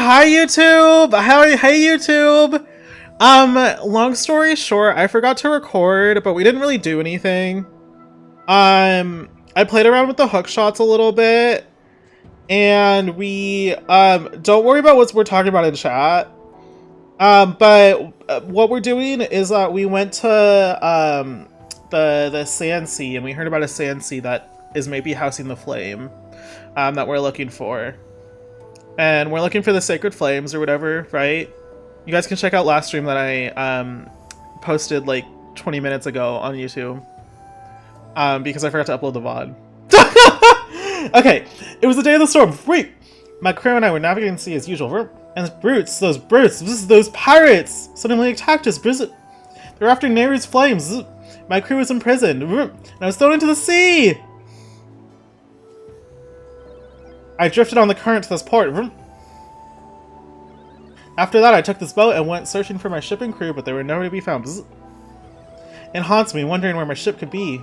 hi YouTube! Hey YouTube! Long story short, I forgot to record, but we didn't really do anything. I played around with the hook shots a little bit, and we, don't worry about what we're talking about in chat. But what we're doing is, we went to, the sand sea, and we heard about a sand sea that is maybe housing the flame, that we're looking for. And we're looking for the sacred flames or whatever, right? You guys can check out last stream that I posted like 20 minutes ago on YouTube. Because I forgot to upload the VOD. Okay, it was the day of the storm. Wait! My crew and I were navigating the sea as usual. And those pirates suddenly attacked us. They were after Neru's flames. My crew was imprisoned. And I was thrown into the sea! I drifted on the current to this port. After that, I took this boat and went searching for my ship and crew, but they were nowhere to be found. It haunts me, wondering where my ship could be.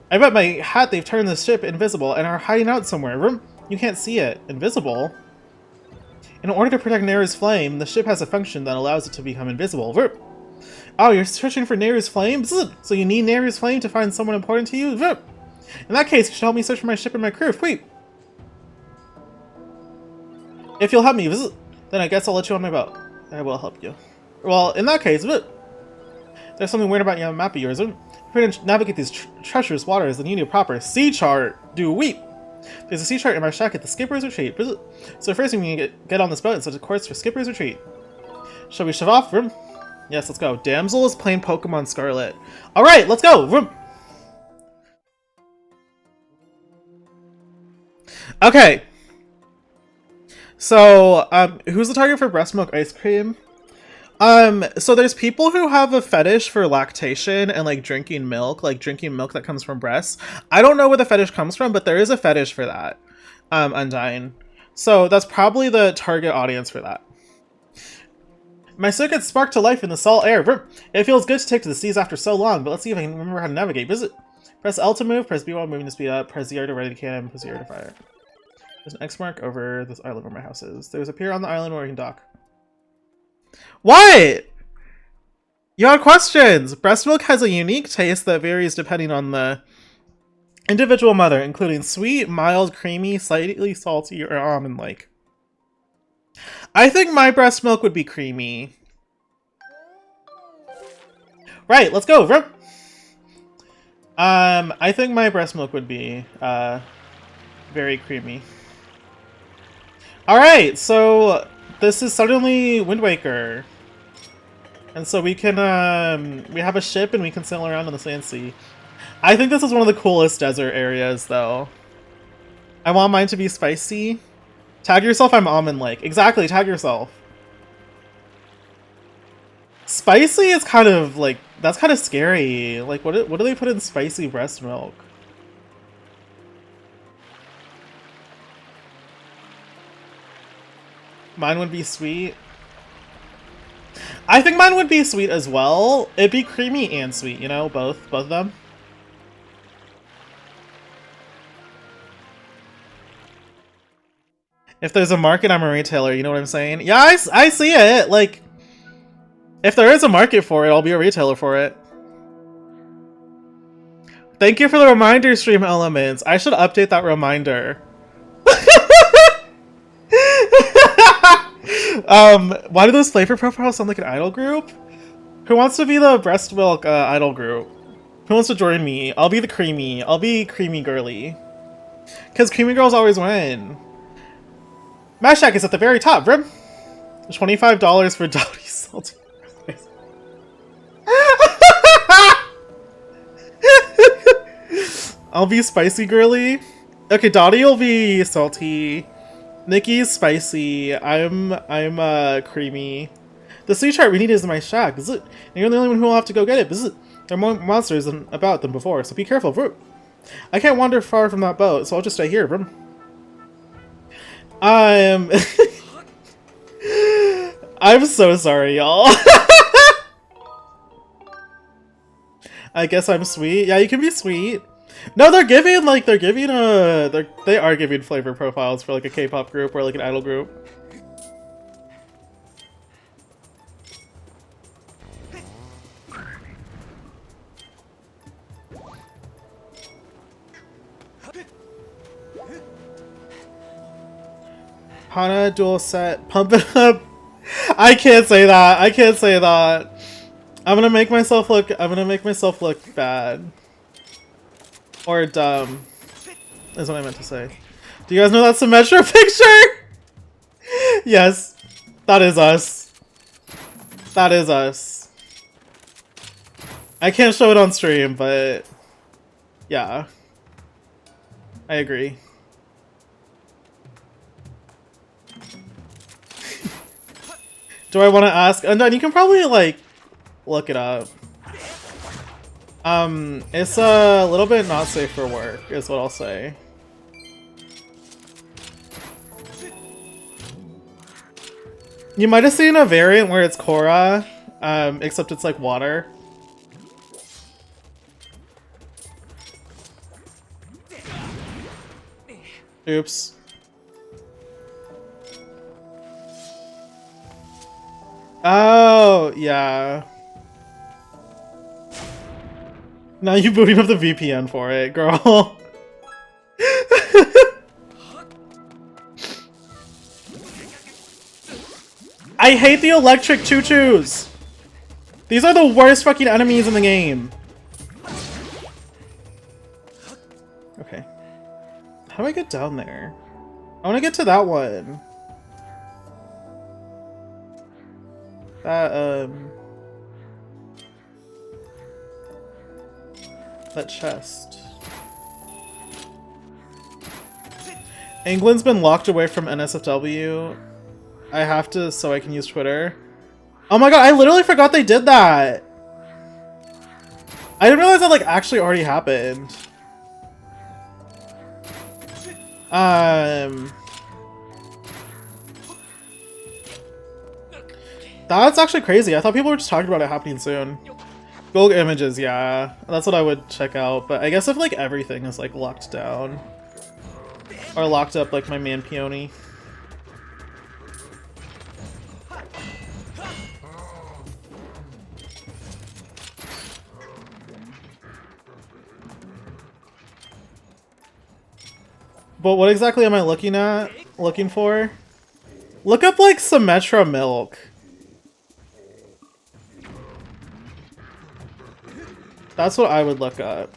I bet my hat they've turned the ship invisible and are hiding out somewhere. You can't see it. Invisible? In order to protect Neru's flame, the ship has a function that allows it to become invisible. Oh, you're searching for Neru's flame? So you need Neru's flame to find someone important to you? In that case, you should help me search for my ship and my crew. Wait. If you'll help me, then I guess I'll let you on my boat. I will help you. Well, in that case, there's something weird about your map of yours. If you're going to navigate these treacherous waters, then you need a proper sea chart. Do weep. There's a sea chart in my shack at the Skipper's Retreat. So first we need to get on this boat and set a course for Skipper's Retreat. Shall we shove off? Yes, let's go. Damsel is playing Pokemon Scarlet. Alright, let's go! Okay. So, who's the target for breast milk ice cream? So there's people who have a fetish for lactation and like drinking milk that comes from breasts. I don't know where the fetish comes from, but there is a fetish for that, Undyne. So that's probably the target audience for that. My circuits spark to life in the salt air. It feels good to take to the seas after so long, but let's see if I can remember how to navigate. Press L to move, press B while moving to speed up, press ZR to ready the cannon, press ZR to fire. There's an X mark over this island where my house is. There's a pier on the island where we can dock. What? You had questions! Breast milk has a unique taste that varies depending on the individual mother, including sweet, mild, creamy, slightly salty, or almond-like. I think my breast milk would be creamy. Right, let's go! I think my breast milk would be, very creamy. Alright, so this is suddenly Wind Waker. And so we can, we have a ship and we can sail around in the sand sea. I think this is one of the coolest desert areas, though. I want mine to be spicy. Tag yourself, I'm almond-like. Exactly, tag yourself. Spicy is kind of, like, that's kind of scary. Like, what do they put in spicy breast milk? Mine would be sweet. I think mine would be sweet as well. It'd be creamy and sweet, you know, both of them. If there's a market, I'm a retailer, you know what I'm saying? Yeah, I see it. Like, if there is a market for it, I'll be a retailer for it. Thank you for the reminder, Stream Elements. I should update that reminder. Why do those flavor profiles sound like an idol group? Who wants to be the breast milk idol group? Who wants to join me? I'll be the creamy. I'll be creamy girly. Because creamy girls always win. Mashak is at the very top, Brim. $25 for Dottie Salty. I'll be spicy girly. Okay, Dottie will be salty. Nikki's spicy. I'm creamy. The sea chart we need is in my shack. Is it? And you're the only one who will have to go get it. Is it? There are more monsters about than before, so be careful, bro. I can't wander far from that boat, so I'll just stay here, bro. I'm so sorry, y'all. I guess I'm sweet. Yeah, you can be sweet. No, they are giving flavor profiles for like a K-pop group or like an idol group. Hana dual set, pump it up. I can't say that. I can't say that. I'm gonna make myself look bad. Or dumb. Is what I meant to say. Do you guys know that Symmetra picture? Yes. That is us. That is us. I can't show it on stream, but yeah. I agree. Do I want to ask? Undone, you can probably like look it up. It's a little bit not safe for work, is what I'll say. You might have seen a variant where it's Korra, except it's like water. Oops. Oh, yeah. Now you booting up the VPN for it, girl. I hate the electric choo-choos! These are the worst fucking enemies in the game. Okay. How do I get down there? I want to get to that one. That chest. England's been locked away from NSFW. I have to so I can use Twitter. Oh my god, I literally forgot they did that! I didn't realize that like actually already happened. That's actually crazy. I thought people were just talking about it happening soon. Gold images, yeah. That's what I would check out. But I guess if like everything is like locked down. Or locked up like my man Peony. But what exactly am I looking for? Look up like Symmetra milk. That's what I would look up.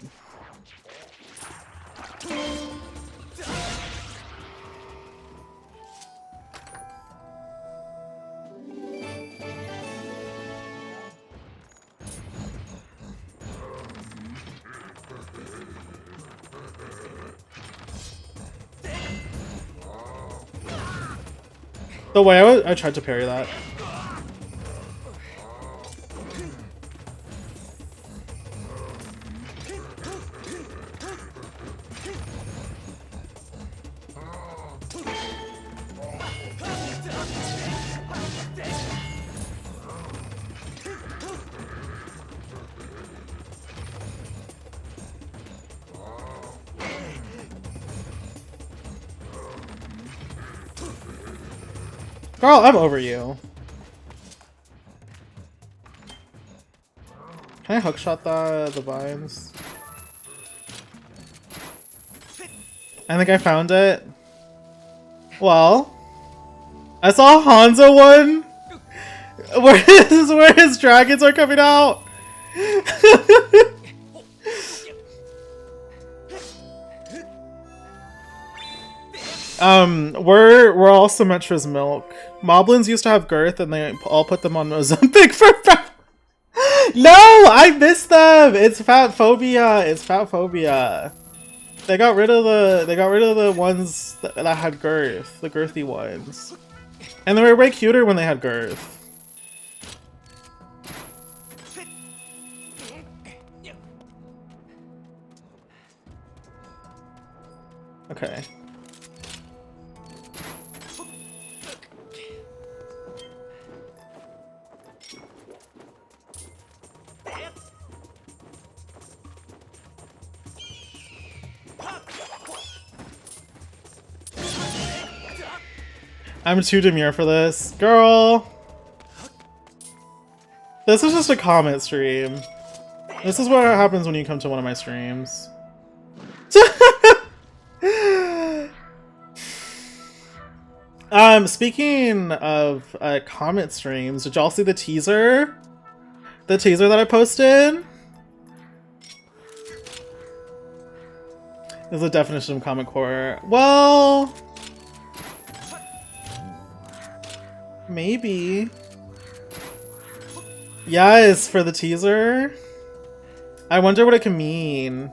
The way I tried to parry that. Girl, I'm over you. Can I hookshot the vines? I think I found it. Well, I saw a Hanzo one where his dragons are coming out. We're all Symmetra's milk. Moblins used to have girth and they all put them on Ozempic for No! I missed them! It's fat phobia. It's fat phobia. They got rid of the ones that had girth. The girthy ones. And they were way cuter when they had girth. Okay. I'm too demure for this. Girl! This is just a comment stream. This is what happens when you come to one of my streams. Speaking of comet streams, did y'all see the teaser? The teaser that I posted? Is the definition of comic horror. Well, maybe. Yes, for the teaser. I wonder what it could mean.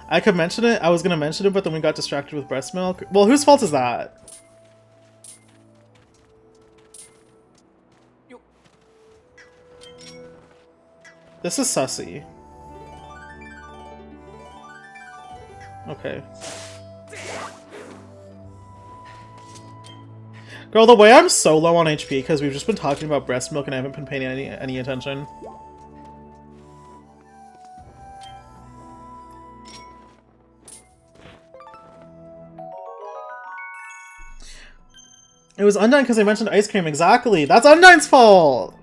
I could mention it. I was gonna mention it, but then we got distracted with breast milk. Well, whose fault is that? This is sussy. Okay. Girl, the way I'm so low on HP because we've just been talking about breast milk and I haven't been paying any attention. It was Undyne because I mentioned ice cream. Exactly. That's Undyne's fault.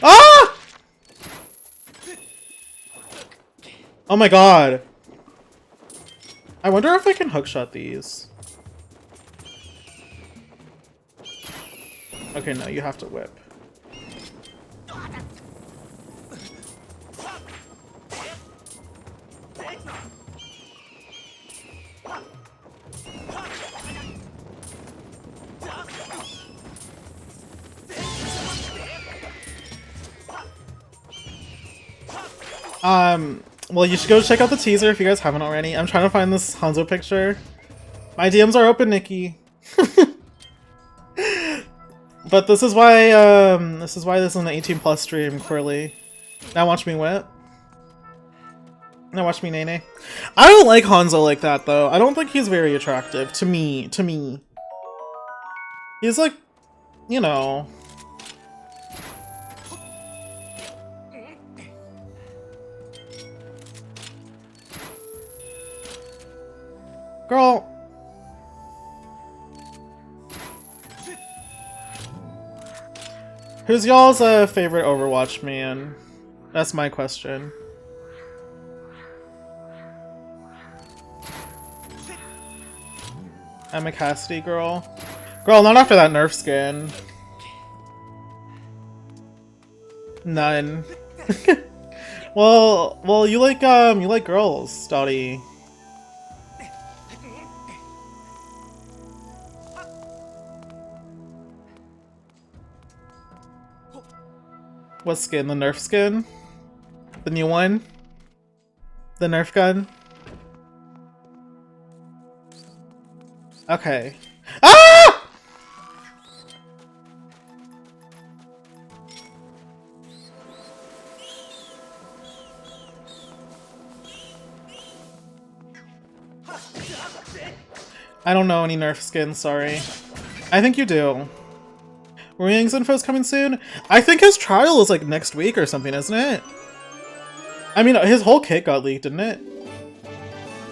Ah! Oh my god. I wonder if I can hookshot these. Okay, no, you have to whip. Well, you should go check out the teaser if you guys haven't already. I'm trying to find this Hanzo picture. My DMs are open, Nikki. But this is why this is an 18+ stream, Quirly. Now watch me whip. Now watch me nay. I don't like Hanzo like that though. I don't think he's very attractive to me. He's like, you know. Girl. Who's y'all's favorite Overwatch man? That's my question. I'm a Cassidy girl. Girl, not after that Nerf skin. None. well, you like girls, Dottie. What skin? The Nerf skin? The new one? The Nerf gun? Okay. Ah! I don't know any Nerf skins, sorry. I think you do. Wing's info's coming soon? I think his trial is like next week or something, isn't it? I mean, his whole kit got leaked, didn't it?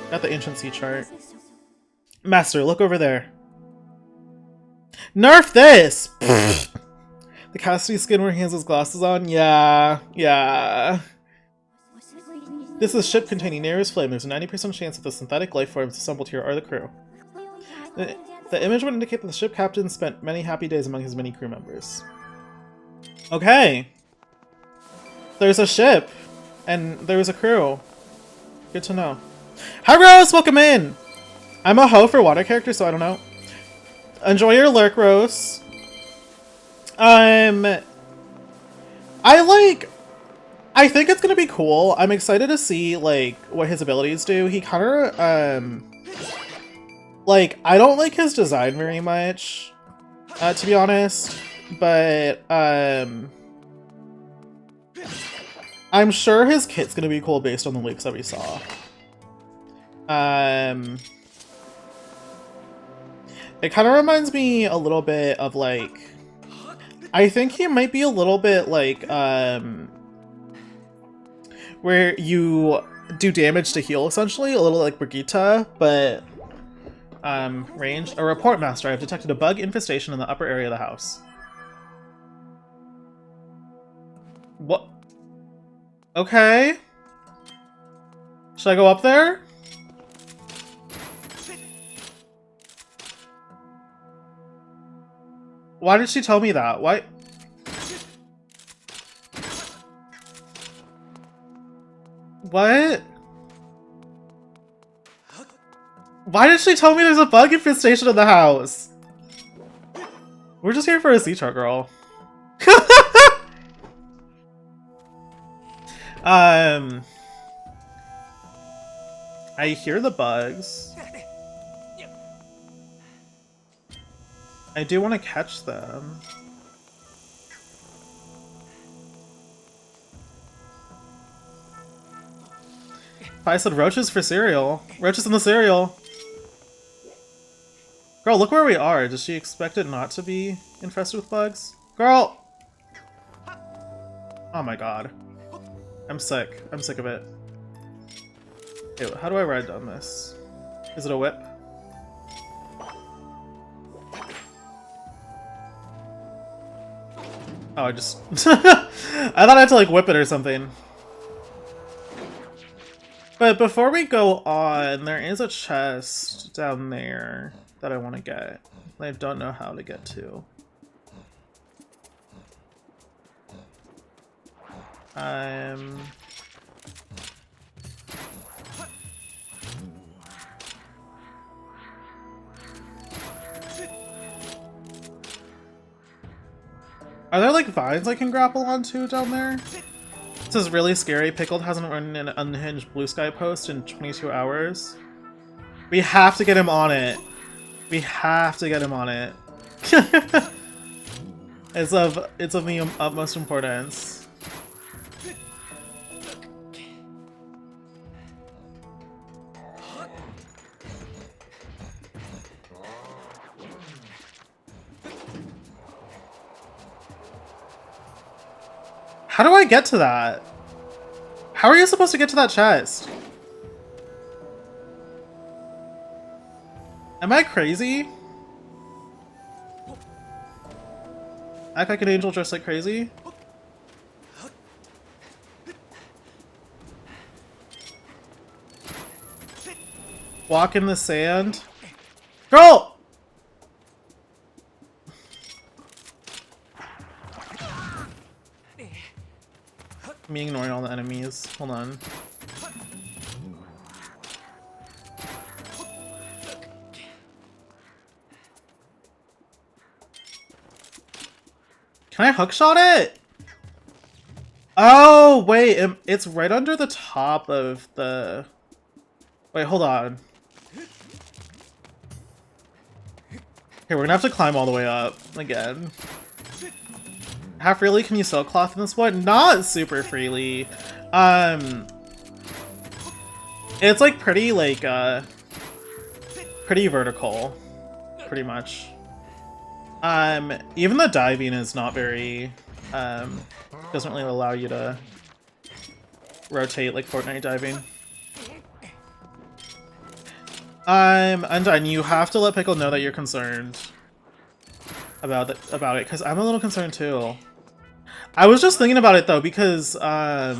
Got the Ancient Sea chart. Master, look over there. Nerf this! The Cassidy skin where he has his glasses on? Yeah. This is a ship containing nearest flame. There's a 90% chance that the synthetic life forms assembled here are the crew. The image would indicate that the ship captain spent many happy days among his many crew members. Okay. There's a ship. And there's a crew. Good to know. Hi Rose! Welcome in! I'm a hoe for water characters, so I don't know. Enjoy your lurk, Rose. I think it's gonna be cool. I'm excited to see, like, what his abilities do. He kinda, like, I don't like his design very much, to be honest, but, I'm sure his kit's gonna be cool based on the leaks that we saw. It kind of reminds me a little bit of, like, I think he might be a little bit, like, where you do damage to heal, essentially, a little like Brigitte, but, range. A report, Master. I've detected a bug infestation in the upper area of the house. What? Okay. Should I go up there? Why did she tell me that? Why? What? Why did she tell me there's a bug infestation in the house? We're just here for a sea chart, girl. I hear the bugs. I do want to catch them. I said roaches for cereal. Roaches in the cereal. Girl, look where we are. Does she expect it not to be infested with bugs? Girl! Oh my god. I'm sick. I'm sick of it. Ew, how do I ride on this? Is it a whip? Oh, I just... I thought I had to like whip it or something. But before we go on, there is a chest down there that I want to get. I don't know how to get to. Are there like vines I can grapple onto down there? This is really scary. Pickled hasn't run an unhinged blue sky post in 22 hours. We have to get him on it. We have to get him on it. It's of the utmost importance. How do I get to that? How are you supposed to get to that chest? Am I crazy? Act like an angel dressed like crazy? Walk in the sand? Girl! Me ignoring all the enemies. Hold on. Can I hookshot it? Oh, wait. It's right under the top of the... Wait, hold on. Here, we're gonna have to climb all the way up again. How freely can you sell cloth in this one? Not super freely. It's like pretty pretty vertical, pretty much. Even the diving is not very, doesn't really allow you to rotate like Fortnite diving. Undyne, you have to let Pickle know that you're concerned about it, because I'm a little concerned too. I was just thinking about it though, because I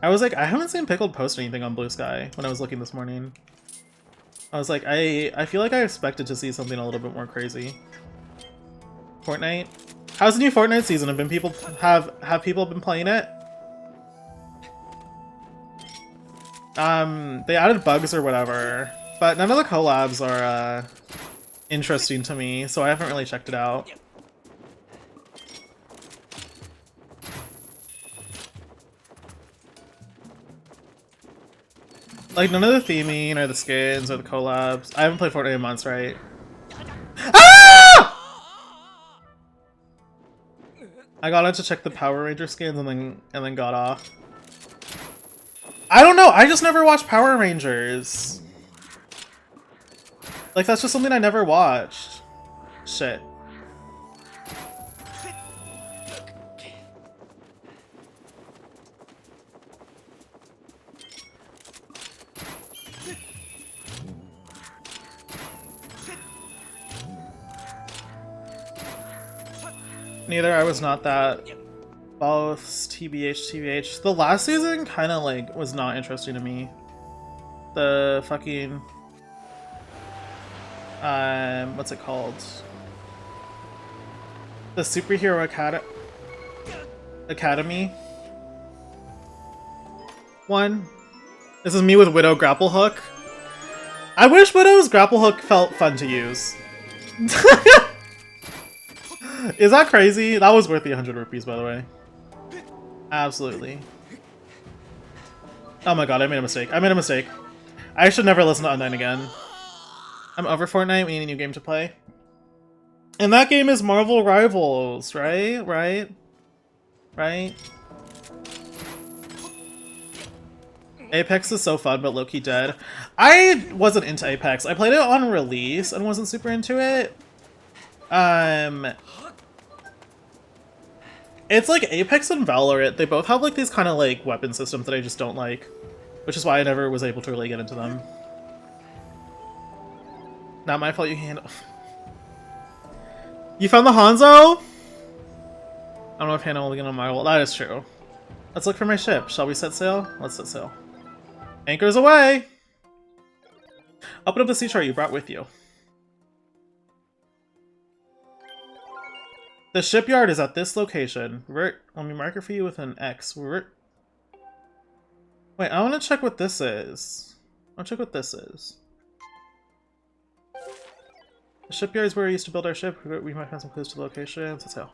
was like, I haven't seen Pickled post anything on Blue Sky when I was looking this morning. I was like, I feel like I expected to see something a little bit more crazy. Fortnite? How's the new Fortnite season? Have people been playing it? They added bugs or whatever, but none of the collabs are interesting to me, so I haven't really checked it out. Like, none of the theming or the skins or the collabs. I haven't played Fortnite in months, right? Ah! I got out to check the Power Ranger skins and then got off. I don't know, I just never watched Power Rangers. Like, that's just something I never watched. Shit. Neither, I was not that. Both, TBH, TBH. The last season kind of like was not interesting to me. The fucking what's it called? The Superhero Academy one. This is me with Widow grapple hook. I wish Widow's grapple hook felt fun to use. Is that crazy? That was worth the 100 rupees, by the way. Absolutely. Oh my god, I made a mistake. I made a mistake. I should never listen to Undyne again. I'm over Fortnite, we need a new game to play. And that game is Marvel Rivals, right? Right? Right? Apex is so fun, but low-key dead. I wasn't into Apex. I played it on release and wasn't super into it. It's like Apex and Valorant. They both have like these kind of like weapon systems that I just don't like. Which is why I never was able to really get into them. Not my fault you can't handle. You found the Hanzo? I don't know if Hannah will get on my wall. That is true. Let's look for my ship. Shall we set sail? Let's set sail. Anchors away! Open up the sea chart you brought with you. The shipyard is at this location. Let me mark it for you with an X. Wait, I want to check what this is. I want to check what this is. The shipyard is where we used to build our ship. We might find some clues to the location. Let's sail.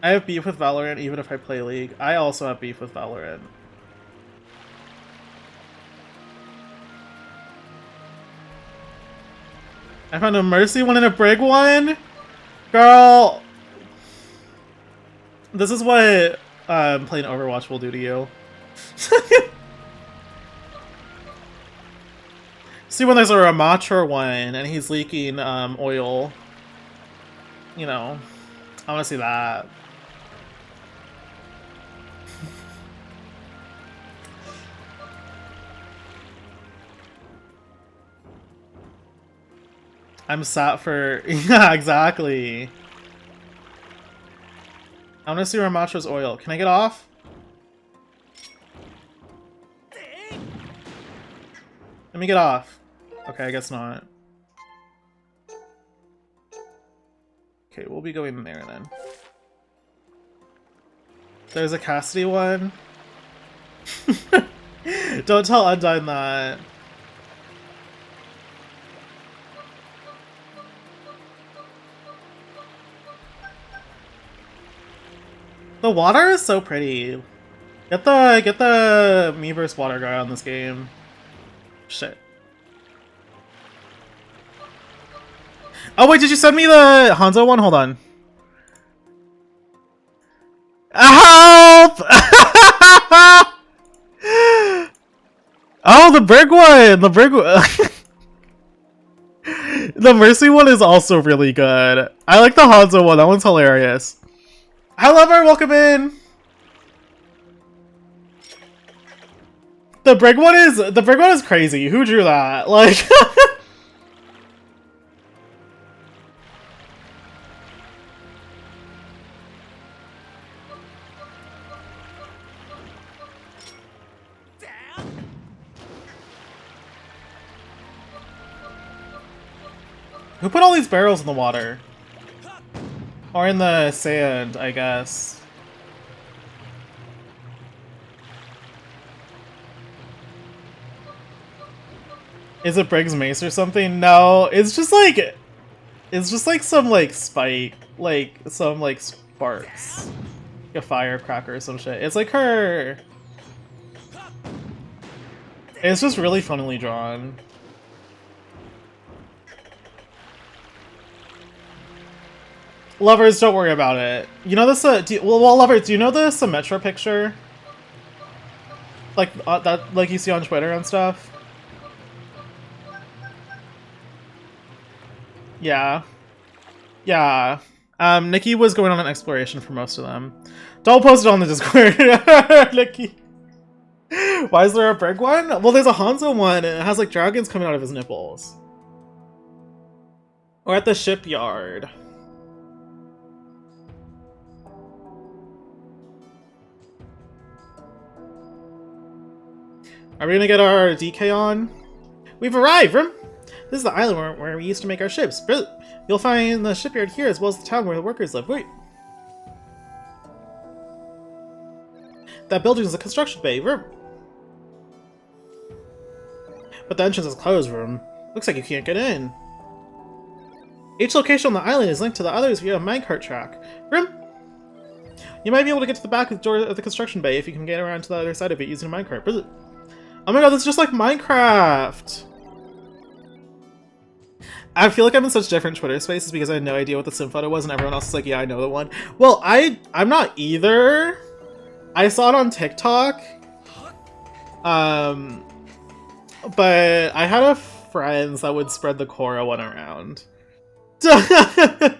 I have beef with Valorant even if I play League. I also have beef with Valorant. I found a Mercy one and a Brig one? Girl! This is what playing Overwatch will do to you. See when there's a Ramatra one and he's leaking oil. You know, I want to see that. I'm sat for... Yeah, exactly. I want to see Ramatra's oil. Can I get off? Let me get off. Okay, I guess not. Okay, we'll be going there then. There's a Cassidy one. Don't tell Undyne that. The water is so pretty. Get the Miiverse water guy on this game. Shit. Oh wait, did you send me the Hanzo one? Hold on. Help! Oh, the Brig one! The Brig one! The Mercy one is also really good. I like the Hanzo one. That one's hilarious. Hi, Lover! Welcome in! The Brig one is crazy. Who drew that? Like... Who put all these barrels in the water? Or in the sand, I guess. Is it Briggs Mace or something? No, it's just like some like spike, like some like sparks. Like a firecracker or some shit. It's like her. It's just really funnily drawn. Lovers, don't worry about it. You know this. Well, lovers, do you know the Symmetra picture? Like that, like you see on Twitter and stuff. Yeah, yeah. Nikki was going on an exploration for most of them. Don't post it on the Discord, Nikki. Why is there a Brig one? Well, there's a Hanzo one, and it has like dragons coming out of his nipples. Or at the shipyard. Are we gonna get our DK on? We've arrived! This is the island where we used to make our ships. You'll find the shipyard here as well as the town where the workers live. Wait. That building is a construction bay. But the entrance is closed. Looks like you can't get in. Each location on the island is linked to the others via a minecart track. You might be able to get to the back door of the construction bay if you can get around to the other side of it using a minecart. Oh my god, that's just like Minecraft! I feel like I'm in such different Twitter spaces because I had no idea what the sim photo was and everyone else is like, yeah, I know the one. Well, I'm not either. I saw it on TikTok. But I had a friends that would spread the Korra one around. But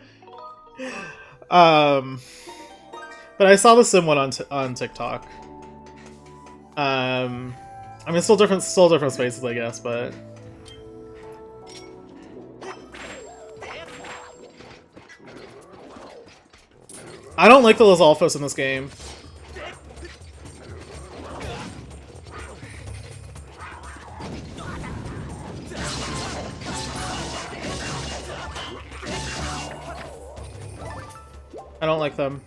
I saw the sim one on TikTok. I mean, still different spaces, I guess, but I don't like the Lizalfos in this game. I don't like them.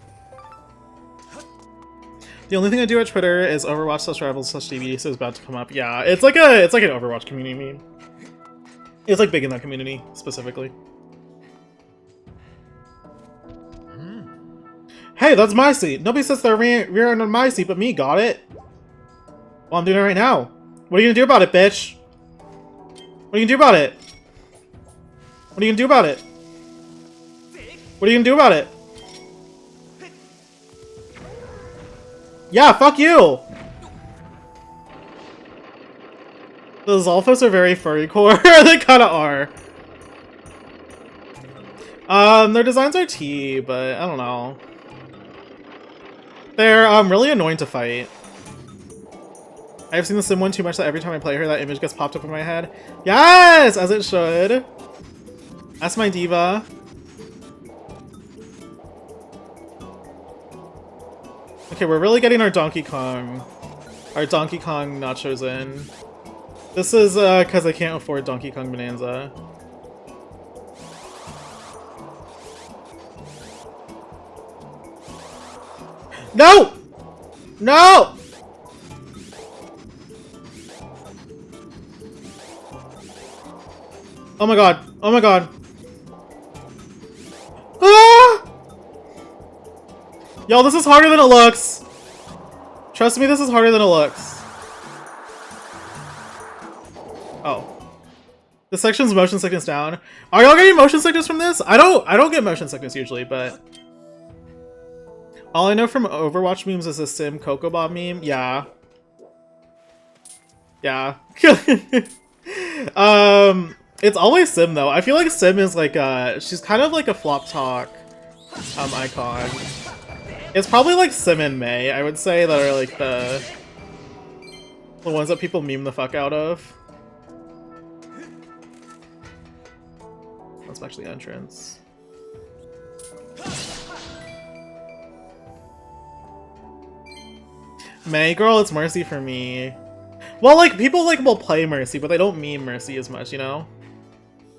The only thing I do at Twitter is Overwatch/Rivals/DVD, so it's about to come up. Yeah, it's like an Overwatch community meme. It's like big in that community specifically. Hey, that's my seat. Nobody sits there rearing on my seat, but me. Got it? Well, I'm doing it right now. What are you gonna do about it, bitch? What are you gonna do about it? What are you gonna do about it? What are you gonna do about it? Yeah, fuck you! The Zolfos are very furry core. They kinda are. Their designs are tea, but I don't know. They're really annoying to fight. I've seen the sim one too much that every time I play her, that image gets popped up in my head. Yes! As it should. That's my diva. Okay, we're really getting our Donkey Kong nachos in. This is because I can't afford Donkey Kong Bonanza. No! No! Oh my god. Oh my god. Ah! Y'all, this is harder than it looks. Trust me, this is harder than it looks. Oh. This section's motion sickness down. Are y'all getting motion sickness from this? I don't get motion sickness usually, but all I know from Overwatch memes is the Sim Coco Bob meme. Yeah. Yeah. It's always Sim though. I feel like Sim is like she's kind of like a flop talk icon. It's probably like Sim and May, I would say, that are like the ones that people meme the fuck out of. That's actually the entrance. May girl, it's Mercy for me. Well, like people like will play Mercy, but they don't meme Mercy as much, you know.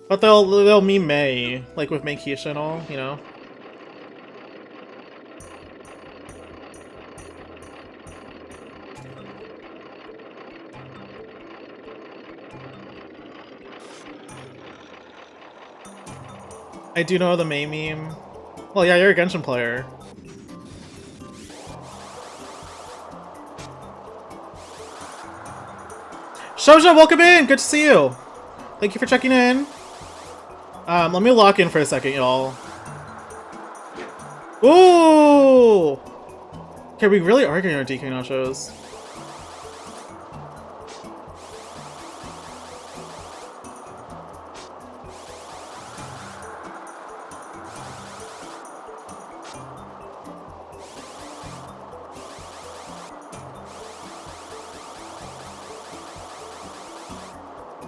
But they'll meme May, like with May Keisha and all, you know. I do know the May meme. Well, yeah, you're a Genshin player. Shouja, welcome in! Good to see you! Thank you for checking in. Let me lock in for a second, y'all. Ooh! Okay, we really are getting our DK nachos.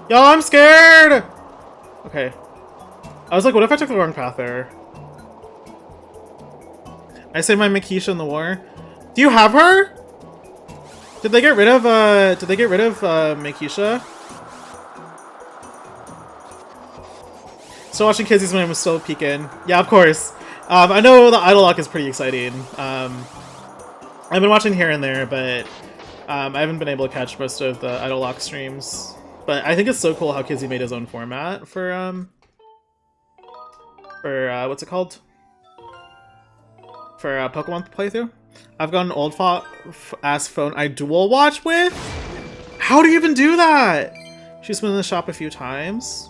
Yo, I'm scared! Okay. I was like, what if I took the wrong path there? I saved my Makisha in the war. Do you have her? Did they get rid of Makisha? Still watching Kizzy's when I'm still peeking. Yeah, of course. I know the idol lock is pretty exciting. I've been watching here and there, but I haven't been able to catch most of the idol lock streams. But I think it's so cool how Kizzy made his own format for what's it called? For Pokemon playthrough. I've got an old ass phone I dual watch with. How do you even do that? She's been in the shop a few times.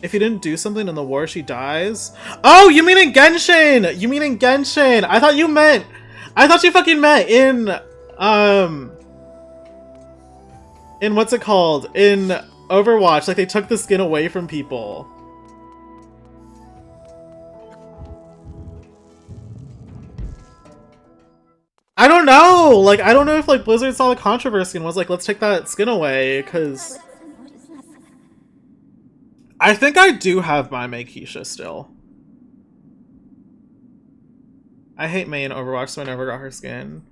If you didn't do something in the war, she dies. Oh, you mean in Genshin? You mean in Genshin? I thought you fucking meant in what's it called? In Overwatch, like they took the skin away from people. I don't know! Like, I don't know if, like, Blizzard saw the controversy and was like, let's take that skin away, because I think I do have my May Keisha still. I hate May in Overwatch, so I never got her skin.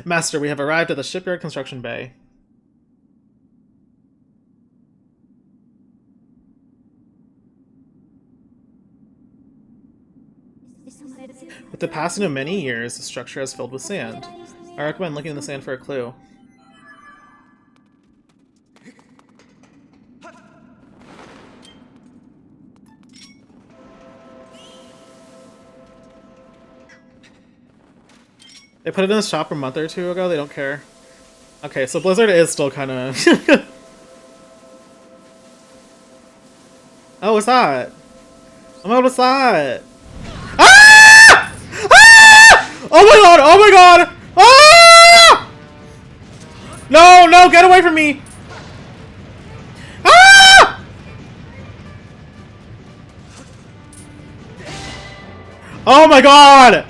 Master, we have arrived at the shipyard construction bay. With the passing of many years, the structure has filled with sand. I recommend looking in the sand for a clue. They put it in the shop a month or two ago, they don't care. Okay, so Blizzard is still kind of... Oh, what's that? Oh my god, what's that? Ah! Ah! Oh my god, oh my god! Ah! No, no, get away from me! Ah! Oh my god!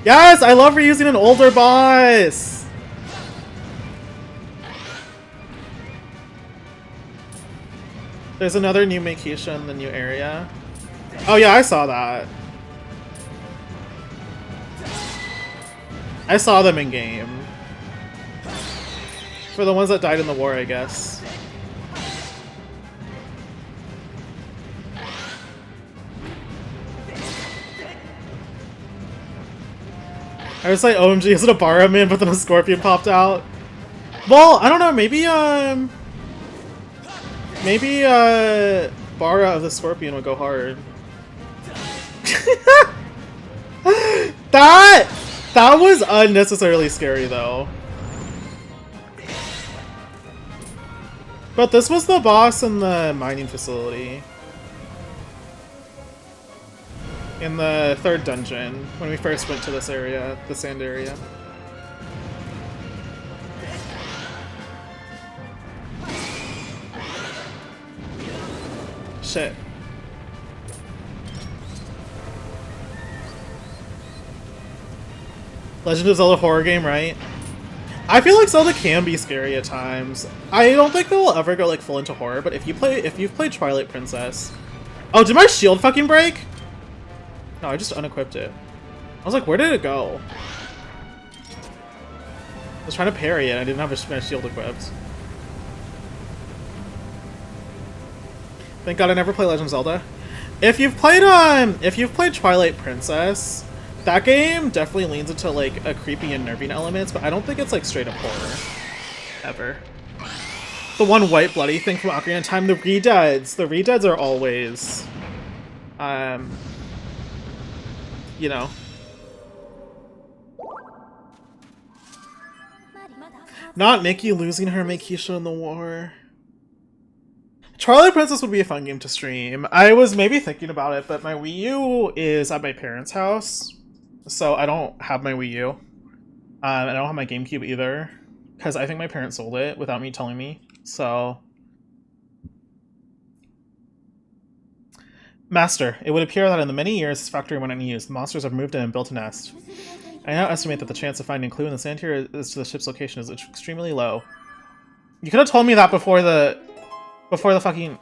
Yes, I love reusing an older boss! There's another new Makisha in the new area. Oh yeah, I saw that. I saw them in game. For the ones that died in the war, I guess. I was like, OMG, is it a Barraman, but then a Scorpion popped out? Well, I don't know, maybe Bara of the Scorpion would go hard. That was unnecessarily scary, though. But this was the boss in the mining facility. In the third dungeon, when we first went to this area, the sand area. Shit. Legend of Zelda horror game, right? I feel like Zelda can be scary at times. I don't think they'll ever go like full into horror, but if you've played Twilight Princess. Oh, did my shield fucking break? No, I just unequipped it. I was like, where did it go? I was trying to parry it, I didn't have my shield equipped. Thank God I never play Legend of Zelda. If you've played Twilight Princess, that game definitely leans into like a creepy and nerving elements, but I don't think it's like straight up horror. Ever. The one white bloody thing from Ocarina of Time, the Redeads. The Redeads are always you know. Not Mickey losing her Makisha in the war. Twilight Princess would be a fun game to stream. I was maybe thinking about it, but my Wii U is at my parents' house, so I don't have my Wii U. And I don't have my GameCube either, because I think my parents sold it without me telling me, so... Master, it would appear that in the many years this factory went unused, the monsters have moved in and built a nest. I now estimate that the chance of finding a clue in the sand here as to the ship's location is extremely low. You could have told me that before the fucking...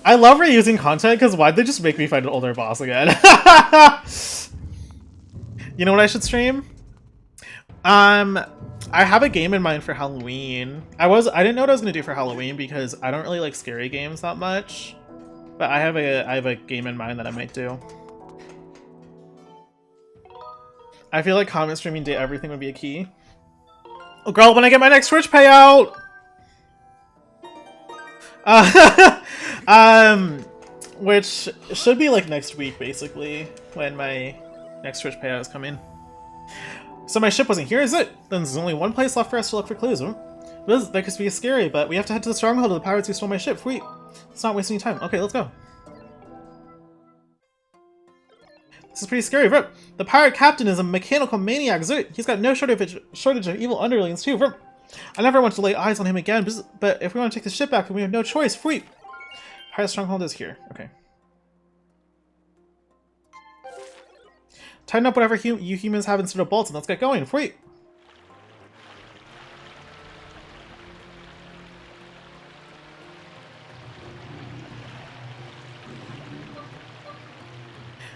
I love reusing content, because why'd they just make me find an older boss again? You know what I should stream? I have a game in mind for Halloween. I didn't know what I was gonna do for Halloween because I don't really like scary games that much. But I have a game in mind that I might do. I feel like comment streaming day everything would be a key. Oh girl, when I get my next Twitch payout! Which should be like next week basically, when my next Twitch payout is coming. So my ship wasn't here, is it? Then there's only one place left for us to look for clues. That could be scary, but we have to head to the stronghold of the pirates who stole my ship. Wait, let's not waste any time. Okay, let's go. This is pretty scary, Vrip. The pirate captain is a mechanical maniac. He's got no shortage of evil underlings too, Vrip. I never want to lay eyes on him again, but if we want to take the ship back, then we have no choice. Wait. Pirate stronghold is here. Okay. Tighten up whatever you humans have instead of bolts and let's get going. Wait.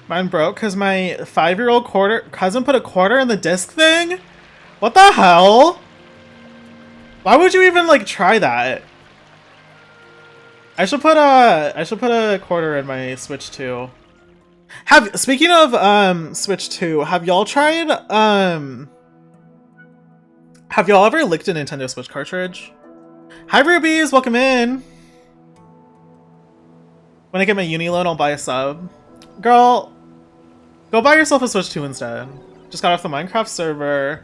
Mine broke because my 5-year-old cousin put a quarter in the disc thing? What the hell? Why would you even like try that? I should put a quarter in my Switch 2. Speaking of Switch 2, have y'all tried have y'all ever licked a Nintendo Switch cartridge? Hi Rubies, welcome in. When I get my uni loan, I'll buy a sub. Girl, go buy yourself a Switch 2 instead. Just got off the Minecraft server.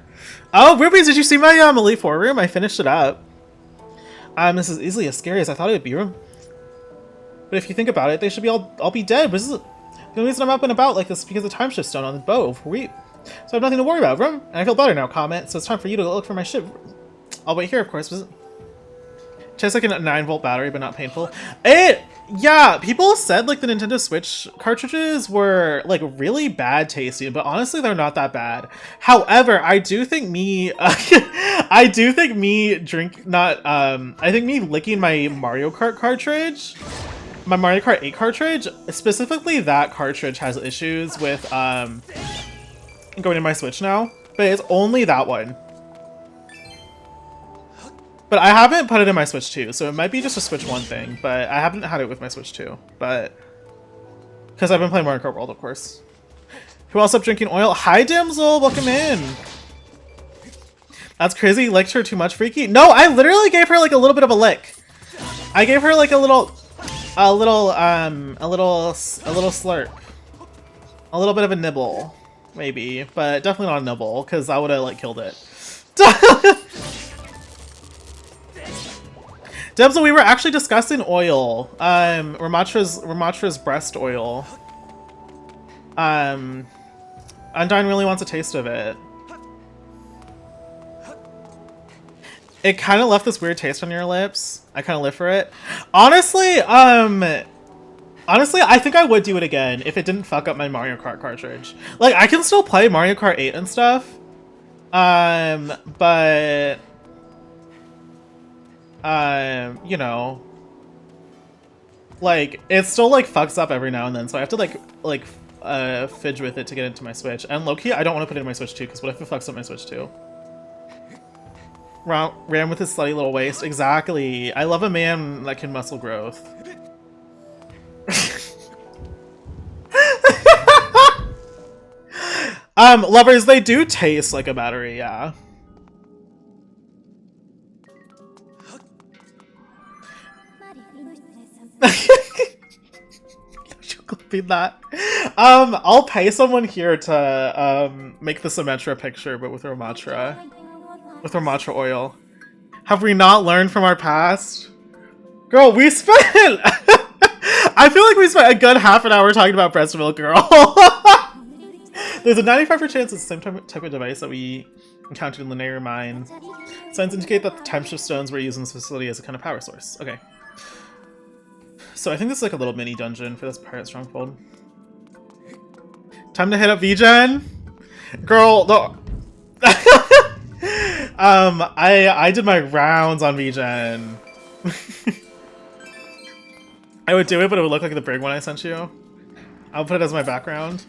Oh, Rubies, did you see my Elite 4 room? I finished it up. This is easily as scary as I thought it would be. But if you think about it, they should be all be dead. But this is the only reason I'm up and about like this is because the time shift stone on the bow. So I have nothing to worry about, and I feel better now, Comment. So it's time for you to look for my ship. I'll wait here, of course. Tastes like a 9-volt battery, but not painful. Yeah, people said like the Nintendo Switch cartridges were like really bad tasting, but honestly they're not that bad. However, I do think me I think me licking my Mario Kart cartridge, my Mario Kart 8 cartridge, specifically that cartridge has issues with going in my Switch now, but it's only that one. But I haven't put it in my Switch 2, so it might be just a Switch 1 thing, but I haven't had it with my Switch 2, but... Because I've been playing Mario Kart World, of course. Who else up drinking oil? Hi, Damsel! Welcome in! That's crazy, you liked her too much, Freaky? No, I literally gave her, like, a little bit of a lick. I gave her, like, a little slurp. A little bit of a nibble, maybe, but definitely not a nibble, because I would have, like, killed it. Debs, we were actually discussing oil. Ramatra's breast oil. Undyne really wants a taste of it. It kind of left this weird taste on your lips. I kind of live for it. Honestly, I think I would do it again if it didn't fuck up my Mario Kart cartridge. Like, I can still play Mario Kart 8 and stuff. But... you know, like, it still, like, fucks up every now and then, so I have to, fidge with it to get into my Switch. And low-key, I don't want to put it in my Switch 2, because what if it fucks up my Switch 2? Ran with his slutty little waist. Exactly. I love a man that can muscle growth. Lovers, they do taste like a battery, yeah. That. I'll pay someone here to make the Symmetra picture, but with Ramatra. With Ramatra oil. Have we not learned from our past? Girl, we spent I feel like we spent a good half an hour talking about breast milk, girl. There's a 95% chance it's the same type of device that we encountered in linear mines. Signs indicate that the time shift stones were used in this facility as a kind of power source. Okay. So I think this is like a little mini dungeon for this pirate stronghold. Time to hit up VGen? Girl, no. I did my rounds on VGen. I would do it, but it would look like the brig one I sent you. I'll put it as my background.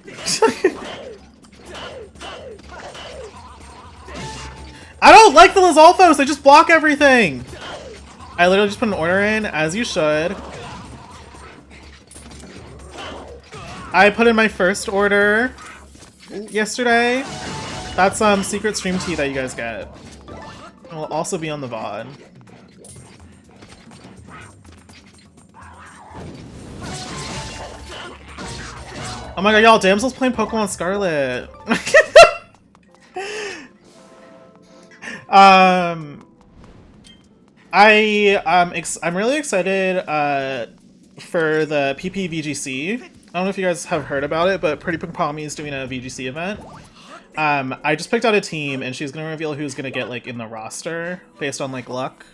the Zolfos! They just block everything! I literally just put an order in, as you should. I put in my first order yesterday. That's secret stream tea that you guys get. It will also be on the VOD. Oh my god, y'all, Damsel's playing Pokemon Scarlet. I'm really excited for the PPVGC. I don't know if you guys have heard about it, but Pretty Pink Pommy is doing a VGC event. I just picked out a team, and she's gonna reveal who's gonna get like in the roster based on like luck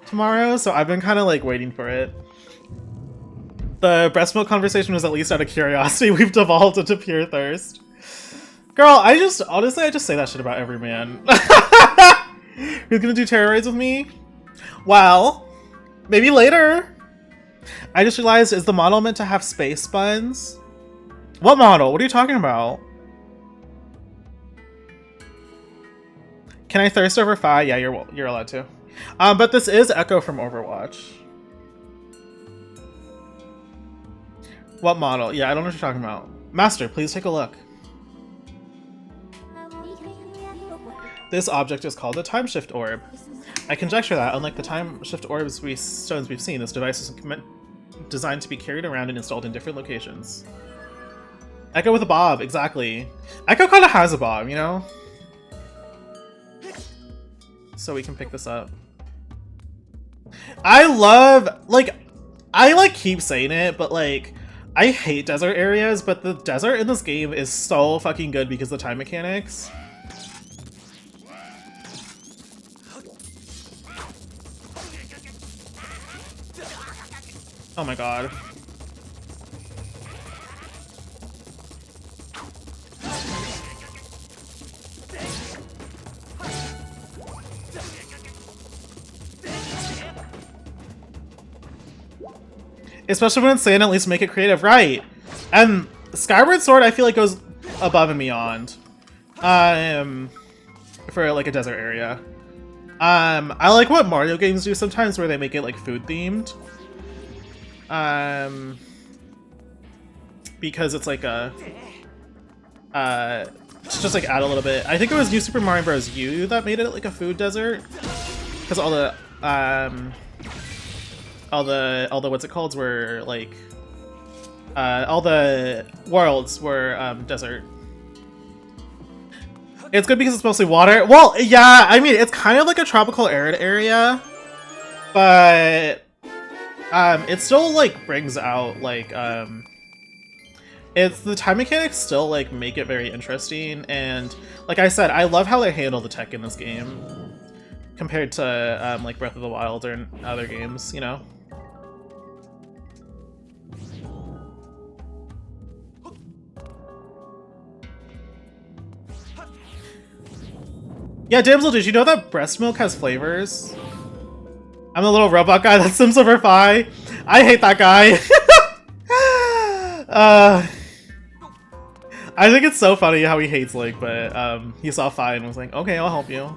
tomorrow. So I've been kind of like waiting for it. The breast milk conversation was at least out of curiosity. We've devolved into pure thirst. Girl, honestly, I just say that shit about every man. Who's gonna do terror raids with me? Well, maybe later. I just realized, is the model meant to have space buns? What model? What are you talking about? Can I thirst over Fi? Yeah, you're allowed to. But this is Echo from Overwatch. What model? Yeah, I don't know what you're talking about. Master, please take a look. This object is called a time shift orb. I conjecture that, unlike the time shift orbs stones we've seen, this device is designed to be carried around and installed in different locations. Echo with a bob, exactly. Echo kind of has a bob, you know? So we can pick this up. I keep saying it, but like, I hate desert areas, but the desert in this game is so fucking good because of the time mechanics. Oh my god. Especially when it's saying at least make it creative, right? And Skyward Sword I feel like goes above and beyond. For like a desert area. I like what Mario games do sometimes where they make it like food themed. Because it's like a just like add a little bit. I think it was New Super Mario Bros. U that made it like a food desert, because all the what's it called were like all the worlds were desert. It's good because it's mostly water. Well, yeah, I mean it's kind of like a tropical arid area, but it still like brings out like it's the time mechanics still like make it very interesting, and like I said, I love how they handle the tech in this game compared to like Breath of the Wild or other games, you know. Yeah, Damsel, did you know that breast milk has flavors? I'm the little robot guy that sims over Fi. I hate that guy. I think it's so funny how he hates Link, but he saw Fi and was like, okay, I'll help you.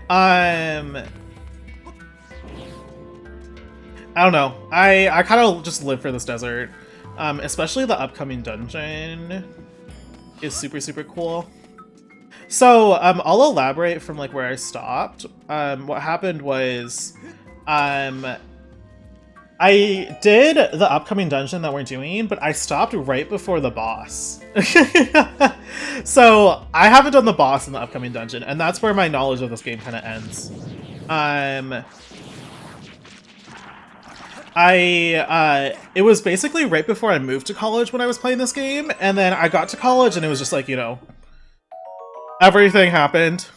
I don't know. I kind of just live for this desert. Especially the upcoming dungeon is super, super cool. So, I'll elaborate from like where I stopped. What happened was, I did the upcoming dungeon that we're doing, but I stopped right before the boss. So, I haven't done the boss in the upcoming dungeon, and that's where my knowledge of this game kind of ends. It was basically right before I moved to college when I was playing this game, and then I got to college and it was just like, you know, everything happened.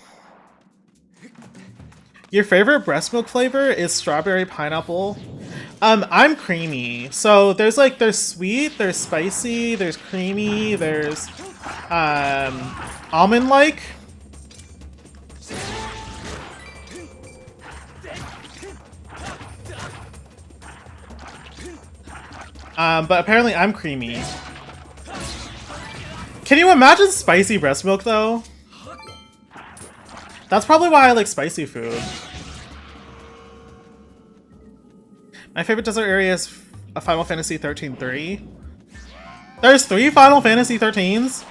Your favorite breast milk flavor is strawberry pineapple. I'm creamy. So there's sweet, there's spicy, there's creamy, there's almond-like. But apparently I'm creamy. Can you imagine spicy breast milk though? That's probably why I like spicy food. My favorite desert area is a Final Fantasy 13-3. There's 3 Final Fantasy 13s?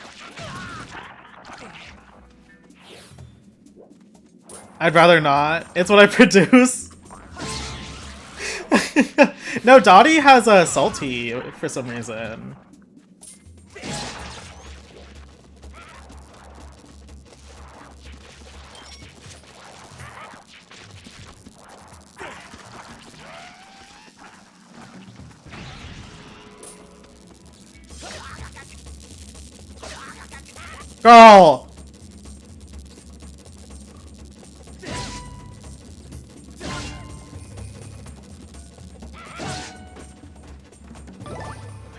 I'd rather not. It's what I produce. No, Dottie has a salty for some reason. Girl!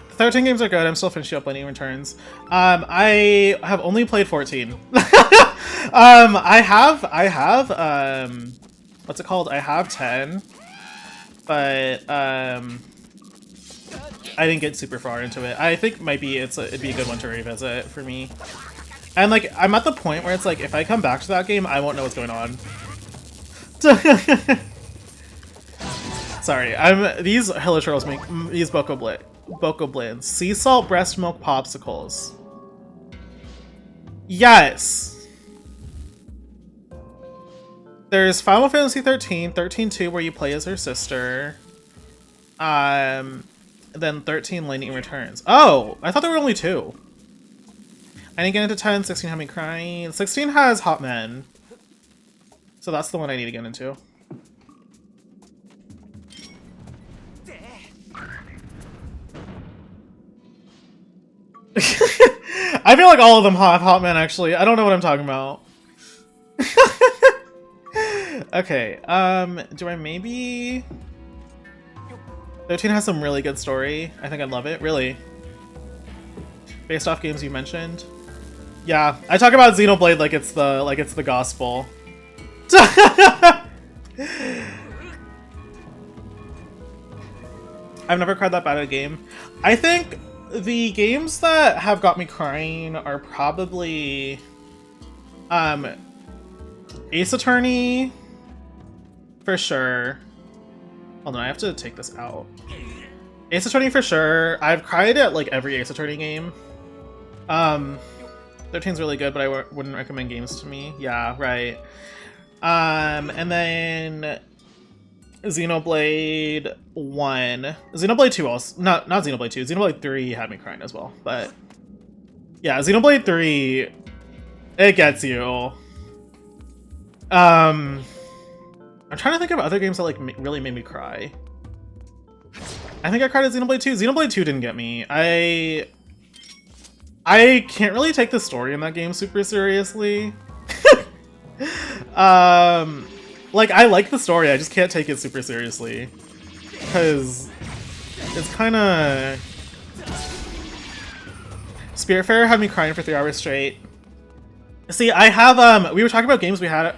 The 13 games are good. I'm still finishing up Lightning Returns. I have only played 14. I have, what's it called? I have 10. But, I didn't get super far into it. I think it'd be a good one to revisit for me. And like, I'm at the point where it's like, if I come back to that game, I won't know what's going on. Sorry, these Hilichurls make these Boko Blends. Sea salt breast milk popsicles. Yes. There's Final Fantasy 13, 13-2 where you play as her sister. Then 13 Lightning Returns. Oh, I thought there were only 2. I didn't get into 10, 16 had me crying. 16 has Hot Men. So that's the one I need to get into. I feel like all of them have Hot Men, actually. I don't know what I'm talking about. Okay, do I maybe... 13 has some really good story. I think I'd love it. Really? Based off games you mentioned? Yeah, I talk about Xenoblade like it's the gospel. I've never cried that bad at a game. I think the games that have got me crying are probably Ace Attorney for sure. Hold on, I have to take this out. Ace Attorney for sure. I've cried at like every Ace Attorney game. 13's really good, but I wouldn't recommend games to me. Yeah, right. And then Xenoblade 1. Xenoblade 2 also, not Xenoblade 2, Xenoblade 3 had me crying as well, but yeah, Xenoblade 3, it gets you. I'm trying to think of other games that like really made me cry. I think I cried at Xenoblade 2. Xenoblade 2 didn't get me. I can't really take the story in that game super seriously. Like, I like the story, I just can't take it super seriously. Because it's kind of... Spiritfarer had me crying for 3 hours straight. See, I have, we were talking about games we had,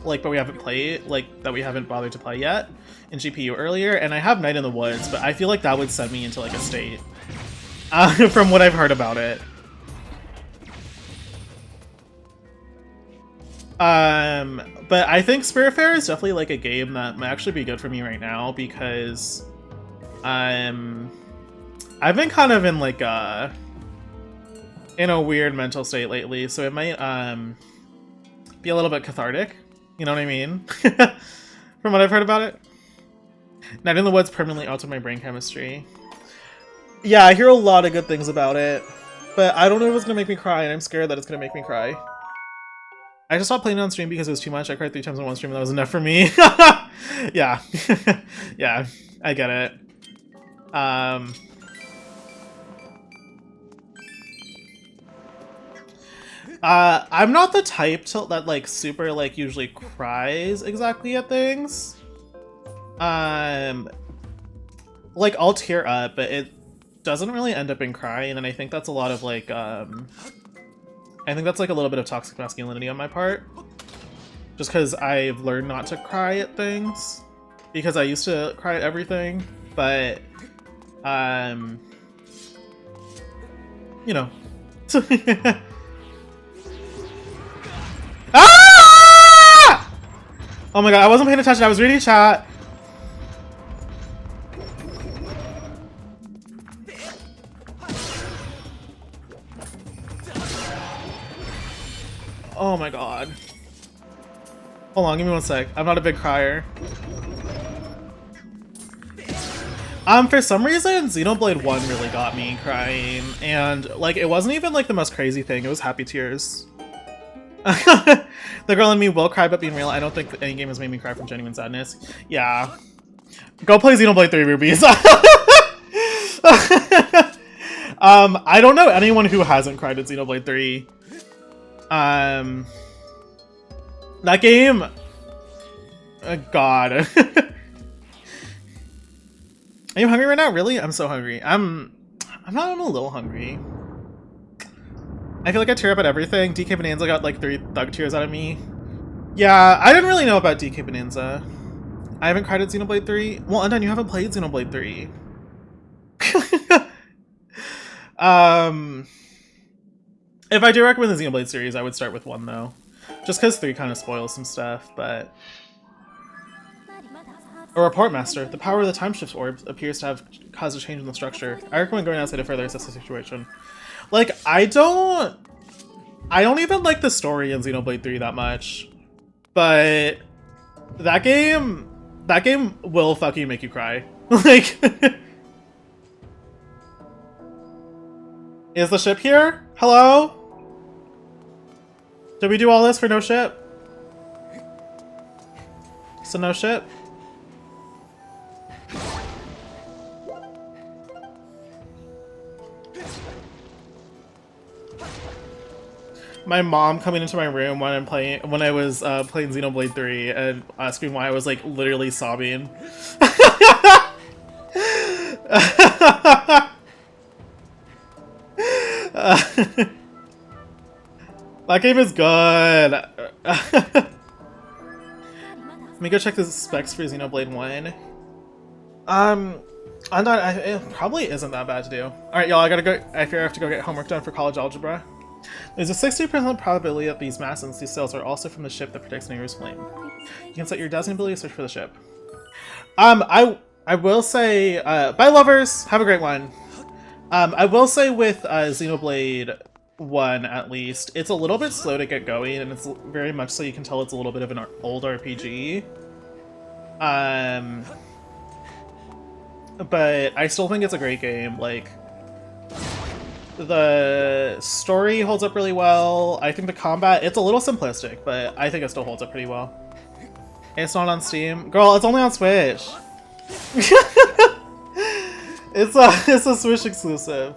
like, but we haven't played, like, that we haven't bothered to play yet in GPU earlier, and I have Night in the Woods, but I feel like that would send me into, like, a state. From what I've heard about it. But I think Spiritfarer is definitely like a game that might actually be good for me right now because I've been kind of in like in a weird mental state lately, so it might be a little bit cathartic. You know what I mean? From what I've heard about it. Night in the Woods permanently altered my brain chemistry. Yeah, I hear a lot of good things about it, but I don't know if it's gonna make me cry, and I'm scared that it's gonna make me cry. I just stopped playing it on stream because it was too much. I cried 3 times in one stream, and that was enough for me. Yeah. Yeah, I get it. I'm not the type that like super like usually cries exactly at things. Like I'll tear up, but it doesn't really end up in crying, and I think that's a lot of like I think that's like a little bit of toxic masculinity on my part, just because I've learned not to cry at things because I used to cry at everything, but you know. Ah! Oh my god, I wasn't paying attention. I was reading chat. Oh my god. Hold on, give me one sec. I'm not a big crier. For some reason, Xenoblade 1 really got me crying, and, like, it wasn't even, like, the most crazy thing. It was happy tears. The girl in me will cry, but being real, I don't think any game has made me cry from genuine sadness. Yeah. Go play Xenoblade 3, Rubies. I don't know anyone who hasn't cried at Xenoblade 3. That game... God. Are you hungry right now? Really? I'm so hungry. I'm a little hungry. I feel like I tear up at everything. DK Bonanza got like 3 thug tears out of me. Yeah, I didn't really know about DK Bonanza. I haven't cried at Xenoblade 3. Well, Undone, you haven't played Xenoblade 3. If I do recommend the Xenoblade series, I would start with 1 though. Just because 3 kind of spoils some stuff, but... A report master. The power of the time shift orb appears to have caused a change in the structure. I recommend going outside to further assess the situation. Like, I don't even like the story in Xenoblade 3 that much. But that game will fucking make you cry. Like, is the ship here? Hello? Did we do all this for no ship? So no ship? My mom coming into my room when I was playing Xenoblade 3 and asking why I was like literally sobbing. That game is good. Let me go check the specs for Xenoblade 1. It probably isn't that bad to do. Alright, y'all, I fear I have to go get homework done for college algebra. There's a 60% probability that these mass and these cells are also from the ship that protects Nehru's flame. You can set your dowsing ability to search for the ship. I will say, bye lovers, have a great one. I will say with Xenoblade 1 at least, it's a little bit slow to get going, and it's very much so you can tell it's a little bit of an old RPG. But I still think it's a great game. Like, the story holds up really well. I think the combat, it's a little simplistic, but I think it still holds up pretty well. It's not on Steam. Girl, it's only on Switch. It's a Switch exclusive.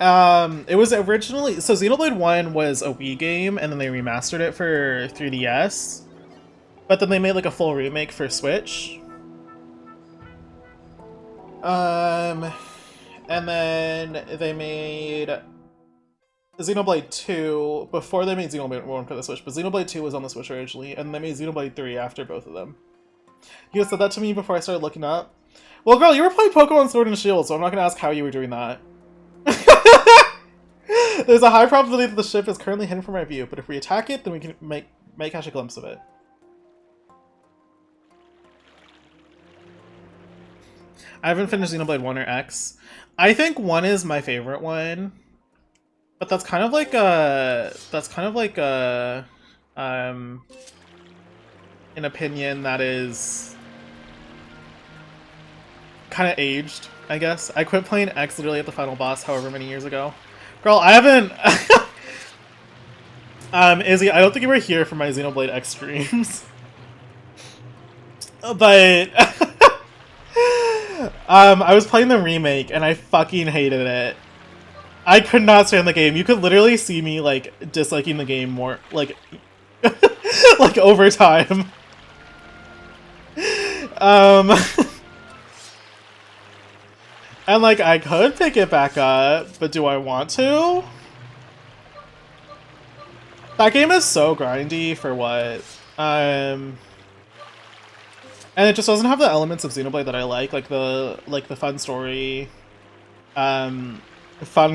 It was originally, so Xenoblade 1 was a Wii game, and then they remastered it for 3DS. But then they made like a full remake for Switch. And then they made Xenoblade 2 before they made Xenoblade 1 for the Switch, but Xenoblade 2 was on the Switch originally, and they made Xenoblade 3 after both of them. You said that to me before I started looking up. Well, girl, you were playing Pokemon Sword and Shield, so I'm not gonna ask how you were doing that. There's a high probability that the ship is currently hidden from our view, but if we attack it, then we can make catch a glimpse of it. I haven't finished Xenoblade 1 or X. I think 1 is my favorite one, but that's kind of like an opinion that is kind of aged, I guess. I quit playing X literally at the final boss however many years ago. Girl, I haven't... Izzy, I don't think you were here for my Xenoblade X streams. But... I was playing the remake, and I fucking hated it. I could not stand the game. You could literally see me, like, disliking the game more, like, like, over time. And, like, I could pick it back up, but do I want to? That game is so grindy for what? And it just doesn't have the elements of Xenoblade that I like the fun story, fun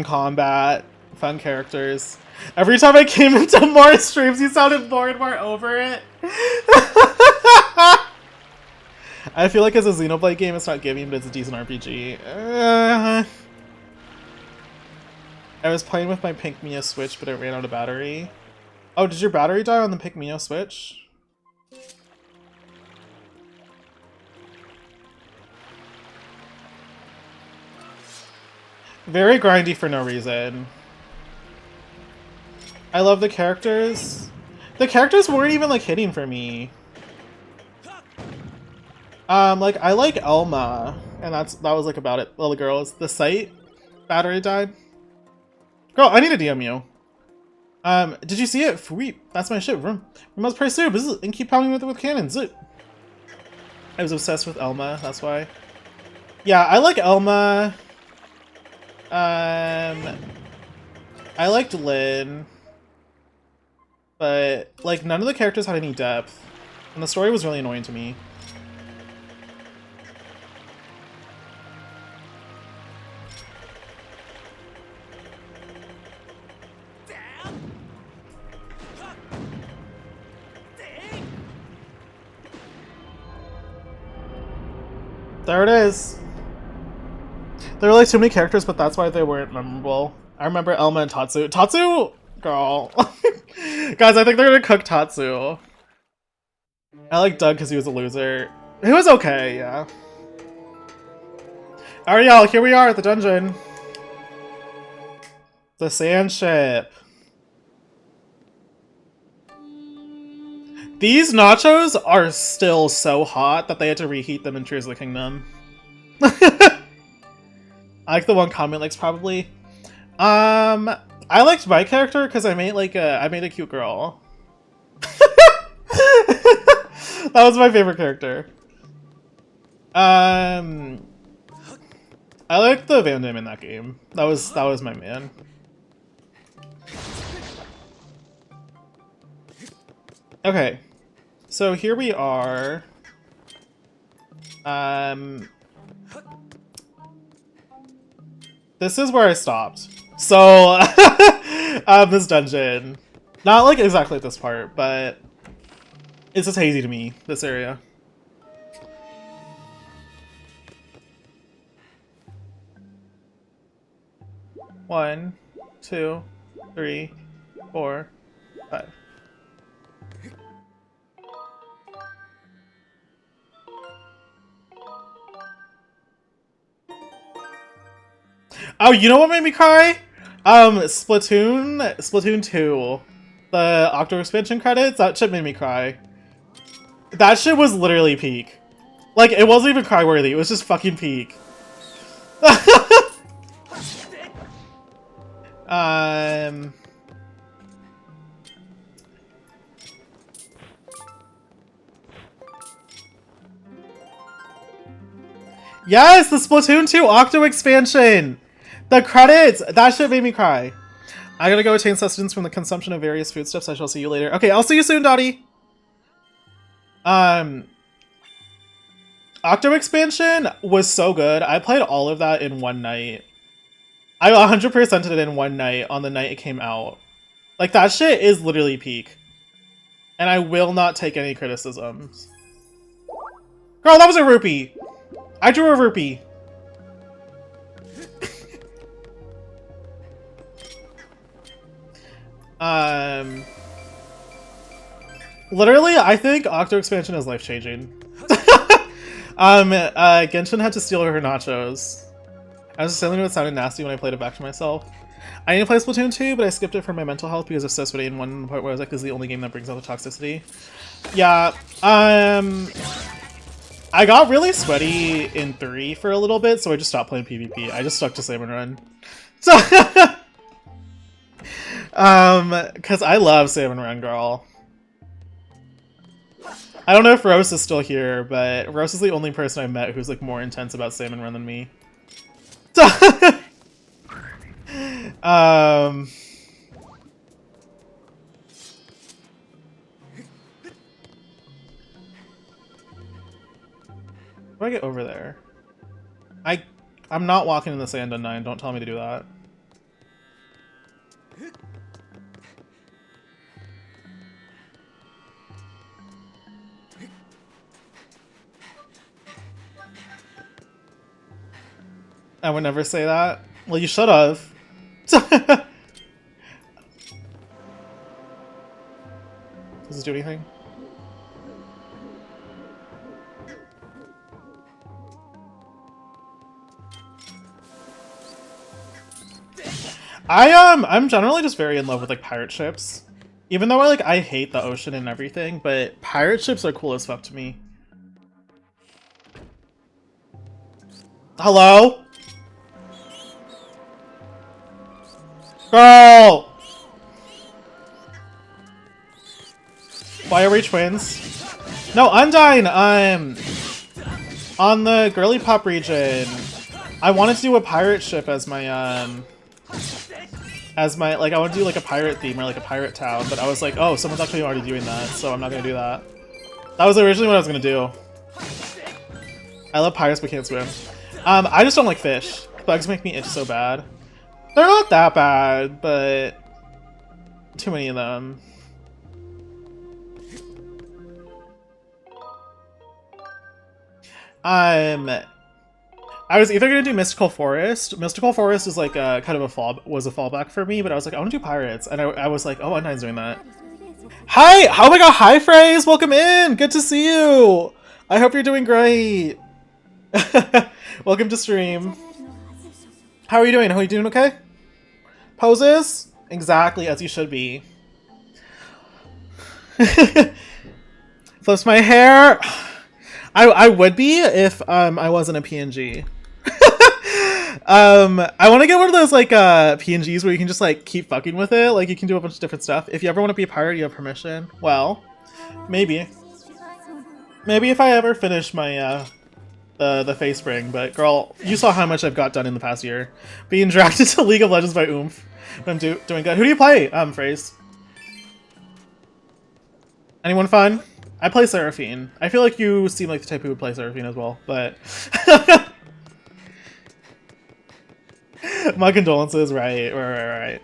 combat, Fun characters. Every time I came into more streams, you sounded more and more over it. I feel like as a Xenoblade game, it's not giving, but it's a decent RPG. I was playing with my Pink Mio Switch, but it ran out of battery. Oh, did your battery die on the Pink Mio Switch? Very grindy for no reason. I love the characters. The characters weren't even like hitting for me. Like I like Elma, and that was like about it. Little girls. The site battery died. Girl, I need to DM you. Did you see it? Sweet. That's my shit. We must pursue and keep pounding with it with cannons. I was obsessed with Elma. That's why. Yeah, I like Elma. I liked Lynn, but like none of the characters had any depth, and the story was really annoying to me. There it is. There were like too many characters, but that's why they weren't memorable. I remember Elma and Tatsu. Tatsu? Girl. Guys, I think they're gonna cook Tatsu. I like Doug because he was a loser. He was okay, yeah. Alright, y'all, here we are at the dungeon. The sand ship. These nachos are still so hot that they had to reheat them in Tears of the Kingdom. I like the one comment likes probably. I liked my character because I made a cute girl. That was my favorite character. I liked the Van Damme in that game. That was my man. Okay. So here we are. This is where I stopped. So, this dungeon. Not like exactly this part, but it's just hazy to me, this area. One, 2, 3, 4, 5. Oh, you know what made me cry? Splatoon 2. The Octo expansion credits, that shit made me cry. That shit was literally peak. Like, it wasn't even cry-worthy, it was just fucking peak. Yes, the Splatoon 2 Octo expansion! The credits! That shit made me cry. I gotta go attain sustenance from the consumption of various foodstuffs. I shall see you later. Okay, I'll see you soon, Dottie! Octo expansion was so good. I played all of that in one night. I 100%ed it in one night on the night it came out. Like, that shit is literally peak. And I will not take any criticisms. Girl, that was a rupee! I drew a rupee! Literally, I think Octo expansion is life-changing. Genshin had to steal her nachos. I was just telling you it sounded nasty when I played it back to myself. I need to play Splatoon 2, but I skipped it for my mental health because of Sesame in one part where I was like, this is the only game that brings out the toxicity. Yeah, I got really sweaty in 3 for a little bit, so I just stopped playing PvP. I just stuck to Salmon Run. So, because I love Salmon Run, girl. I don't know if Rose is still here, but Rose is the only person I've met who's like more intense about Salmon Run than me. So, how do I get over there? I'm not walking in the sand on 9. Don't tell me to do that. I would never say that. Well, you should have. Does it do anything? I'm generally just very in love with like pirate ships. Even though I hate the ocean and everything, but pirate ships are cool as fuck to me. Hello? Girl! Why are we twins? No, Undyne, on the girly pop region, I wanted to do a pirate ship as my, like, I want to do like a pirate theme or like a pirate town, but I was like, oh, someone's actually already doing that, so I'm not gonna do that. That was originally what I was gonna do. I love pirates but can't swim. I just don't like fish. Bugs make me itch so bad. They're not that bad, but too many of them. I was either gonna do Mystical Forest. Mystical Forest is like a kind of a fallback for me, but I was like, I want to do Pirates, and I was like, oh, Undyne's doing that. Hi! Oh my god, hi Phrase! Welcome in! Good to see you! I hope you're doing great! Welcome to stream. How are you doing? Are you doing okay? Poses? Exactly, as you should be. Flips my hair. I would be if I wasn't a PNG. I want to get one of those like PNGs where you can just like keep fucking with it. Like you can do a bunch of different stuff. If you ever want to be a pirate, you have permission. Well, maybe. Maybe if I ever finish my the face ring. But girl, you saw how much I've got done in the past year. Being dragged into League of Legends by Oomph. But I'm doing good. Who do you play? Phrase. Anyone fun? I play Seraphine. I feel like you seem like the type who would play Seraphine as well, but... My condolences, right.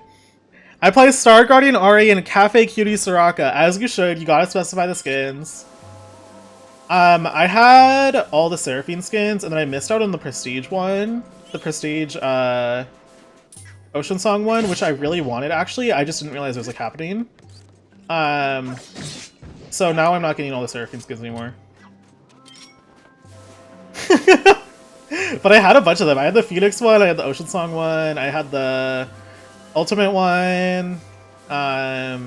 I play Star Guardian Ari and Cafe Cutie Soraka. As you should, you gotta specify the skins. I had all the Seraphine skins, and then I missed out on the Prestige one. The Prestige, Ocean Song one, which I really wanted, actually. I just didn't realize it was, like, happening. So now I'm not getting all the Seraphine skins anymore. But I had a bunch of them. I had the Phoenix one, I had the Ocean Song one, I had the Ultimate one. I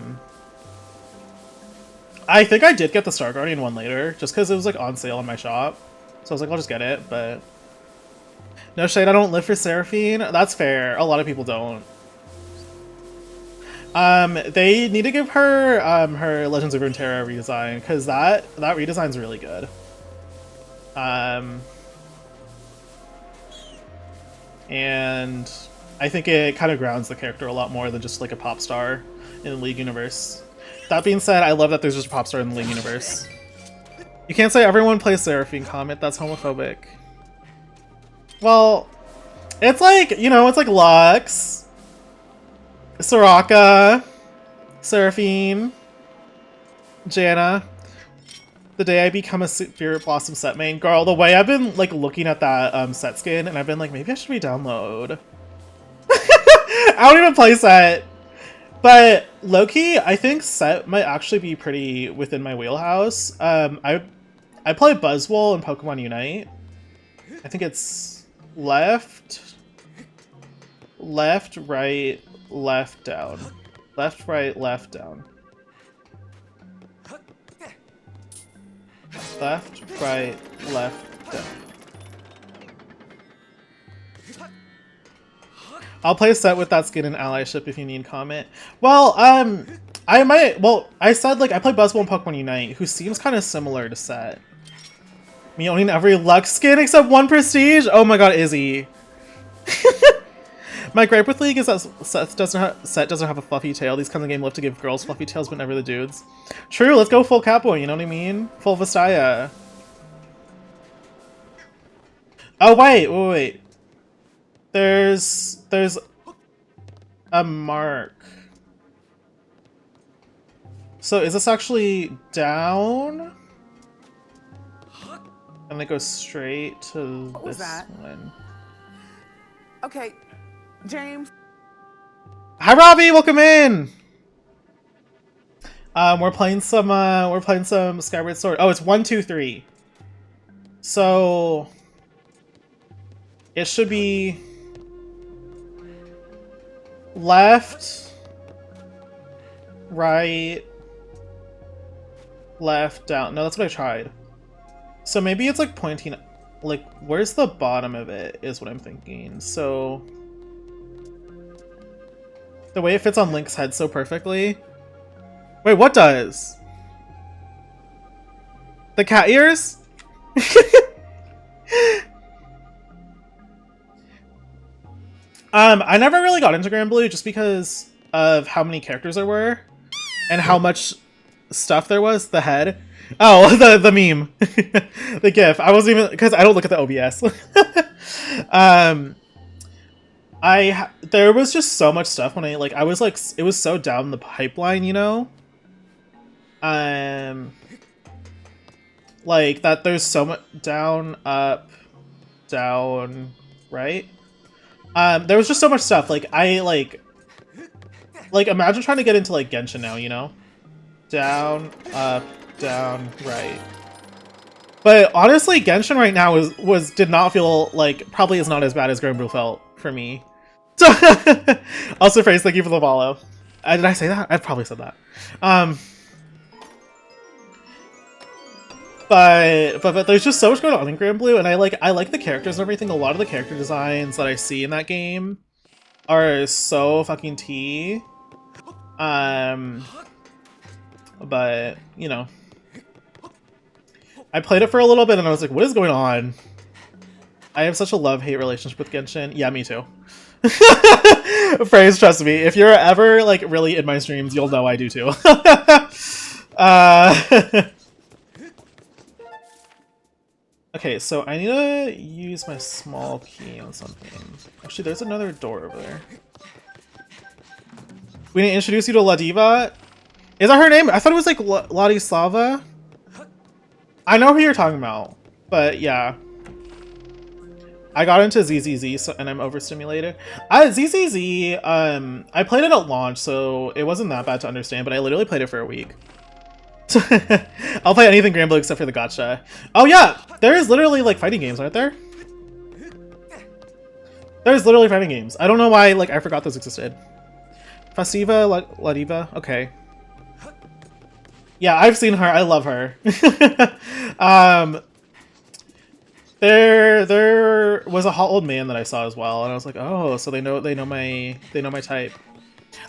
think I did get the Star Guardian one later, just because it was like on sale in my shop. So I was like, I'll just get it, but... No shade, I don't live for Seraphine. That's fair. A lot of people don't. They need to give her her Legends of Runeterra redesign, because that redesign's really good. And I think it kind of grounds the character a lot more than just like a pop star in the League universe. That being said, I love that there's just a pop star in the League universe. You can't say everyone plays Seraphine, Comet. That's homophobic. Well, it's like, you know, it's like Lux, Soraka, Seraphine, Janna. The day I become a Spirit Blossom set main. Girl, the way I've been like looking at that set skin, and I've been like, maybe I should re-download. I don't even play set. But low-key, I think set might actually be pretty within my wheelhouse. I play Buzzwole in Pokemon Unite. I think it's left, right, left, down. Left, right, left, down. Left, right, left, down. I'll play a set with that skin and allyship if you need comment. Well, I might, well, I said like I play Buzzwole in Pokemon Unite, who seems kind of similar to Set. Me owning every Lux skin except one Prestige? Oh my god, Izzy. My gripe with League is that Set doesn't have a fluffy tail. These kinds of games love to give girls fluffy tails, but never the dudes. True, let's go full Catboy, you know what I mean? Full Vastaya. Oh, wait. There's... A mark. So is this actually down? And it goes straight to this one. Okay, James. Hi Robbie, welcome in! We're playing some Skyward Sword. Oh, it's 1, 2, 3. So it should be left, right, left, down. No, that's what I tried. So maybe it's like pointing, like, where's the bottom of it is what I'm thinking. So the way it fits on Link's head so perfectly. Wait, what does? The cat ears? I never really got into Grand Blue just because of how many characters there were and how much stuff there was. The head. Oh, the meme. The GIF. I wasn't even, because I don't look at the OBS. There was just so much stuff when I was like, it was so down the pipeline, you know? Like that there's so much down, up, down, right? There was just so much stuff. Like like imagine trying to get into like Genshin now, you know? Down, up, down, right. But honestly, Genshin right now did not feel like, probably is not as bad as Grand Blue felt for me. Also, Phrase, thank you for the follow. Did I say that? I probably said that. But there's just so much going on in Grand Blue, and I like the characters and everything. A lot of the character designs that I see in that game are so fucking tea. But you know, I played it for a little bit and I was like, what is going on? I have such a love-hate relationship with Genshin. Yeah, me too. Phrase, trust me, if you're ever like really in my streams, you'll know I do too. Okay, so I need to use my small key on something. Actually, there's another door over there. We need to introduce you to Ladiva. Is that her name? I thought it was like Ladislava. I know who you're talking about, but yeah. I got into ZZZ, and I'm overstimulated. ZZZ, I played it at launch, so it wasn't that bad to understand, but I literally played it for a week. I'll play anything Grand Blue except for the gacha. Oh yeah, there is literally like fighting games, aren't there? There's literally fighting games. I don't know why like I forgot those existed. Fastiva, Ladiva, okay. Yeah, I've seen her. I love her. There was a hot old man that I saw as well, and I was like, oh, so they know my type.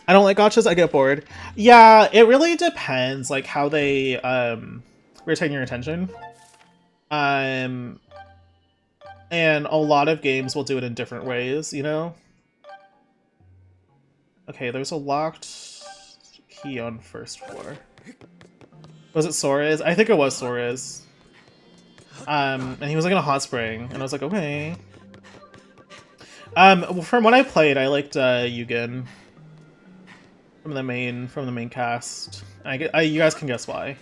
I don't like gachas, I get bored. Yeah, it really depends like how they retain your attention. And a lot of games will do it in different ways, you know? Okay, there's a locked key on first floor. Was it Sora's? I think it was Sora's. And he was like in a hot spring, and I was like, okay. From what I played, I liked Yugen from the main cast. You guys can guess why.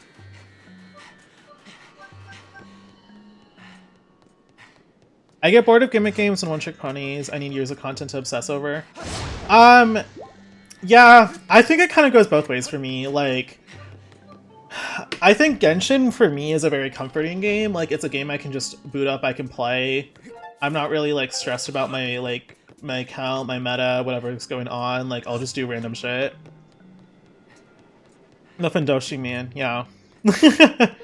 I get bored of gimmick games and one-trick ponies. I need years of content to obsess over. Yeah, I think it kind of goes both ways for me. Like, I think Genshin for me is a very comforting game. Like, it's a game I can just boot up, I can play. I'm not really like stressed about my account, my meta, whatever's going on. Like, I'll just do random shit. Nothing Doshi, man. Yeah. That's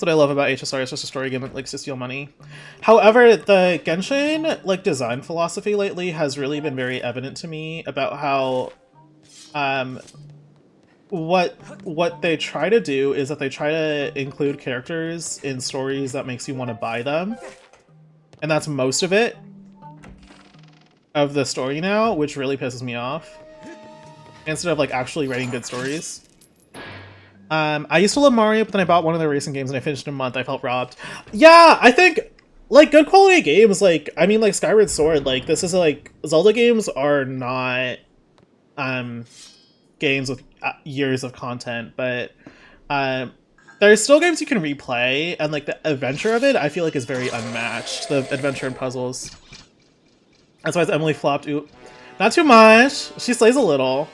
what I love about HSR. It's just a story game that likes to steal money. However, the Genshin like design philosophy lately has really been very evident to me about how what they try to do is that they try to include characters in stories that makes you want to buy them. And that's most of it of the story now, which really pisses me off. Instead of like actually writing good stories. I used to love Mario, but then I bought one of their racing games and I finished in a month. I felt robbed. Yeah, I think like good quality games. Like I mean, like Skyward Sword. Like this is like Zelda games are not games with years of content, but um, there's still games you can replay, and like the adventure of it, I feel like is very unmatched. The adventure and puzzles. That's why Emily flopped. Ooh, not too much. She slays a little.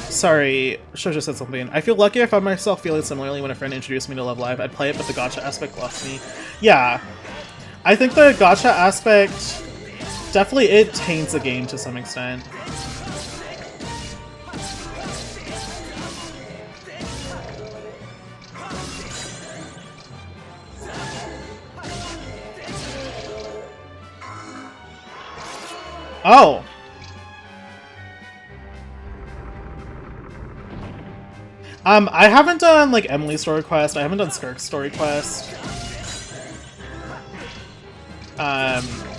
Sorry, Shoujo said something. I feel lucky I found myself feeling similarly when a friend introduced me to Love Live. I'd play it, but the gacha aspect lost me. Yeah, I think the gacha aspect definitely it taints the game to some extent. Oh. I haven't done like Emily's story quest. I haven't done Skirk's story quest.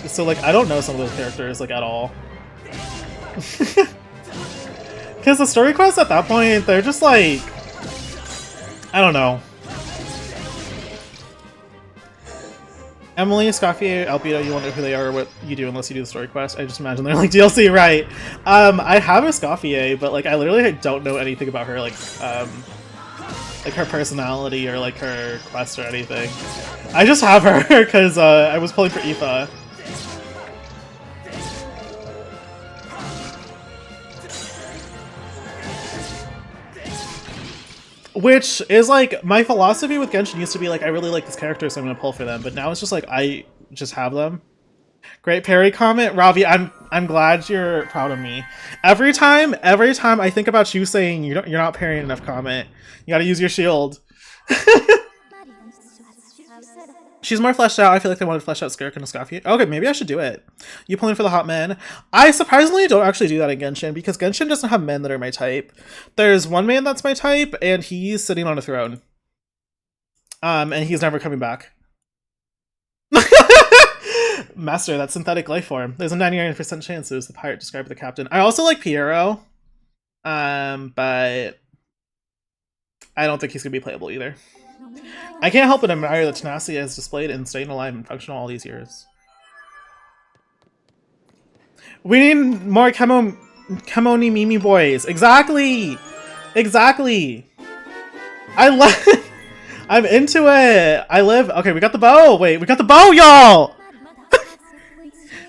So like I don't know some of those characters like at all. Because the story quests at that point, they're just like, I don't know. Emily, Scoffy, Albedo, you won't know who they are or what you do unless you do the story quest. I just imagine they're like DLC, right? I have a Scoffy, but like I literally don't know anything about her, like her personality or like her quest or anything. I just have her because I was pulling for Aoife. Which is like my philosophy with Genshin used to be like I really like this character so I'm gonna pull for them, but now it's just like I just have them. Great parry comment, Robbie. I'm glad you're proud of me. Every time I think about you saying you're not parrying enough comment, you gotta use your shield. She's more fleshed out. I feel like they wanted to flesh out Skirk and Escaffier. Okay, maybe I should do it. You pulling for the hot men? I surprisingly don't actually do that in Genshin because Genshin doesn't have men that are my type. There's one man that's my type, and he's sitting on a throne. And he's never coming back. Master, that's synthetic life form. There's a 99% chance it was the pirate described the captain. I also like Piero. But I don't think he's gonna be playable either. I can't help but admire the tenacity as displayed in staying alive and functional all these years. We need more Kemoni Mimi boys. Exactly! Exactly! I'm into it! Okay, we got the bow! Wait, we got the bow, y'all!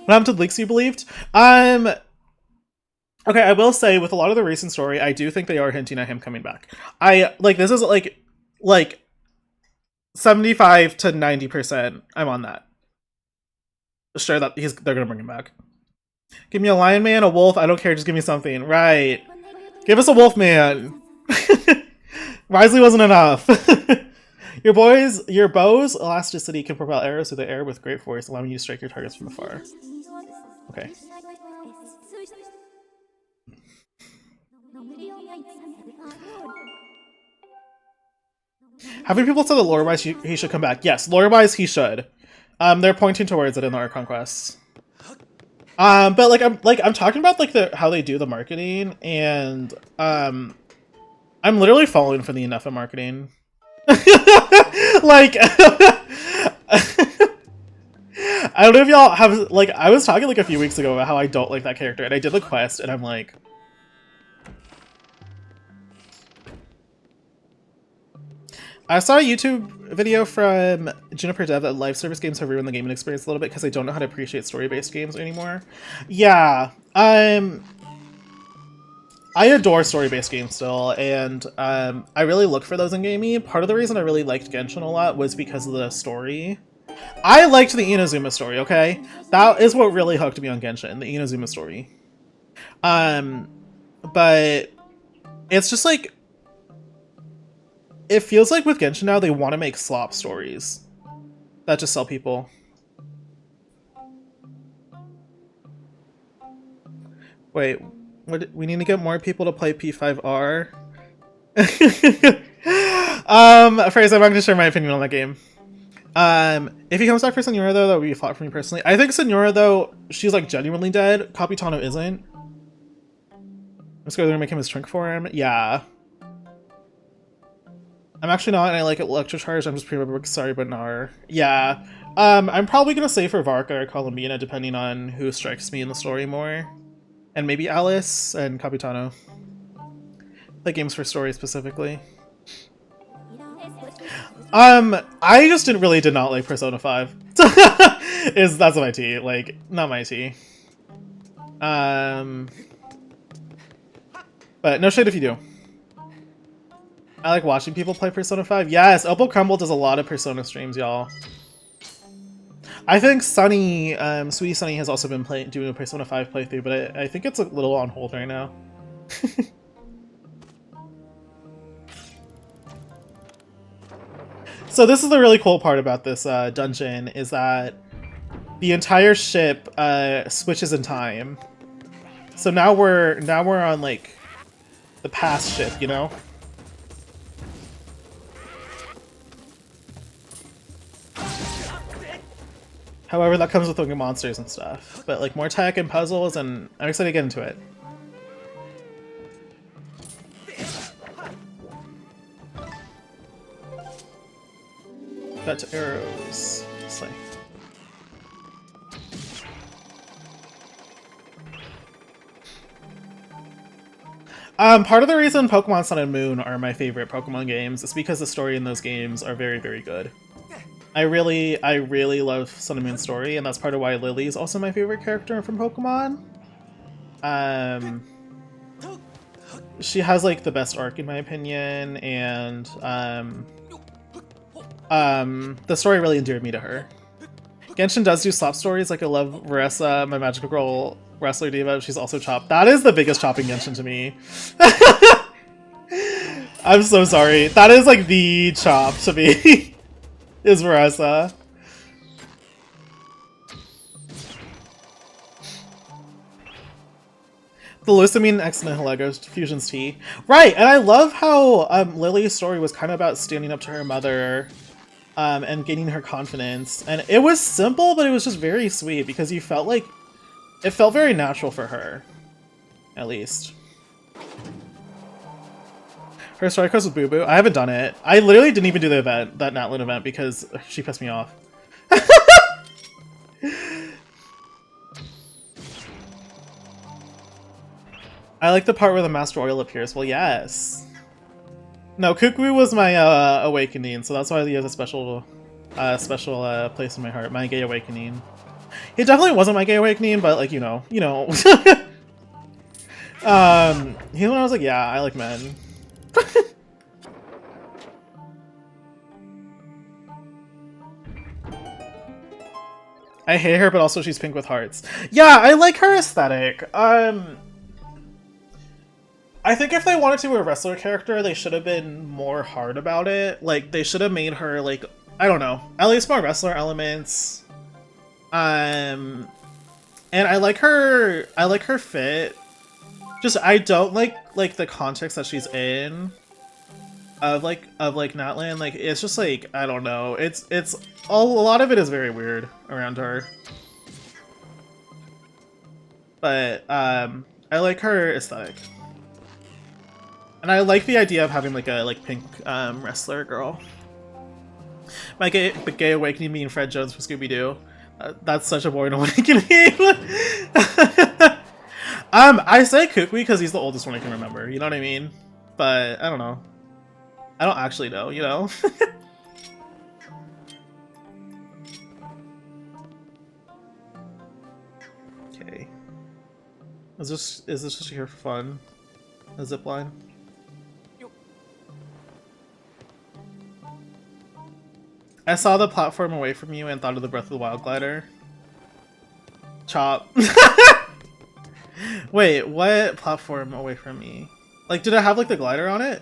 What happened to the leaks you believed? Okay, I will say, with a lot of the recent story, I do think they are hinting at him coming back. This is like 75 to 90%. I'm on that. Sure that they're gonna bring him back. Give me a lion man, a wolf, I don't care, just give me something. Right. Give us a wolf man. Wisely wasn't enough. Your bow's elasticity can propel arrows through the air with great force, allowing you to strike your targets from afar. Okay. Having people say that lore-wise he should come back. Yes, lore-wise he should. They're pointing towards it in the Archon quests. But I'm talking about how they do the marketing, and I'm literally falling for the enough of marketing. Like I don't know if y'all have I was talking a few weeks ago about how I don't like that character, and I did the quest, and I'm like, I saw a YouTube video from Juniper Dev that live service games have ruined the gaming experience a little bit because they don't know how to appreciate story-based games anymore. Yeah, I adore story-based games still, and I really look for those in gaming. Part of the reason I really liked Genshin a lot was because of the story. I liked the Inazuma story, okay? That is what really hooked me on Genshin, the Inazuma story. But it's just like, it feels like with Genshin now they want to make slop stories that just sell people. Wait, we need to get more people to play P5R. Phrase, I'm not gonna share my opinion on that game. If he comes back for Senora though, that would be a flop for me personally. I think Senora though, she's like genuinely dead. Capitano isn't. Let's go there and make him his trunk for him. Yeah. I'm actually not, and I like Electro Charge. I'm just pretty sorry, but Nar. Yeah. I'm probably gonna say for Varka or Columbina, depending on who strikes me in the story more. And maybe Alice and Capitano. The games for story specifically. I just did not like Persona 5. That's my tea. Like, not my tea. But no shade if you do. I like watching people play Persona 5. Yes, Opal Crumble does a lot of Persona streams, y'all. I think Sunny, Sweetie Sunny has also been doing a Persona 5 playthrough, but I think it's a little on hold right now. So this is the really cool part about this dungeon, is that the entire ship switches in time. So now we're on like the past ship, you know? However, that comes with looking monsters and stuff. But like more tech and puzzles, and I'm excited to get into it. Back to arrows. Slay. Part of the reason Pokemon Sun and Moon are my favorite Pokemon games is because the story in those games are very, very good. I really love Sun and Moon's story, and that's part of why Lily is also my favorite character from Pokemon. She has like the best arc in my opinion, and the story really endeared me to her. Genshin does do slop stories, like I love Veressa, my magical girl wrestler diva. She's also chopped. That is the biggest chop in Genshin to me. I'm so sorry. That is like the chop to me. Is Veressa. The Lusamine X Nihilego Fusion's tea. Right, and I love how Lily's story was kind of about standing up to her mother and gaining her confidence. And it was simple, but it was just very sweet because you felt like it felt very natural for her, at least. Her story quest with Boo Boo. I haven't done it. I literally didn't even do the event, that Natlin event, because she pissed me off. I like the part where the Master Oil appears. Well, yes. No, Kukui was my awakening, so that's why he has a special place in my heart. My gay awakening. He definitely wasn't my gay awakening, but like, you know. He's when I was like, yeah, I like men. I hate her, but also she's pink with hearts. Yeah, I like her aesthetic. I think if they wanted to do a wrestler character, they should have been more hard about it. Like, they should have made her, like, I don't know, at least more wrestler elements. And I like her fit. Just, I don't like the context that she's in. Of Natlan, like, it's just like, I don't know, it's a lot of it is very weird around her. But, I like her aesthetic. And I like the idea of having like a pink wrestler girl. My gay awakening being Fred Jones from Scooby-Doo. That's such a boring awakening. I say Kukui because he's the oldest one I can remember, you know what I mean? But I don't know. I don't actually know, you know? Okay. Is this just here for fun? A zipline? I saw the platform away from you and thought of the Breath of the Wild glider. Chop. Wait, what platform away from me? Like, did it have like the glider on it?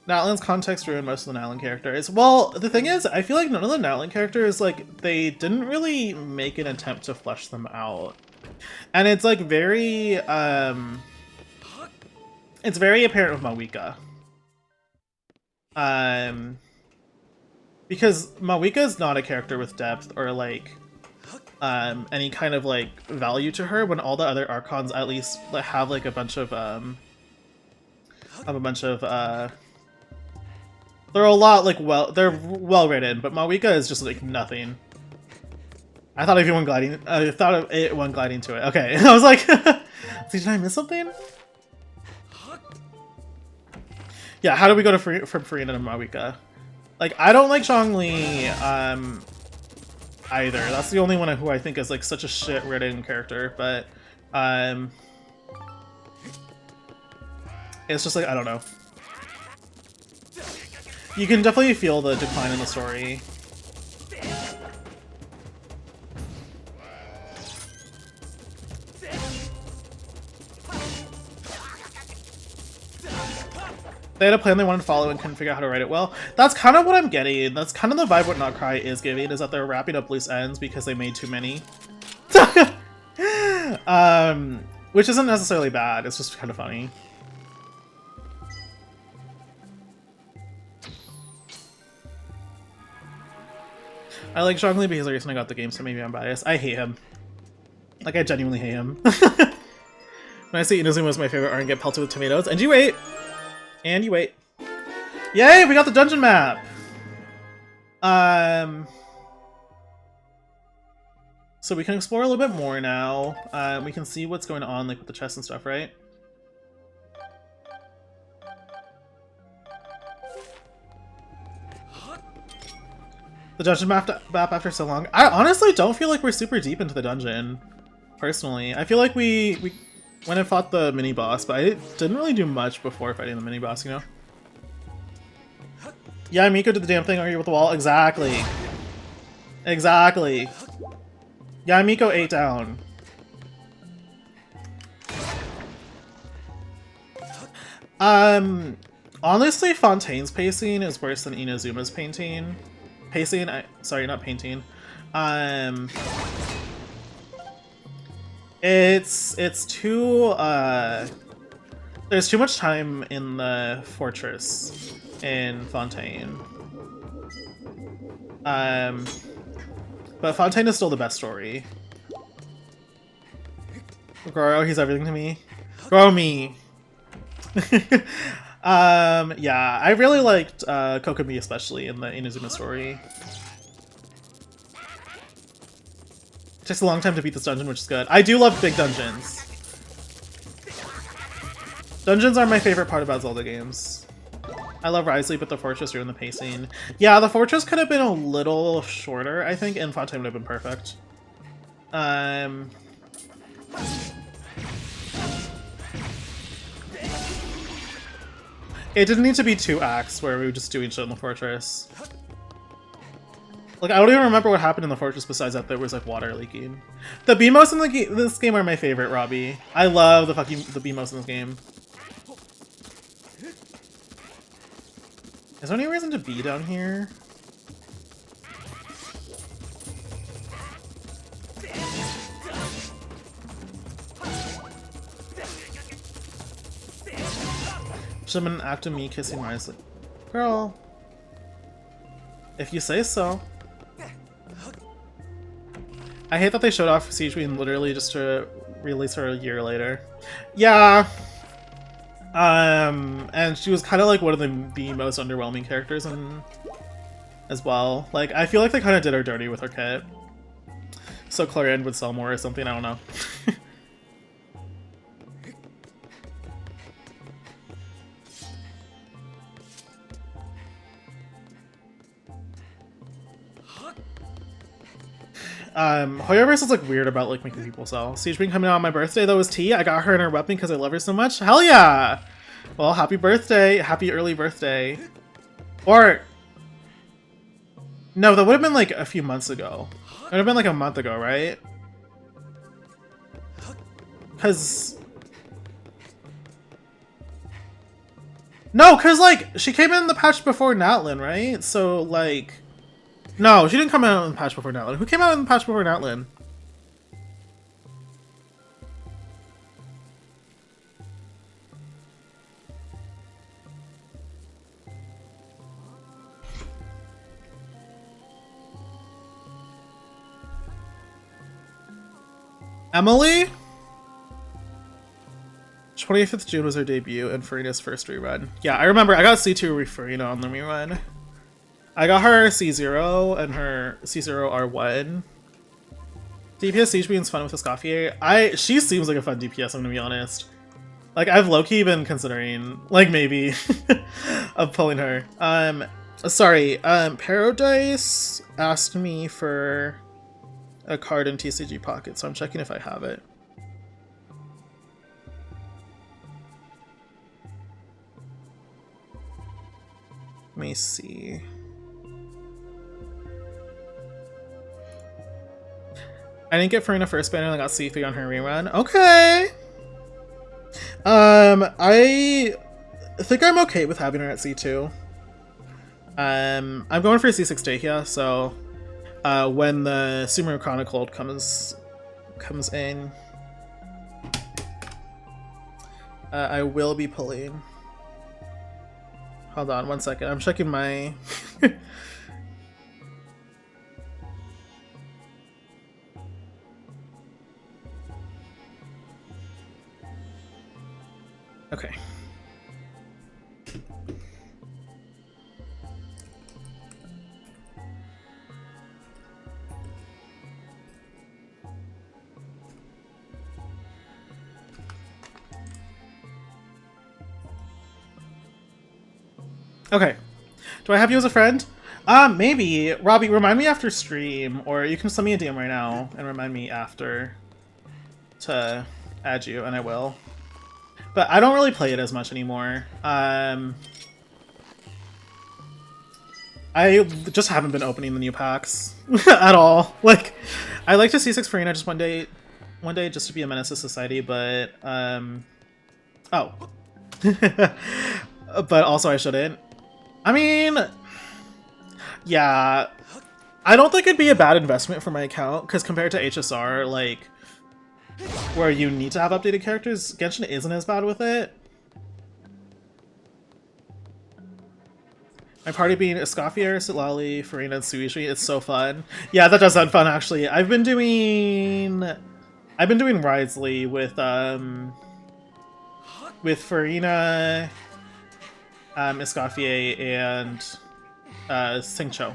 Natlan's context ruined most of the Natlan characters. Well, the thing is, I feel like none of the Natlan characters, like, they didn't really make an attempt to flesh them out. And it's like very, it's very apparent with Mawika. Because Mawika is not a character with depth or like any kind of like value to her, when all the other Archons at least have like a bunch of They're a lot, like, they're well written, but Mawika is just, like, nothing. I thought of one gliding, I thought of it one gliding to it. Okay, I was like, see, did I miss something? Yeah, how do we go to from Farina to Mawika? Like, I don't like Zhongli, either. That's the only one who I think is, like, such a shit-written character, but, it's just, like, I don't know. You can definitely feel the decline in the story. They had a plan they wanted to follow and couldn't figure out how to write it well. That's kind of what I'm getting. That's kind of the vibe what Not Cry is giving, is that they're wrapping up loose ends because they made too many. Which isn't necessarily bad, it's just kind of funny. I like Zhongli because I recently got the game, so maybe I'm biased. I hate him. Like, I genuinely hate him. When I say Inazuma was my favorite art and get pelted with tomatoes. And you wait! And you wait. Yay! We got the dungeon map! So we can explore a little bit more now. We can see what's going on, like, with the chests and stuff, right? The dungeon map after so long. I honestly don't feel like we're super deep into the dungeon, personally. I feel like we went and fought the mini-boss, but I didn't really do much before fighting the mini-boss, you know? Yeah, Miko did the damn thing, argue with the wall. Exactly. Exactly. Yeah, Miko ate down. Honestly, Fontaine's pacing is worse than Inazuma's pacing. Sorry, not painting. It's too, there's too much time in the fortress in Fontaine. But Fontaine is still the best story. Goro, he's everything to me. Grow me! Yeah, I really liked Kokomi, especially in the Inazuma story. It takes a long time to beat this dungeon, which is good. I do love big dungeons. Dungeons are my favorite part about Zelda games. I love Risley, but the fortress ruined the pacing. Yeah, the fortress could have been a little shorter, I think, and Fontaine would have been perfect. It didn't need to be 2 acts where we were just doing shit in the fortress. Like, I don't even remember what happened in the fortress besides that there was, like, water leaking. The BMOs in this game are my favorite, Robbie. I love the BMOs in this game. Is there any reason to be down here? Should have been an act of me kissing Risley. Girl. If you say so. I hate that they showed off Siege Queen literally just to release her a year later. Yeah. And she was kind of like one of the most underwhelming characters as well. Like, I feel like they kind of did her dirty with her kit. So Clarion would sell more or something, I don't know. Hoyoverse is like weird about like making people sell. Siege Queen coming out on my birthday though was T. I got her in her weapon because I love her so much. Hell yeah! Well, happy birthday. Happy early birthday. Or no, that would have been like a few months ago. It would have been like a month ago, right? Cause no, cause like she came in the patch before Natlin, right? So like no, she didn't come out in the patch before Natlin. Who came out in the patch before Natlin? Emily? 25th June was her debut and Farina's first rerun. Yeah, I remember I got C2 with Farina on the rerun. I got her C0 and her C0 R1. DPS Siege being fun with Escoffier. She seems like a fun DPS, I'm gonna be honest. Like, I've low-key been considering, like, maybe of pulling her. Sorry, Paradise asked me for a card in TCG Pocket, so I'm checking if I have it. Let me see. I didn't get Farina first banner, I got C3 on her rerun. Okay! I think I'm okay with having her at C2. I'm going for C6 Dehya, so when the Sumeru Chronicled comes in, I will be pulling. Hold on one second, I'm checking my... Okay. Okay. Do I have you as a friend? Maybe. Robbie, remind me after stream, or you can send me a DM right now and remind me after to add you, and I will. But I don't really play it as much anymore. I just haven't been opening the new packs at all. Like, I like to C6 Farina just one day just to be a menace to society, but oh. But also I shouldn't. I mean, yeah, I don't think it'd be a bad investment for my account, because compared to HSR, like, where you need to have updated characters, Genshin isn't as bad with it. My party being Escoffier, Sitlali, Farina, and Suishi. It's so fun. Yeah, that does sound fun, actually. I've been doing Ridesley with Farina, Escoffier, and Singcho.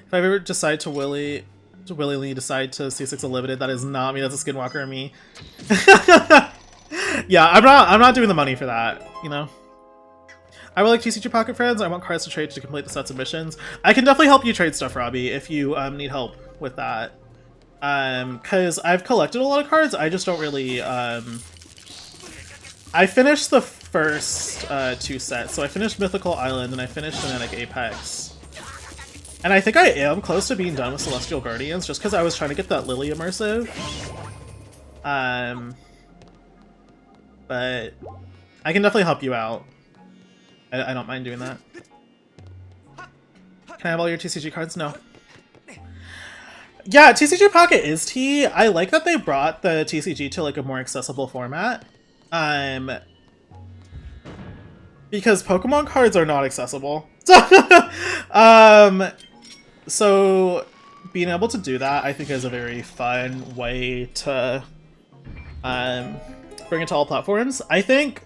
If I ever decide to willingly decide to C6 Unlimited, that is not me, that's a Skinwalker in me. Yeah, I'm not doing the money for that, you know? I would like TCG Pocket friends. I want cards to trade to complete the sets of missions. I can definitely help you trade stuff, Robbie, if you need help with that. Because I've collected a lot of cards, I just don't really, I finished the first two sets. So I finished Mythical Island and I finished Genetic Apex. And I think I am close to being done with Celestial Guardians, just because I was trying to get that Lily immersive. But I can definitely help you out. I don't mind doing that. Can I have all your TCG cards? No. Yeah, TCG Pocket is tea. I like that they brought the TCG to like a more accessible format. Because Pokemon cards are not accessible. So being able to do that, I think, is a very fun way to bring it to all platforms. I think,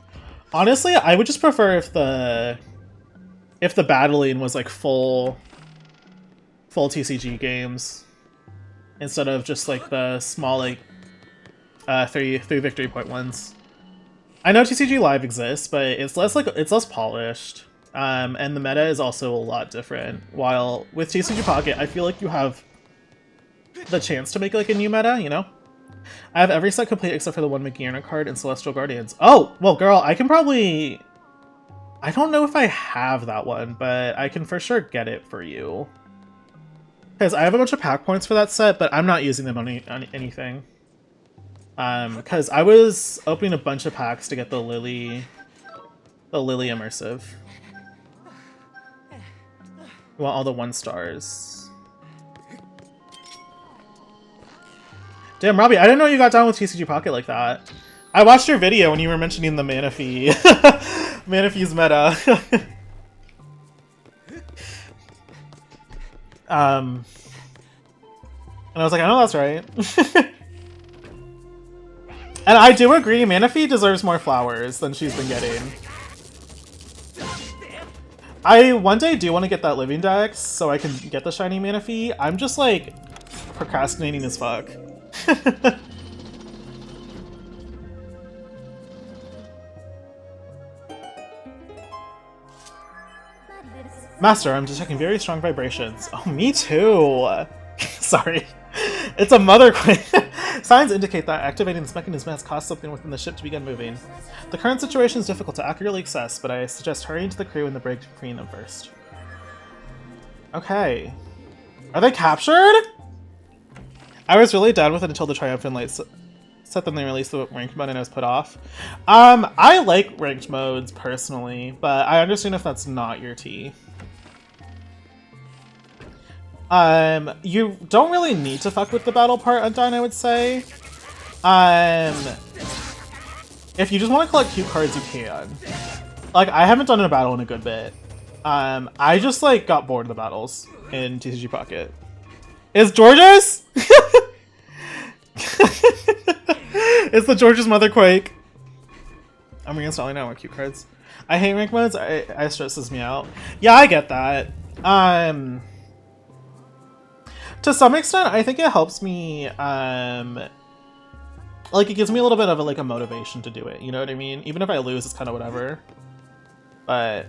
honestly, I would just prefer if the battling was like full TCG games instead of just like the small like three victory point ones. I know TCG Live exists, but it's less polished. And the meta is also a lot different. While with TCG Pocket, I feel like you have the chance to make like a new meta, you know? I have every set complete except for the one Magierna card and Celestial Guardians. Oh, well, girl, I can probably... I don't know if I have that one, but I can for sure get it for you. Because I have a bunch of pack points for that set, but I'm not using them on anything. Because I was opening a bunch of packs to get the Lily immersive. We want all the 1-stars. Damn, Robbie, I didn't know you got down with TCG Pocket like that. I watched your video when you were mentioning the Manaphy. Manaphy's meta. And I was like, I know that's right. And I do agree, Manaphy deserves more flowers than she's been getting. I one day do want to get that living dex so I can get the shiny Manaphy. I'm just like procrastinating as fuck. Master, I'm detecting very strong vibrations. Oh, me too. Sorry. It's a mother quake. Signs indicate that activating this mechanism has caused something within the ship to begin moving. The current situation is difficult to accurately assess, but I suggest hurrying to the crew and the break between them first. Okay. Are they captured? I was really down with it until the Triumphant Light set them they released the ranked mode and I was put off. I like ranked modes personally, but I understand if that's not your tea. You don't really need to fuck with the battle part undone, I would say. If you just want to collect cute cards, you can. Like, I haven't done a battle in a good bit. I just, like, got bored of the battles in TCG Pocket. Is George's? It's the George's Mother Quake. I'm reinstalling now with cute cards. I hate rank modes. I stresses me out. Yeah, I get that. To some extent, I think it helps me, like, it gives me a little bit of a motivation to do it, you know what I mean? Even if I lose, it's kind of whatever. But...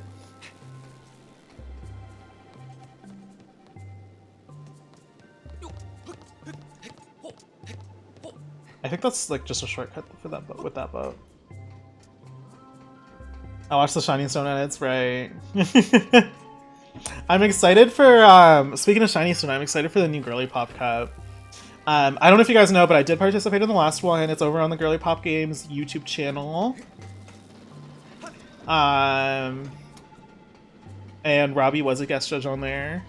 I think that's, like, just a shortcut for that boat, with that boat. I watched the Shining Stone edits, right? I'm excited for, speaking of Shiny Stone, I'm excited for the new Girly Pop Cup. I don't know if you guys know, but I did participate in the last one. It's over on the Girly Pop Games YouTube channel. And Robbie was a guest judge on there.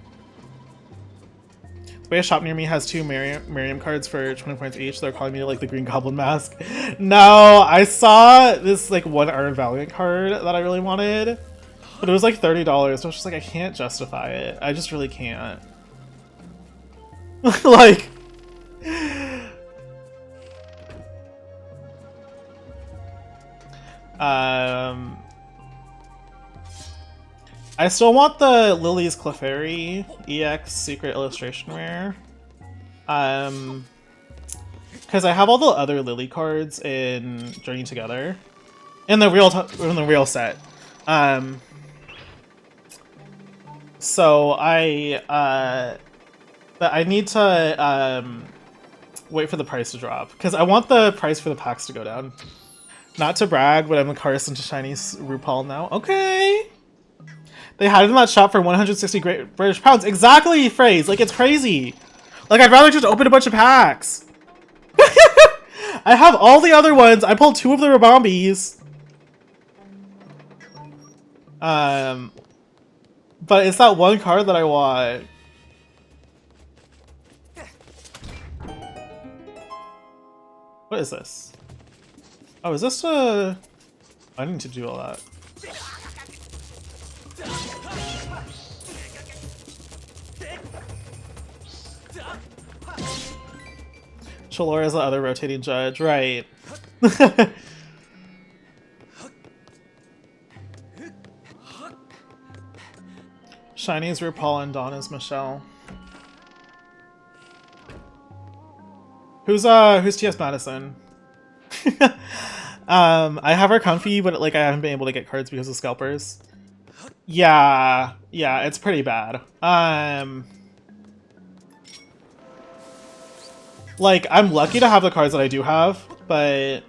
The way a shop near me has 2 Miriam cards for 20 points each. They're calling me like the Green Goblin Mask. No, I saw this like one Iron Valiant card that I really wanted. But it was like $30, so I was just like, I can't justify it. I just really can't. Like... I still want the Lily's Clefairy EX Secret Illustration Rare. Because I have all the other Lily cards in Journey Together. In the real set. So I need to wait for the price to drop because I want the price for the packs to go down. Not to brag, but I'm a Carson to Shiny RuPaul now. Okay. They had it in that shop for 160 Great British pounds. Exactly, Phrase. Like, it's crazy. Like, I'd rather just open a bunch of packs. I have all the other ones. I pulled 2 of the Rabombies. But it's that one card that I want. What is this? Oh, is this a... I need to do all that. Chalora is the other rotating judge, right. Shiny is RuPaul and Dawn is Michelle. Who's TS Madison? I have her comfy, but like I haven't been able to get cards because of scalpers. Yeah, it's pretty bad. Like, I'm lucky to have the cards that I do have, but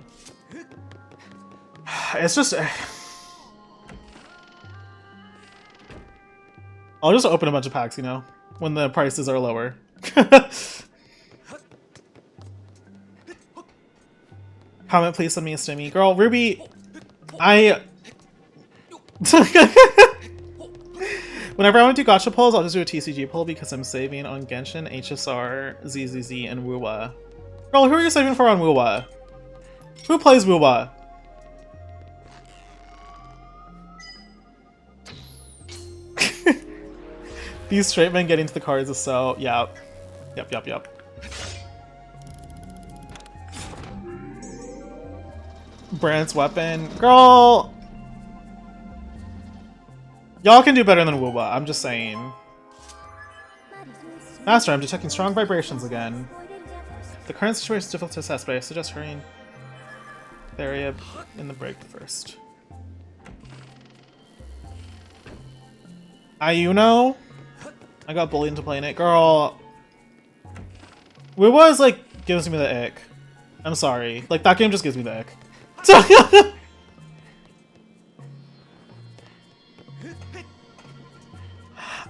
it's just... I'll just open a bunch of packs, you know, when the prices are lower. Comment, please send me a stimmy. Girl, Ruby, whenever I want to do gacha pulls, I'll just do a TCG pull because I'm saving on Genshin, HSR, ZZZ, and Wuwa. Girl, who are you saving for on Wuwa? Who plays Wuwa? These straight men getting to the cards is so... Yep. Brand's weapon. Girl! Y'all can do better than Woowa, I'm just saying. Master, I'm detecting strong vibrations again. The current situation is difficult to assess, but I suggest hurrying the area in the break first. Ayuno? I got bullied into playing it. Girl. Woowa is like, gives me the ick. I'm sorry. Like, that game just gives me the ick.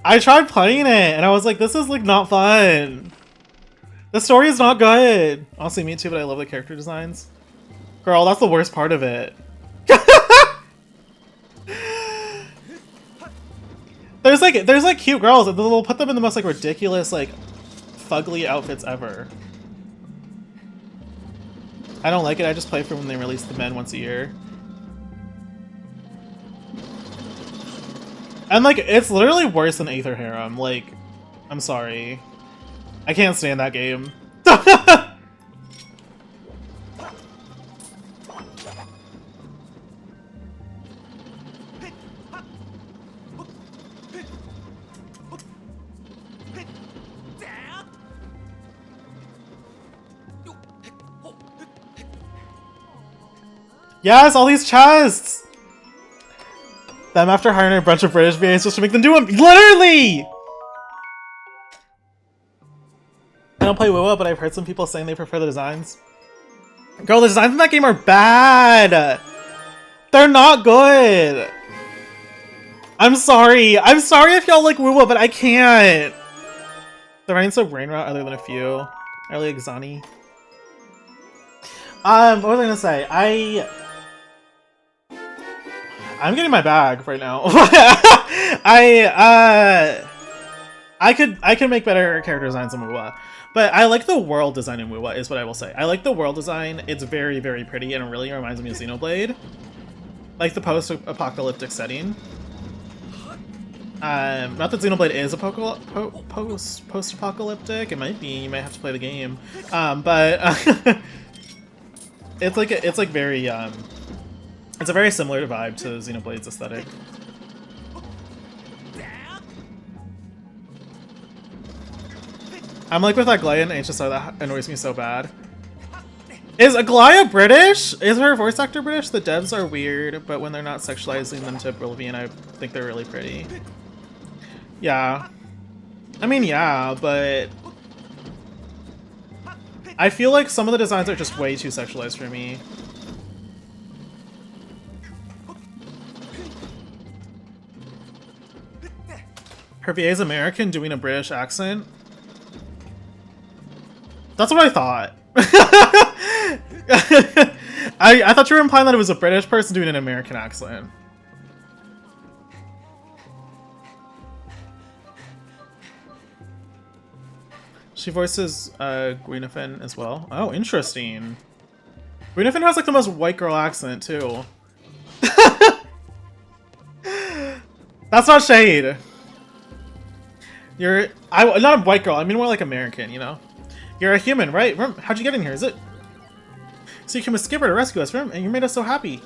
I tried playing it, and I was like, this is, like, not fun. The story is not good. Honestly, me too, but I love the character designs. Girl, that's the worst part of it. There's like cute girls, and they'll put them in the most, like, ridiculous, like, fugly outfits ever. I don't like it, I just play for when they release the men once a year. And, like, it's literally worse than Aether Harem. Like, I'm sorry. I can't stand that game. Yes, all these chests! Them after hiring a bunch of British VAs just to make them do them. Literally! I don't play WoW, but I've heard some people saying they prefer the designs. Girl, the designs in that game are bad! They're not good! I'm sorry. I'm sorry if y'all like WoW, but I can't. The ranks of Brain Rot other than a few. I really like Zani. What was I gonna say? I'm getting my bag right now. I could make better character designs in WoW, but I like the world design in WoW is what I will say. I like the world design. It's very, very pretty and it really reminds me of Xenoblade. Like the post-apocalyptic setting. Not that Xenoblade is a post-apocalyptic. It might be. You might have to play the game. But it's like very it's a very similar vibe to Xenoblade's aesthetic. I'm like with Aglaia and HSR, that annoys me so bad. Is Aglaia British? Is her voice actor British? The devs are weird, but when they're not sexualizing them to Bolivian, I think they're really pretty. Yeah. I mean, yeah, but I feel like some of the designs are just way too sexualized for me. Her VA is American doing a British accent? That's what I thought. I thought you were implying that it was a British person doing an American accent. She voices Gwyneth as well. Oh, interesting. Gwyneth has like the most white girl accent too. That's not shade. Not a white girl, I mean more like American, you know? You're a human, right? How'd you get in here? Is it? So you came with Skipper to rescue us, and you made us so happy.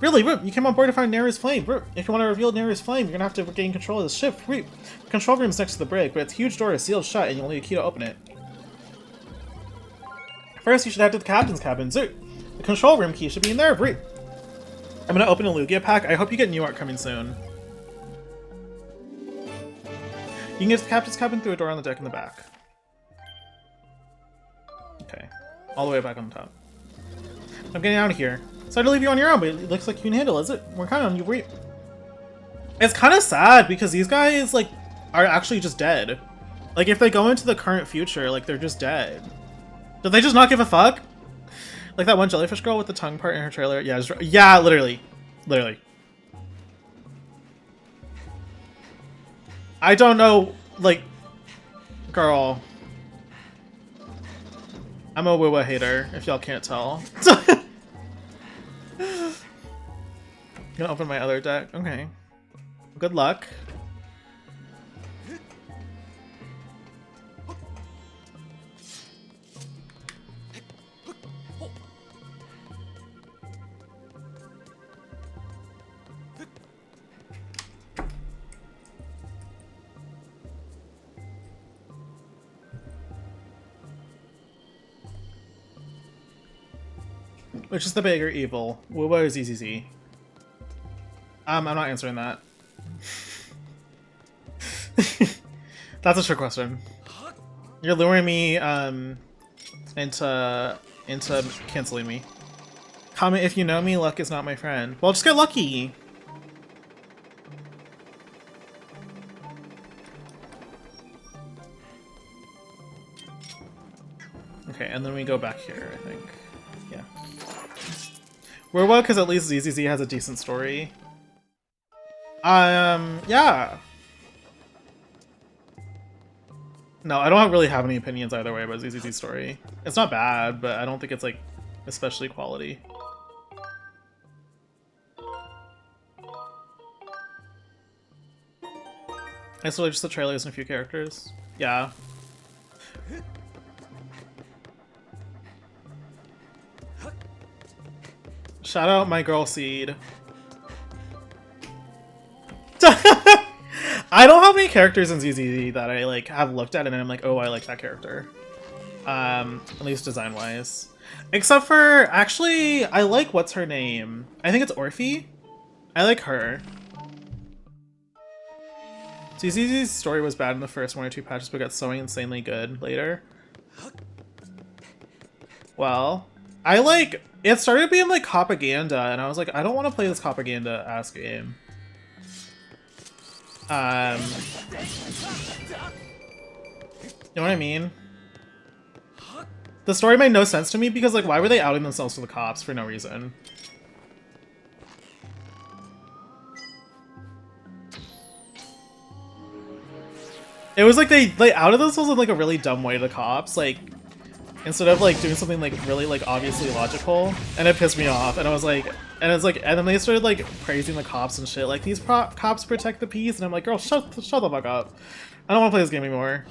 Really, you came on board to find Neru's flame. If you want to reveal Neru's flame, you're gonna have to gain control of the ship. The control room's next to the brig, but its huge door is sealed shut and you'll need a key to open it. First, you should head to the captain's cabin. The control room key should be in there. I'm gonna open a Lugia pack. I hope you get new art coming soon. You can get to the captain's cabin through a door on the deck in the back. Okay. All the way back on the top. I'm getting out of here. Sorry to leave you on your own, but it looks like you can handle it. Is it? We're kind of on you. It's kind of sad because these guys, like, are actually just dead. Like, if they go into the current future, like, they're just dead. Did they just not give a fuck? Like that one jellyfish girl with the tongue part in her trailer? Yeah, yeah, literally. Literally. I don't know, like, girl. I'm a Wiwa hater, if y'all can't tell. I'm gonna open my other deck. Okay. Good luck. Which is the bigger evil? Wubo or ZZZ? I'm not answering that. That's a trick question. You're luring me into canceling me. Comment if you know me, luck is not my friend. Well, just get lucky. Okay, and then we go back here, I think. Yeah. We're well because at least ZZZ has a decent story. Yeah. No, I don't really have any opinions either way about ZZZ's story. It's not bad, but I don't think it's like especially quality. It's really just the trailers and a few characters. Yeah. Shout out my girl Seed. I don't have any characters in ZZZ that I like have looked at and I'm like, oh, I like that character. At least design wise. Except for, actually, I like, what's her name? I think it's Orphe. I like her. ZZZ's story was bad in the first 1 or 2 patches, but got so insanely good later. Well, I like, it started being like propaganda, and I was like, I don't want to play this propaganda-ass game. You know what I mean? The story made no sense to me because, like, why were they outing themselves to the cops for no reason? It was like they outed themselves in like a really dumb way to the cops, like instead of like doing something like really like obviously logical, and it pissed me off. And I was like, and then they started like praising the cops and shit, like these cops protect the peace, and I'm like, girl, shut the fuck up. I don't want to play this game anymore.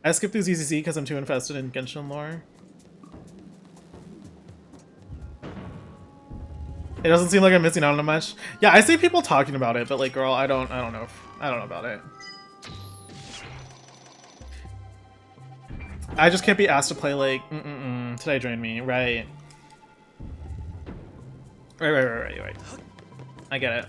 I skipped through ZZZ because I'm too invested in Genshin lore. It doesn't seem like I'm missing out on much. Yeah, I see people talking about it, but like, girl, I don't know about it. I just can't be asked to play like, today drained me, right? Right. I get it.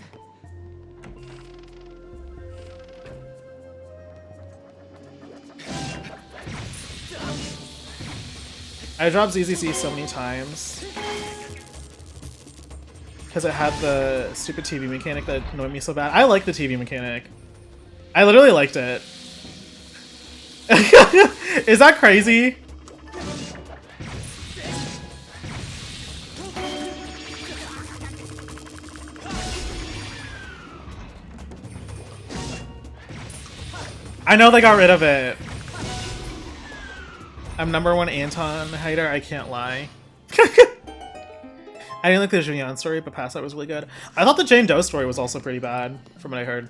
I dropped ZZC so many times because it had the stupid TV mechanic that annoyed me so bad. I like the TV mechanic. I literally liked it. Is that crazy? I know they got rid of it. I'm #1 Anton hater, I can't lie. I didn't like the Julian story, but past that was really good. I thought the Jane Doe story was also pretty bad, from what I heard.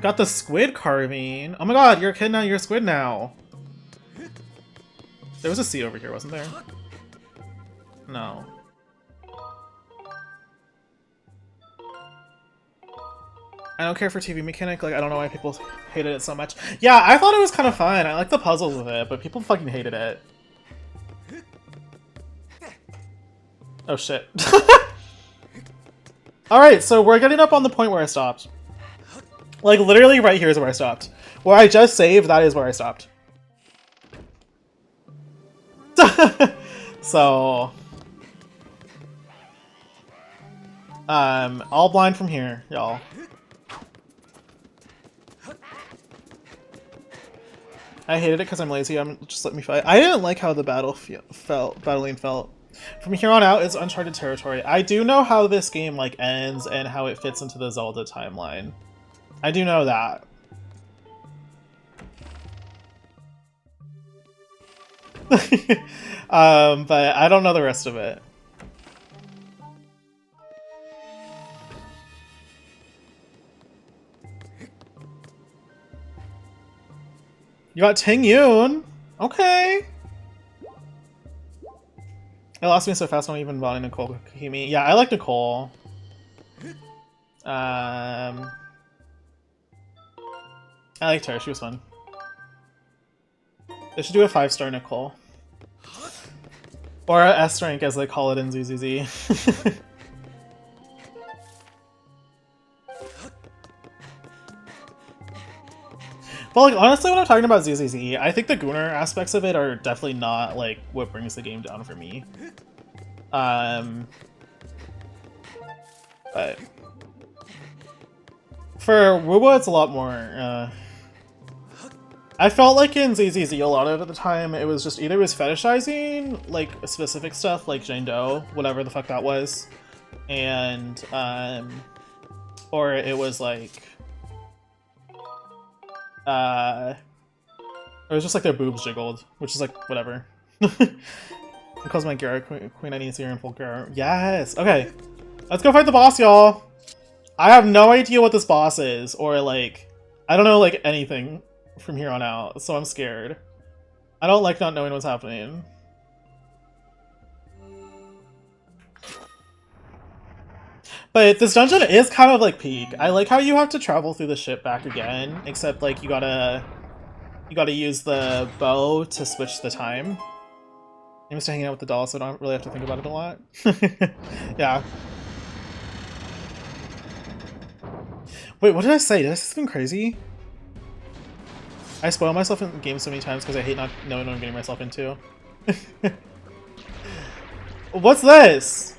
Got the squid carving. Oh my god, you're a kid now, you're a squid now. There was a sea over here, wasn't there? No. I don't care for TV mechanic, like I don't know why people hated it so much. Yeah, I thought it was kind of fun. I like the puzzles with it, but people fucking hated it. Oh shit. Alright, so we're getting up on the point where I stopped. Like, literally right here is where I stopped. Where I just saved, that is where I stopped. So... all blind from here, y'all. I hated it because I'm lazy, just let me fight. I didn't like how the battling felt. From here on out, it's uncharted territory. I do know how this game, like, ends and how it fits into the Zelda timeline. I do know that. But I don't know the rest of it. You got Ting Yoon? Okay. It lost me so fast, not even buying Nicole Kahimi. Yeah, I like Nicole. I liked her. She was fun. They should do a 5-star Nicole. Or a S rank as they call it in ZZZ. But like honestly, when I'm talking about ZZZ, I think the Gunnar aspects of it are definitely not like what brings the game down for me. But for Wubo, it's a lot more. I felt like in ZZZ a lot of the time it was just either it was fetishizing like specific stuff like Jane Doe, whatever the fuck that was, and or it was like it was just like their boobs jiggled, which is like whatever. Because my Gara Queen, I need to see her in full Gara. Yes. Okay, let's go fight the boss, y'all. I have no idea what this boss is, or like I don't know like anything from here on out, so I'm scared. I don't like not knowing what's happening. But this dungeon is kind of like peak. I like how you have to travel through the ship back again, except like you gotta use the bow to switch the time. I'm just hanging out with the doll, so I don't really have to think about it a lot. Yeah. Wait, what did I say? Did I say something crazy? I spoil myself in games so many times because I hate not knowing what I'm getting myself into. What's this?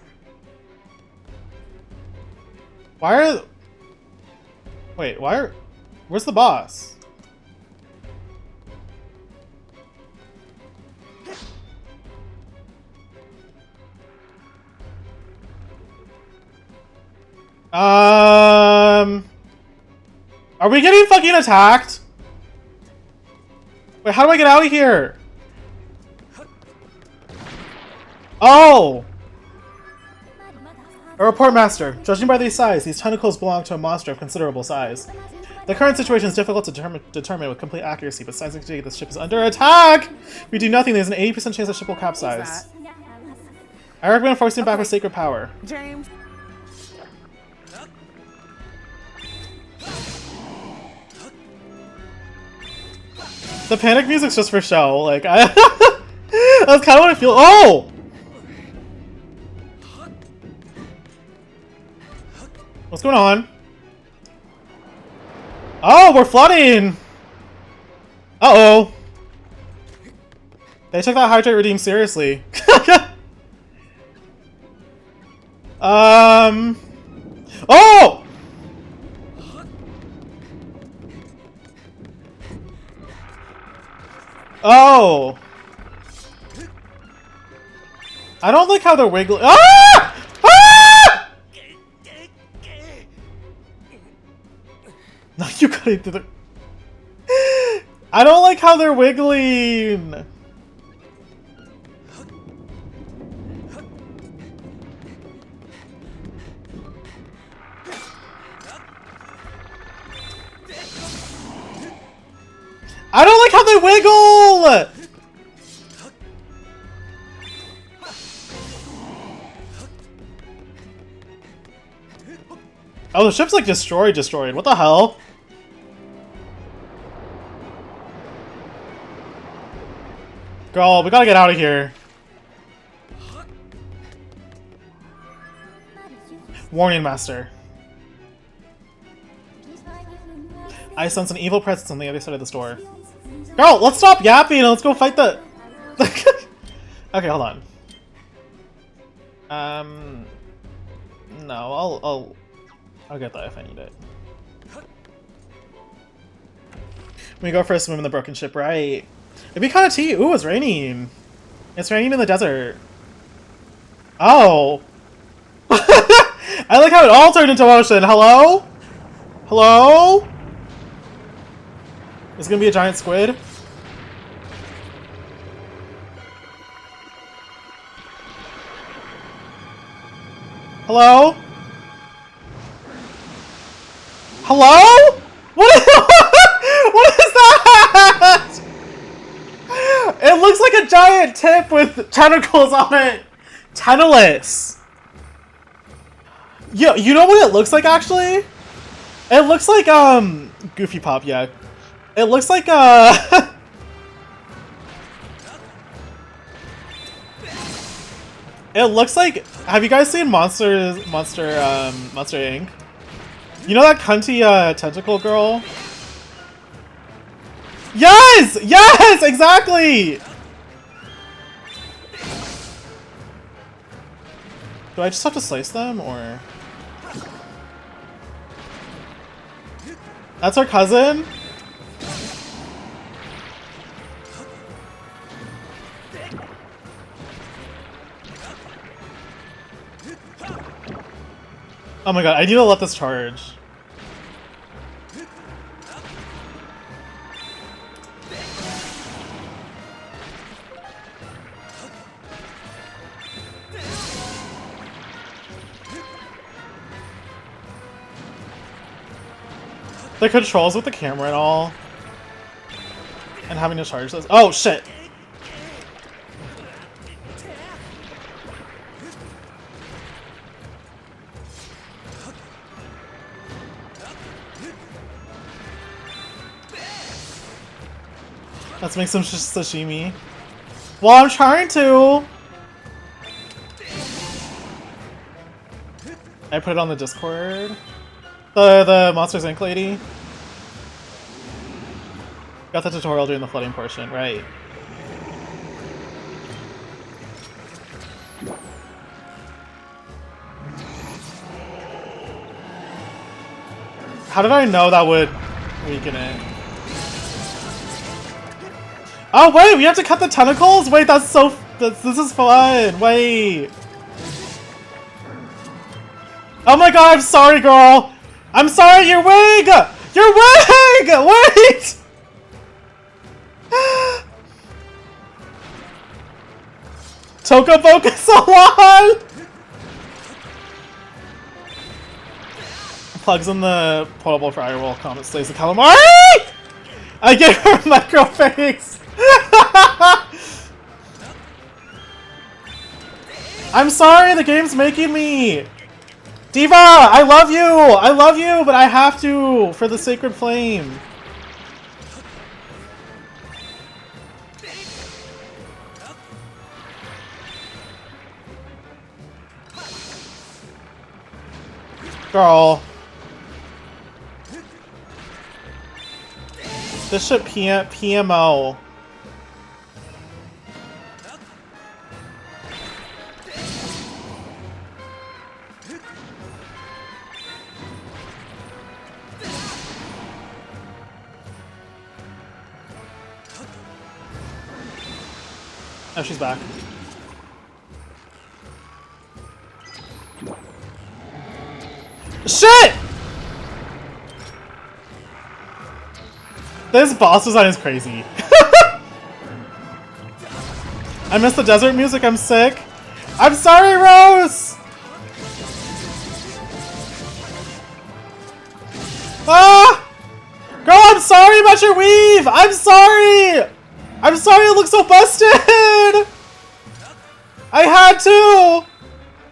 Why are... Wait, why are... Where's the boss? Are we getting fucking attacked? Wait, how do I get out of here? Oh! A report master. Judging by these size, these tentacles belong to a monster of considerable size. The current situation is difficult to determine with complete accuracy, but signs indicate this ship is under attack! If we do nothing, there's an 80% chance the ship will capsize. I recommend forcing back with sacred power. James. The panic music's just for show. Like, that's kind of what I feel. Oh! What's going on? Oh, we're flooding! Uh-oh. They took that hydrate redeem seriously. Oh! Oh! I don't like how they're wiggling. Ah! Ah! No, you got into the. I don't like how they're wiggling. I don't like how they wiggle! Oh, the ship's like destroyed. What the hell? Girl, we gotta get out of here. Warning, Master. I sense an evil presence on the other side of this door. Girl, let's stop yapping and let's go fight the... Okay, hold on. No, I'll get that if I need it. We go for a swim in the broken ship, right? It'd be kind of tea. Ooh, it's raining. It's raining in the desert. Oh. I like how it all turned into ocean. Hello? Hello? Is it gonna be a giant squid? Hello? Hello? What is, what is that? It looks like a giant tip with tentacles on it. Tentacles. Yeah, you know what it looks like actually? It looks like Goofy Pop, yeah. It looks like it looks like, have you guys seen Monster Inc? You know that cunty tentacle girl? Yes! Yes! Exactly! Do I just have to slice them, or? That's her cousin? Oh my god, I need to let this charge. The controls with the camera and all. And having to charge this. Oh shit! Let's make some sashimi. Well, I'm trying to! I put it on the Discord. The Monsters Inc. lady. Got the tutorial during the flooding portion, right. How did I know that would weaken it? Oh wait, we have to cut the tentacles? Wait, this is fun, wait. Oh my god, I'm sorry, girl! I'm sorry, your wig! Your wig! Wait! Tokaboka Salon! Plugs in the portable fryer roll, comment slays the calamari! I gave her micro face! I'm sorry, the game's making me! Diva, I love you! I love you, but I have to for the sacred flame. Girl. This shit PMO. Oh, she's back. Shit! This boss design is crazy. I miss the desert music, I'm sick. I'm sorry, Rose! Ah! Girl, I'm sorry about your weave! I'm sorry! I'm sorry it looks so busted! I had to!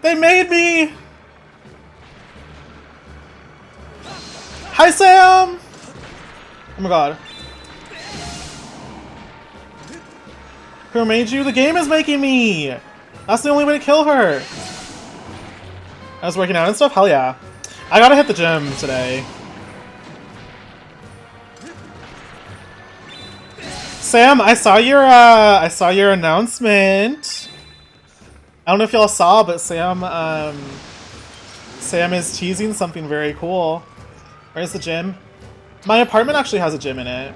They made me! Hi, Sam! Oh my god. Who made you? The game is making me! That's the only way to kill her! I was working out and stuff? Hell yeah. I gotta hit the gym today. Sam, I saw your announcement. I don't know if y'all saw, but Sam is teasing something very cool. Where's the gym? My apartment actually has a gym in it.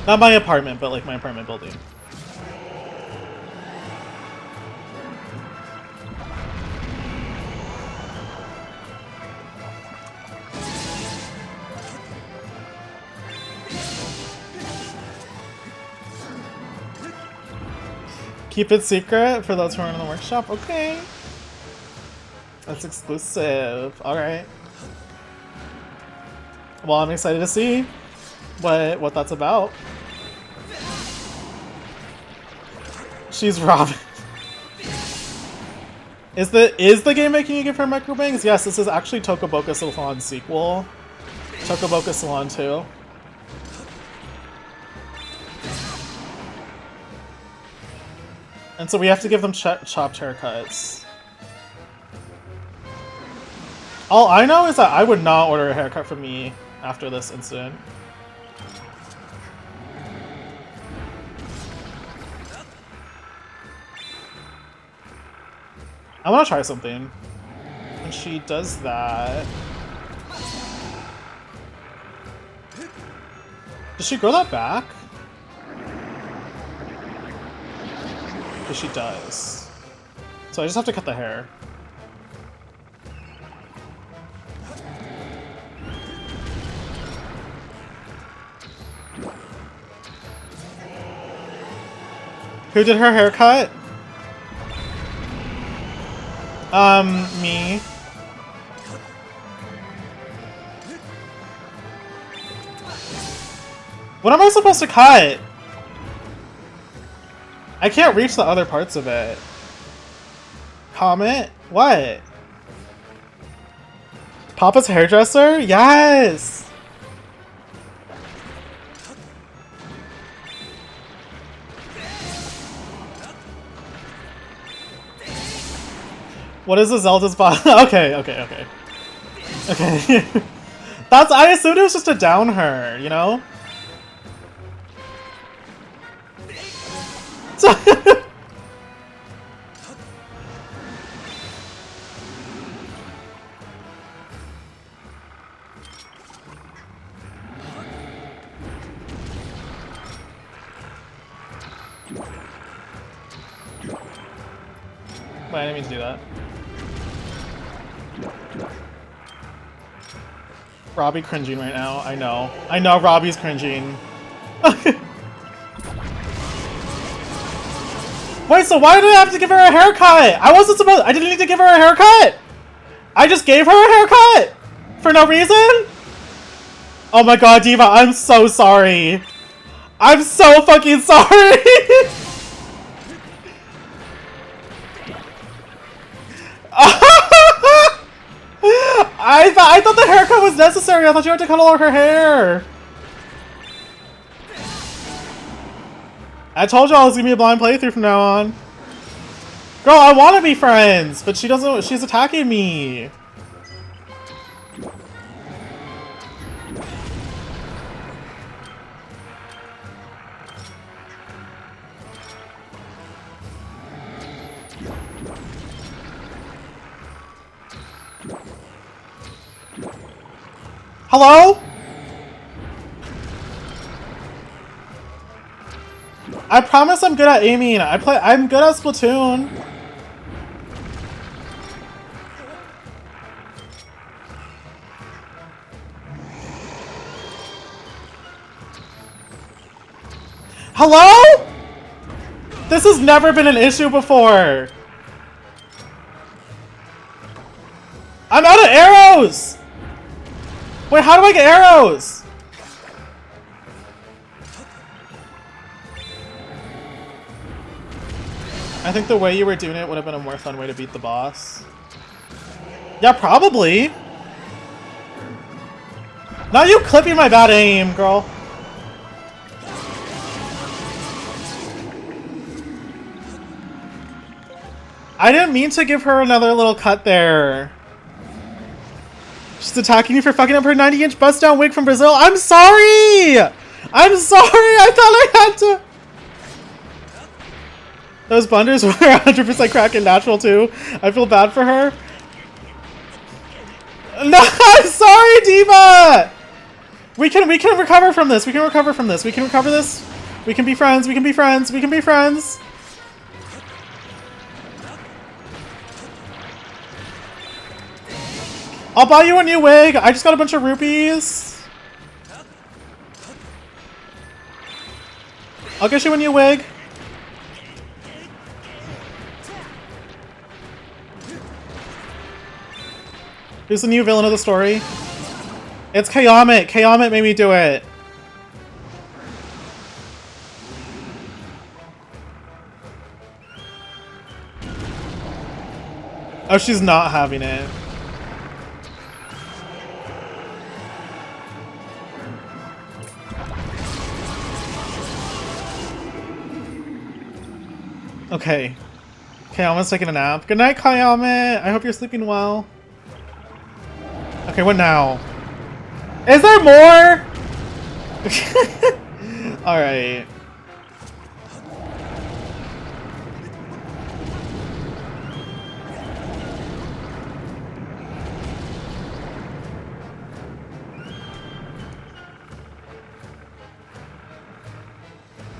Not my apartment, but like my apartment building. Keep it secret for those who are in the workshop. Okay. That's exclusive. Alright. Well, I'm excited to see what that's about. She's Robin. Is the game making you give her microbangs? Yes, this is actually Tokaboka Salon sequel. Tokaboka Salon 2. And so we have to give them chopped haircuts. All I know is that I would not order a haircut from me after this incident. I want to try something. And she does that. Does she grow that back? Because she does. So I just have to cut the hair. Who did her haircut? Me. What am I supposed to cut? I can't reach the other parts of it. Comment? What? Papa's hairdresser? Yes! What is a Zelda's boss? Okay. Okay. That's- I assumed it was just to down her, you know? Wait, I didn't mean to do that. Robbie cringing right now. I know. I know Robbie's cringing. Wait, so why did I have to give her a haircut? I wasn't supposed- I didn't need to give her a haircut! I just gave her a haircut! For no reason? Oh my god, Diva, I'm so sorry. I'm so fucking sorry! I thought the haircut was necessary. I thought you had to cut all of her hair. I told y'all it was gonna be a blind playthrough from now on. Girl, I want to be friends, but she doesn't. She's attacking me. Hello? I promise I'm good at aiming. I'm good at Splatoon. Hello? This has never been an issue before. I'm out of arrows. Wait, how do I get arrows? I think the way you were doing it would have been a more fun way to beat the boss. Yeah, probably. Not you clipping my bad aim, girl. I didn't mean to give her another little cut there. She's attacking you for fucking up her 90-inch bust-down wig from Brazil. I'm sorry! I'm sorry! I thought I had to... Those blunders were 100% crack and natural too. I feel bad for her. No, I'm sorry, Diva! We can recover from this. We can recover from this. We can recover this. We can be friends. We can be friends. We can be friends. I'll buy you a new wig. I just got a bunch of rupees. I'll get you a new wig. Who's the new villain of the story? It's Kayamet. Kayamet made me do it. Oh, she's not having it. Okay. Kayama's taking a nap. Good night, Kayame! I hope you're sleeping well. Okay, what now? Is there more? Alright.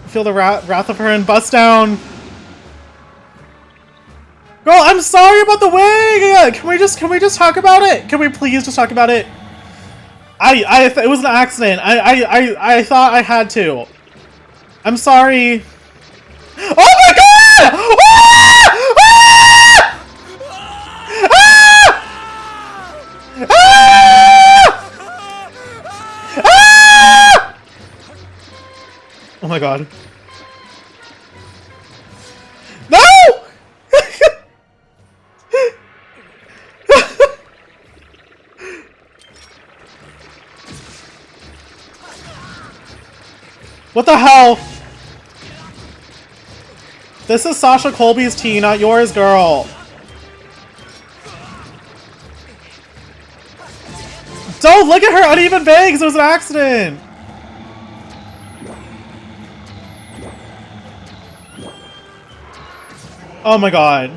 Feel the wrath of her and bust down. Girl, I'm sorry about the wig! Can we just talk about it? Can we please just talk about it? It was an accident. I thought I had to. I'm sorry. Oh my god! Ah! Ah! Ah! Oh my god. No! What the hell? This is Sasha Colby's tea, not yours, girl. Don't look at her uneven bangs! It was an accident! Oh my god.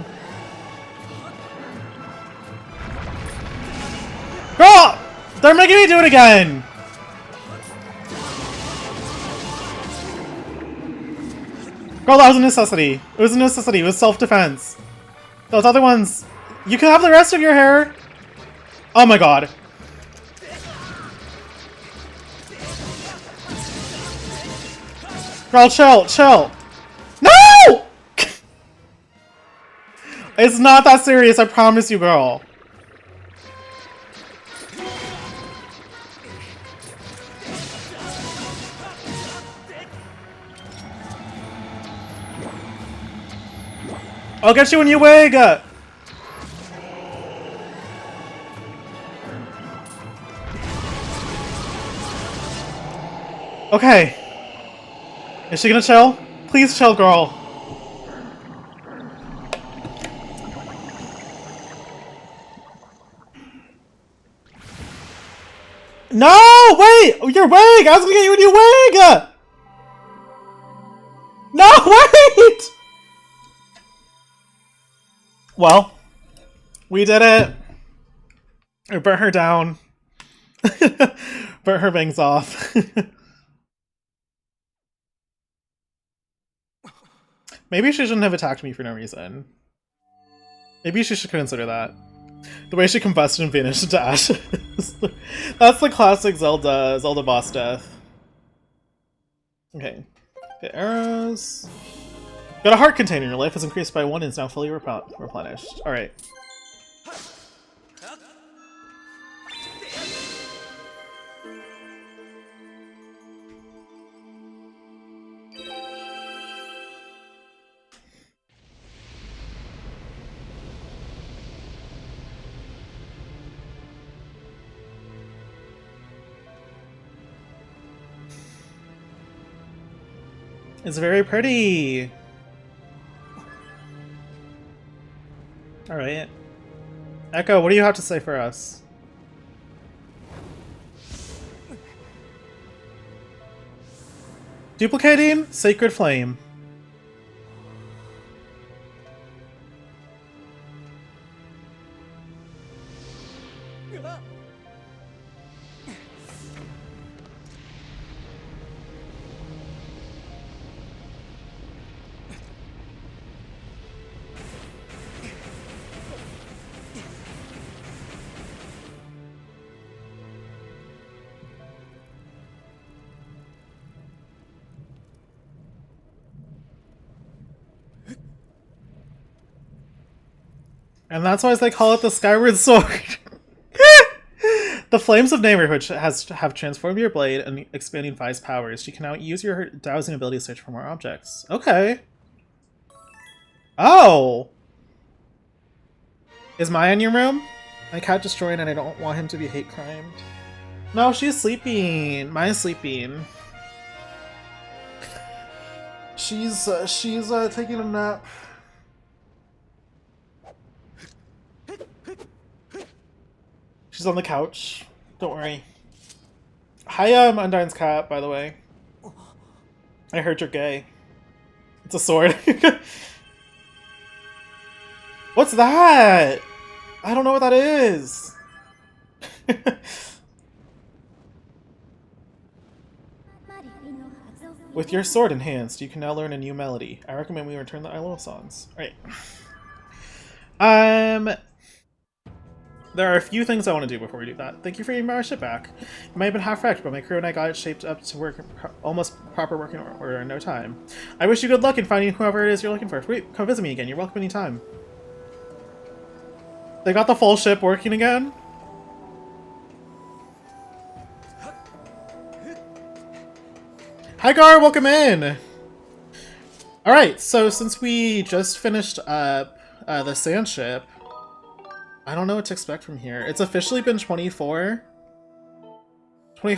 Girl! They're making me do it again! Girl, that was a necessity. It was a necessity. It was self-defense. Those other ones... You can have the rest of your hair! Oh my god. Girl, chill, chill. No! It's not that serious, I promise you, girl. I'll get you a new wig! Okay. Is she gonna chill? Please chill, girl. No! Wait! Your wig! I was gonna get you a new wig! No, wait! Well, we did it. We burnt her down. Burnt her bangs off. Maybe she shouldn't have attacked me for no reason. Maybe she should consider that. The way she combusted and vanished into ashes. That's the classic Zelda boss death. Okay. Get arrows. Got a heart container. Your life has increased by 1 and is now fully replenished. Alright. It's very pretty. Alright. Echo, what do you have to say for us? Duplicating Sacred Flame. And that's why they call it the Skyward Sword. The Flames of Neighborhood have transformed your blade and expanding Vi's powers. You can now use your dowsing ability to search for more objects. Okay. Oh! Is Maya in your room? My cat destroyed and I don't want him to be hate crimed. No, she's sleeping. Maya's sleeping. She's taking a nap. She's on the couch. Don't worry. Hi, Undyne's cat, by the way. I heard you're gay. It's a sword. What's that? I don't know what that is. With your sword enhanced, you can now learn a new melody. I recommend we return the I Love songs. Alright. There are a few things I want to do before we do that. Thank you for getting my ship back. It might have been half-wrecked, but my crew and I got it shaped up to work almost proper working order in no time. I wish you good luck in finding whoever it is you're looking for. Wait, come visit me again. You're welcome anytime. They got the full ship working again? Hi Gar, welcome in! Alright, so since we just finished up the sand ship, I don't know what to expect from here. It's officially been 24. My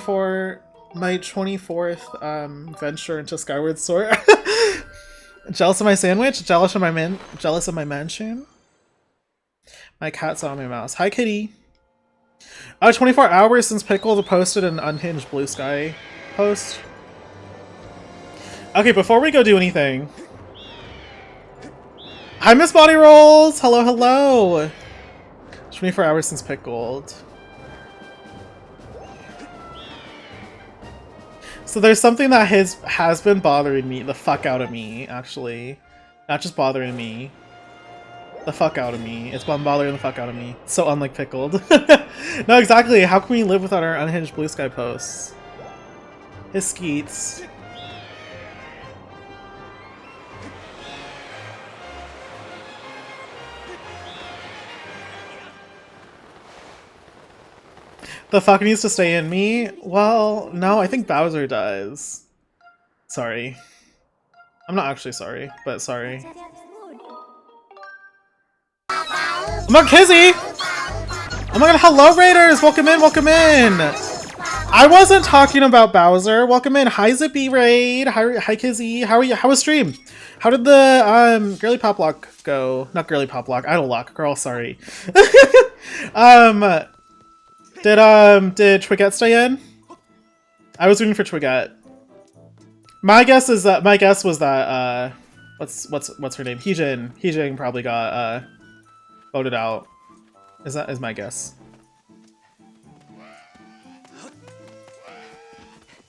24th venture into Skyward Sword. Jealous of my sandwich? Jealous of my mansion? My cat saw my mouse. Hi kitty! 24 hours since Pickle posted an unhinged Blue Sky post. Okay, before we go do anything. Hi Miss Body Rolls! Hello, hello! 24 hours since Pick Gold. So there's something that has been bothering me, the fuck out of me, actually. Not just bothering me. The fuck out of me. It's been bothering the fuck out of me. So unlike Pickled. No, exactly. How can we live without our unhinged Blue Sky posts? His skeets. The fuck needs to stay in me? Well, no, I think Bowser does. Sorry. I'm not actually sorry, but sorry. I'm on Kizzy! Oh my god, hello Raiders! Welcome in, welcome in! I wasn't talking about Bowser. Welcome in. Hi Zippy Raid. Hi Kizzy. How are you? How was stream? How did the Girly Pop Lock go? Not Girly Pop Lock, Idol Lock. Girl, sorry. Did Twigette stay in? I was rooting for Twigette. My guess was that what's her name? Heejin probably got voted out. Is my guess.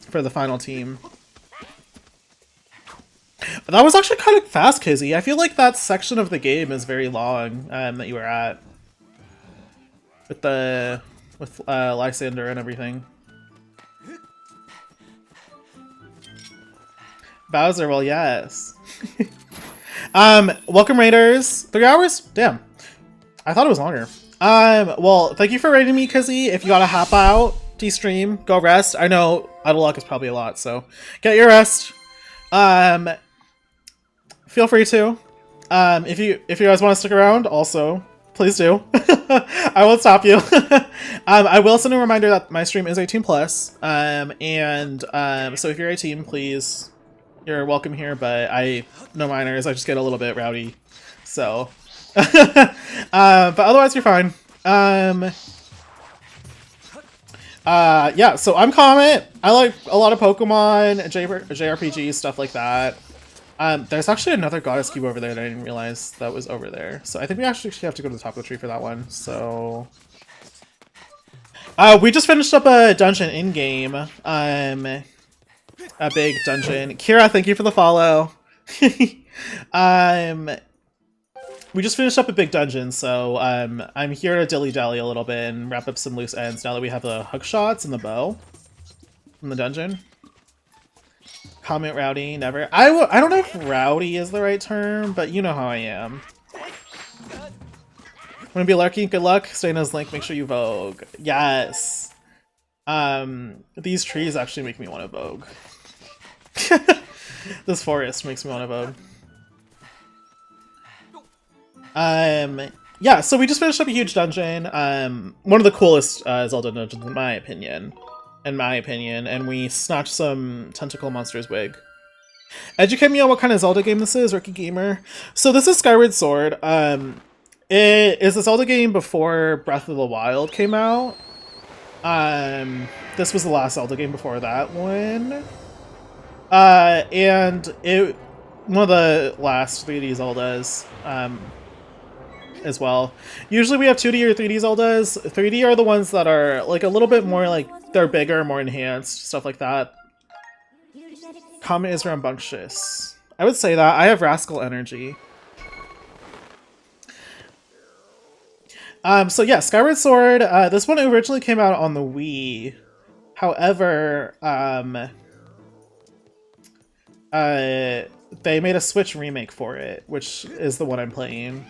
For the final team. But that was actually kind of fast, Kizzy. I feel like that section of the game is very long that you were at. With Lysander and everything. Bowser, well, yes. Welcome Raiders. 3 hours? Damn. I thought it was longer. Well, thank you for raiding me, Kizzy. If you gotta hop out, de-stream, go rest. I know Idle Luck is probably a lot, so get your rest. Feel free to. If you guys want to stick around, also, please do. I won't stop you. I will send a reminder that my stream is 18+. So if you're 18, please, you're welcome here, but no minors, I just get a little bit rowdy. So, but otherwise you're fine. Yeah, so I'm Comet. I like a lot of Pokemon, JRPGs, stuff like that. There's actually another goddess cube over there that I didn't realize that was over there. So I think we actually have to go to the top of the tree for that one. So we just finished up a dungeon in-game. A big dungeon. Kira, thank you for the follow. We just finished up a big dungeon, so I'm here to dilly-dally a little bit and wrap up some loose ends now that we have the hook shots and the bow in the dungeon. Comment rowdy, never. I don't know if rowdy is the right term, but you know how I am. Wanna be lucky? Good luck. Stay in his link. Make sure you vogue. Yes. These trees actually make me want to vogue. This forest makes me want to vogue. Yeah, so we just finished up a huge dungeon. One of the coolest Zelda dungeons in my opinion. And we snatched some Tentacle Monster's wig. Educate me on what kind of Zelda game this is, Rookie Gamer. So this is Skyward Sword. It is a Zelda game before Breath of the Wild came out. This was the last Zelda game before that one. And it one of the last 3D Zeldas, as well. Usually we have 2D or 3D Zeldas. 3D are the ones that are like a little bit more like they're bigger, more enhanced, stuff like that. Comment is rambunctious. I would say that. I have Rascal energy. So yeah, Skyward Sword, this one originally came out on the Wii. However, they made a Switch remake for it, which is the one I'm playing.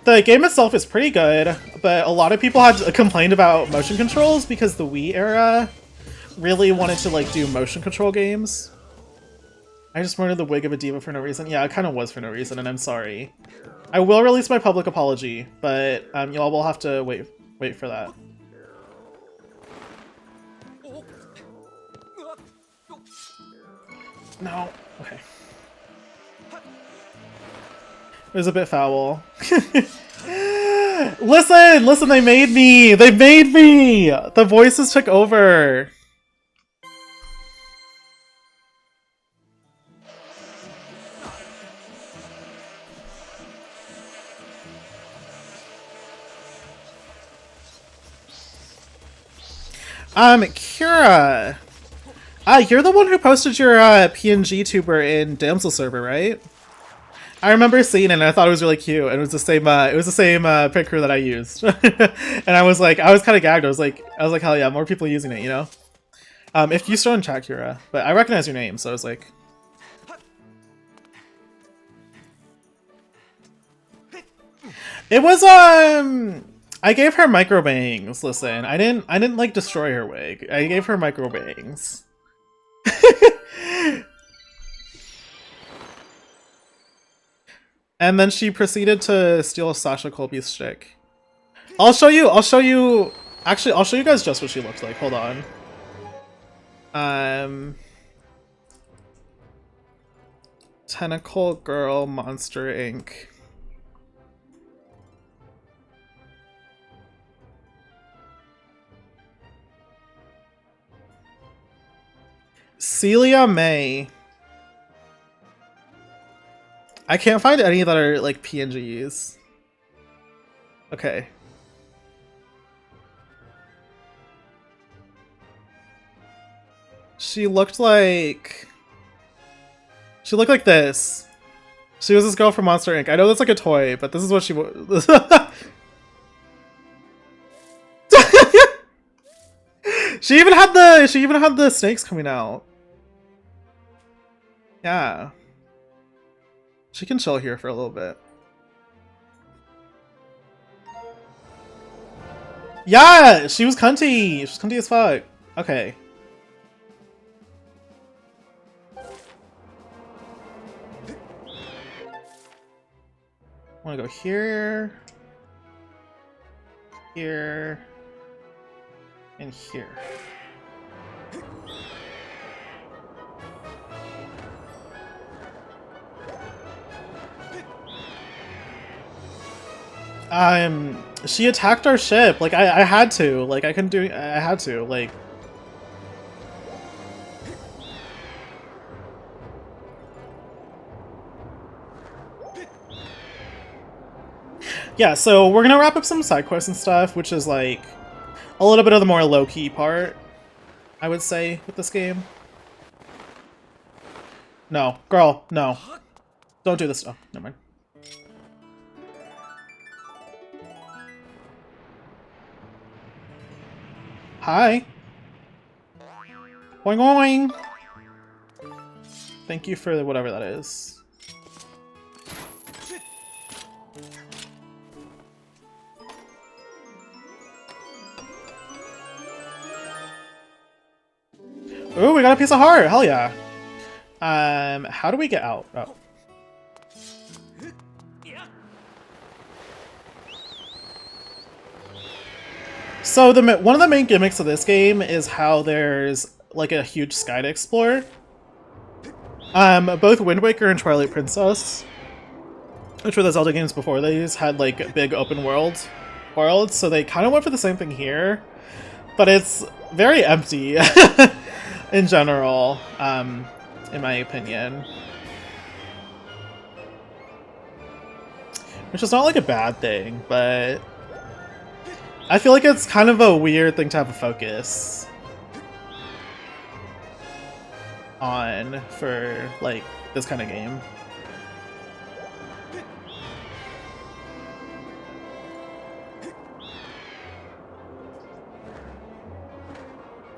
The game itself is pretty good, but a lot of people had complained about motion controls because the Wii era really wanted to like do motion control games. I just wanted the wig of a diva for no reason. Yeah, it kind of was for no reason, and I'm sorry. I will release my public apology, but y'all will have to wait for that. No. Okay. It was a bit foul. Listen, they made me! They made me! The voices took over. Kira! You're the one who posted your PNG tuber in Damsel server, right? I remember seeing it and I thought it was really cute, and it was the same picture that I used. And I was kind of gagged. I was like, hell yeah, more people using it, you know? If you still in chat, Kira, but I recognize your name, so I was like, it was I gave her micro bangs. Listen, I didn't like destroy her wig. I gave her micro bangs. And then she proceeded to steal Sasha Colby's stick. I'll show you. Actually, I'll show you guys just what she looks like. Hold on. Tentacle Girl Monster Inc. Celia May. I can't find any that are like PNGs. Okay. She looked like this. She was this girl from Monster Inc. I know that's like a toy, but this is what she was. She even had the snakes coming out. Yeah. She can chill here for a little bit. Yeah, she was cunty. She was cunty as fuck. Okay. I want to go here, here, and here. She attacked our ship. Like, I had to. Like, I couldn't do it. I had to. Like... Yeah, so we're gonna wrap up some side quests and stuff, which is, like, a little bit of the more low-key part, I would say, with this game. No. Girl, no. Don't do this stuff. Never mind. Hi. Boing boing. Thank you for whatever that is. Ooh, we got a piece of heart. Hell yeah. How do we get out? Oh. So one of the main gimmicks of this game is how there's like a huge sky to explore. Both Wind Waker and Twilight Princess which were the Zelda games before these, had like big open worlds, so they kind of went for the same thing here, but it's very empty in general, in my opinion. Which is not like a bad thing, but I feel like it's kind of a weird thing to have a focus on for like this kind of game.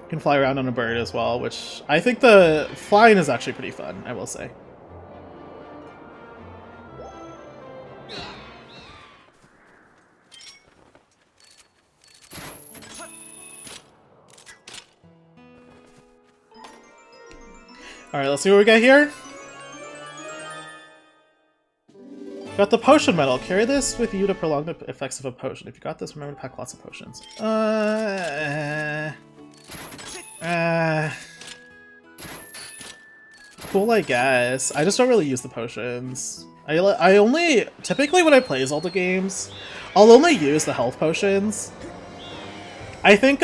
You can fly around on a bird as well, which I think the flying is actually pretty fun, I will say. Alright, let's see what we got here. Got the potion medal. Carry this with you to prolong the effects of a potion. If you got this, remember to pack lots of potions. Cool, I guess. I just don't really use the potions. I only, typically when I play Zelda games, I'll only use the health potions. I think,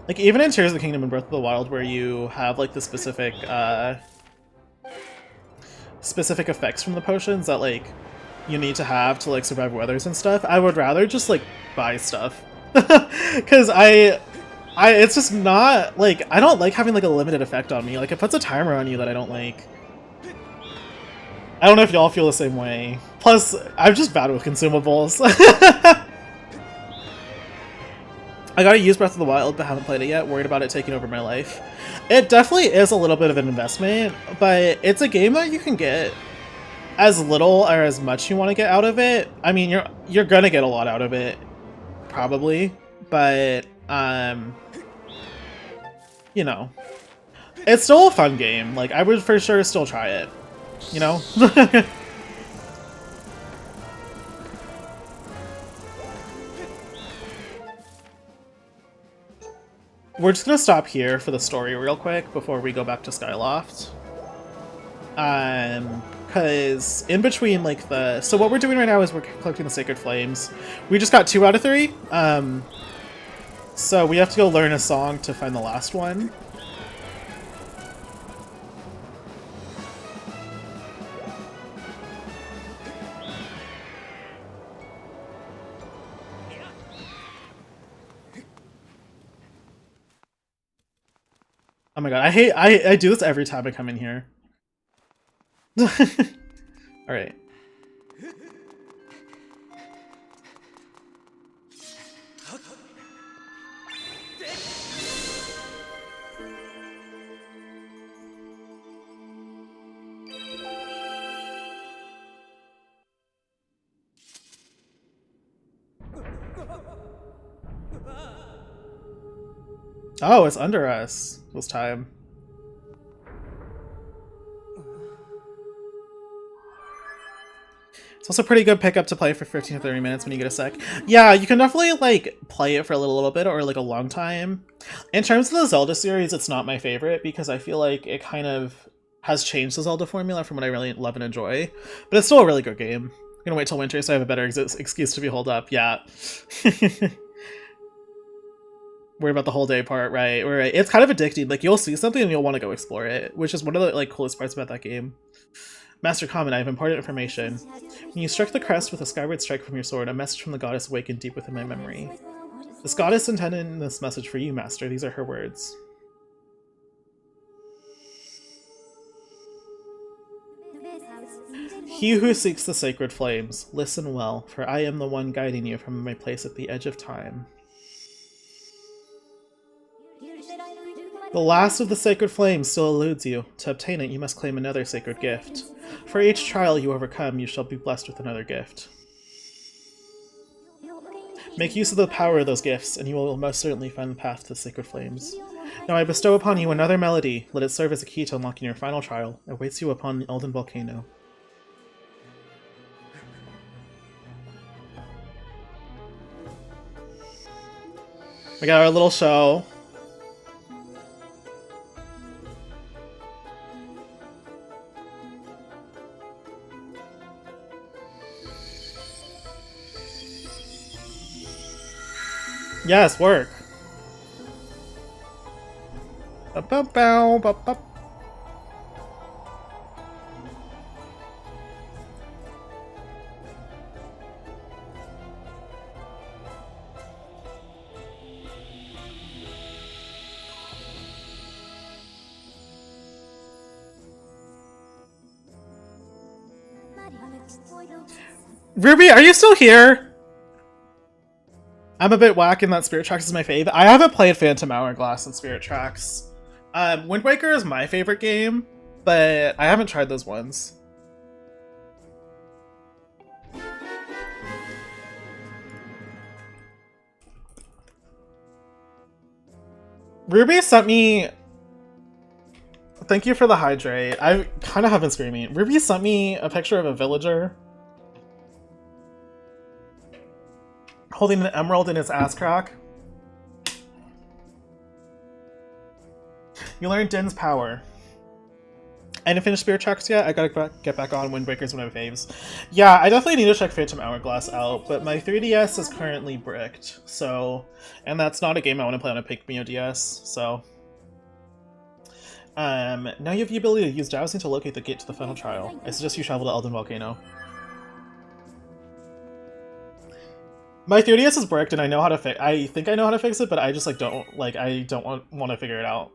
like even in Tears of the Kingdom and Breath of the Wild, where you have like the specific effects from the potions that like you need to have to like survive weathers and stuff, I would rather just like buy stuff because it's just not like, I don't like having like a limited effect on me. Like it puts a timer on you that I don't like. I don't know if y'all feel the same way. Plus, I'm just bad with consumables. I gotta use Breath of the Wild, but haven't played it yet. Worried about it taking over my life. It definitely is a little bit of an investment, but it's a game that you can get as little or as much you want to get out of it. I mean, you're gonna get a lot out of it, probably, but you know, it's still a fun game. Like, I would for sure still try it, you know? We're just gonna stop here for the story real quick before we go back to Skyloft. Because in between, like, so what we're doing right now is we're collecting the Sacred Flames. We just got 2 out of 3. So we have to go learn a song to find the last one. Oh my god, I do this every time I come in here. Alright. Oh, it's under us this time. It's also a pretty good pickup to play for 15 to 30 minutes when you get a sec. Yeah, you can definitely, like, play it for a little bit or, like, a long time. In terms of the Zelda series, it's not my favorite because I feel like it kind of has changed the Zelda formula from what I really love and enjoy. But it's still a really good game. I'm gonna wait till winter so I have a better excuse to be holed up. Yeah. Worry about the whole day part, right? Right. It's kind of addicting. Like, you'll see something and you'll want to go explore it, which is one of the, like, coolest parts about that game. Master Common, I have important information. When you struck the crest with a skyward strike from your sword, a message from the goddess awakened deep within my memory. This goddess intended this message for you, Master. These are her words. He who seeks the sacred flames, listen well, for I am the one guiding you from my place at the edge of time. The last of the sacred flames still eludes you. To obtain it, you must claim another sacred gift. For each trial you overcome, you shall be blessed with another gift. Make use of the power of those gifts, and you will most certainly find the path to the sacred flames. Now I bestow upon you another melody. Let it serve as a key to unlocking your final trial. It awaits you upon the Elden Volcano. We got our little show. Yes, work. Ba-ba-bow, ba-ba. Ruby, are you still here? I'm a bit whack in that Spirit Tracks is my fave. I haven't played Phantom Hourglass and Spirit Tracks. Wind Waker is my favorite game, but I haven't tried those ones. Ruby sent me... Thank you for the hydrate. I kind of have been screaming. Ruby sent me a picture of a villager holding an emerald in his ass crack. You learned Din's power. I didn't finish Spirit Tracks yet. I gotta get back on. Wind Waker's one of my faves. Yeah, I definitely need to check Phantom Hourglass out, but my 3DS is currently bricked, so... And that's not a game I want to play on a Pikmin DS, so... now you have the ability to use dowsing to locate the gate to the final trial. I suggest you travel to Elden Volcano. My 3DS is bricked and I know how to fix. I think I know how to fix it, but I just like don't want to figure it out.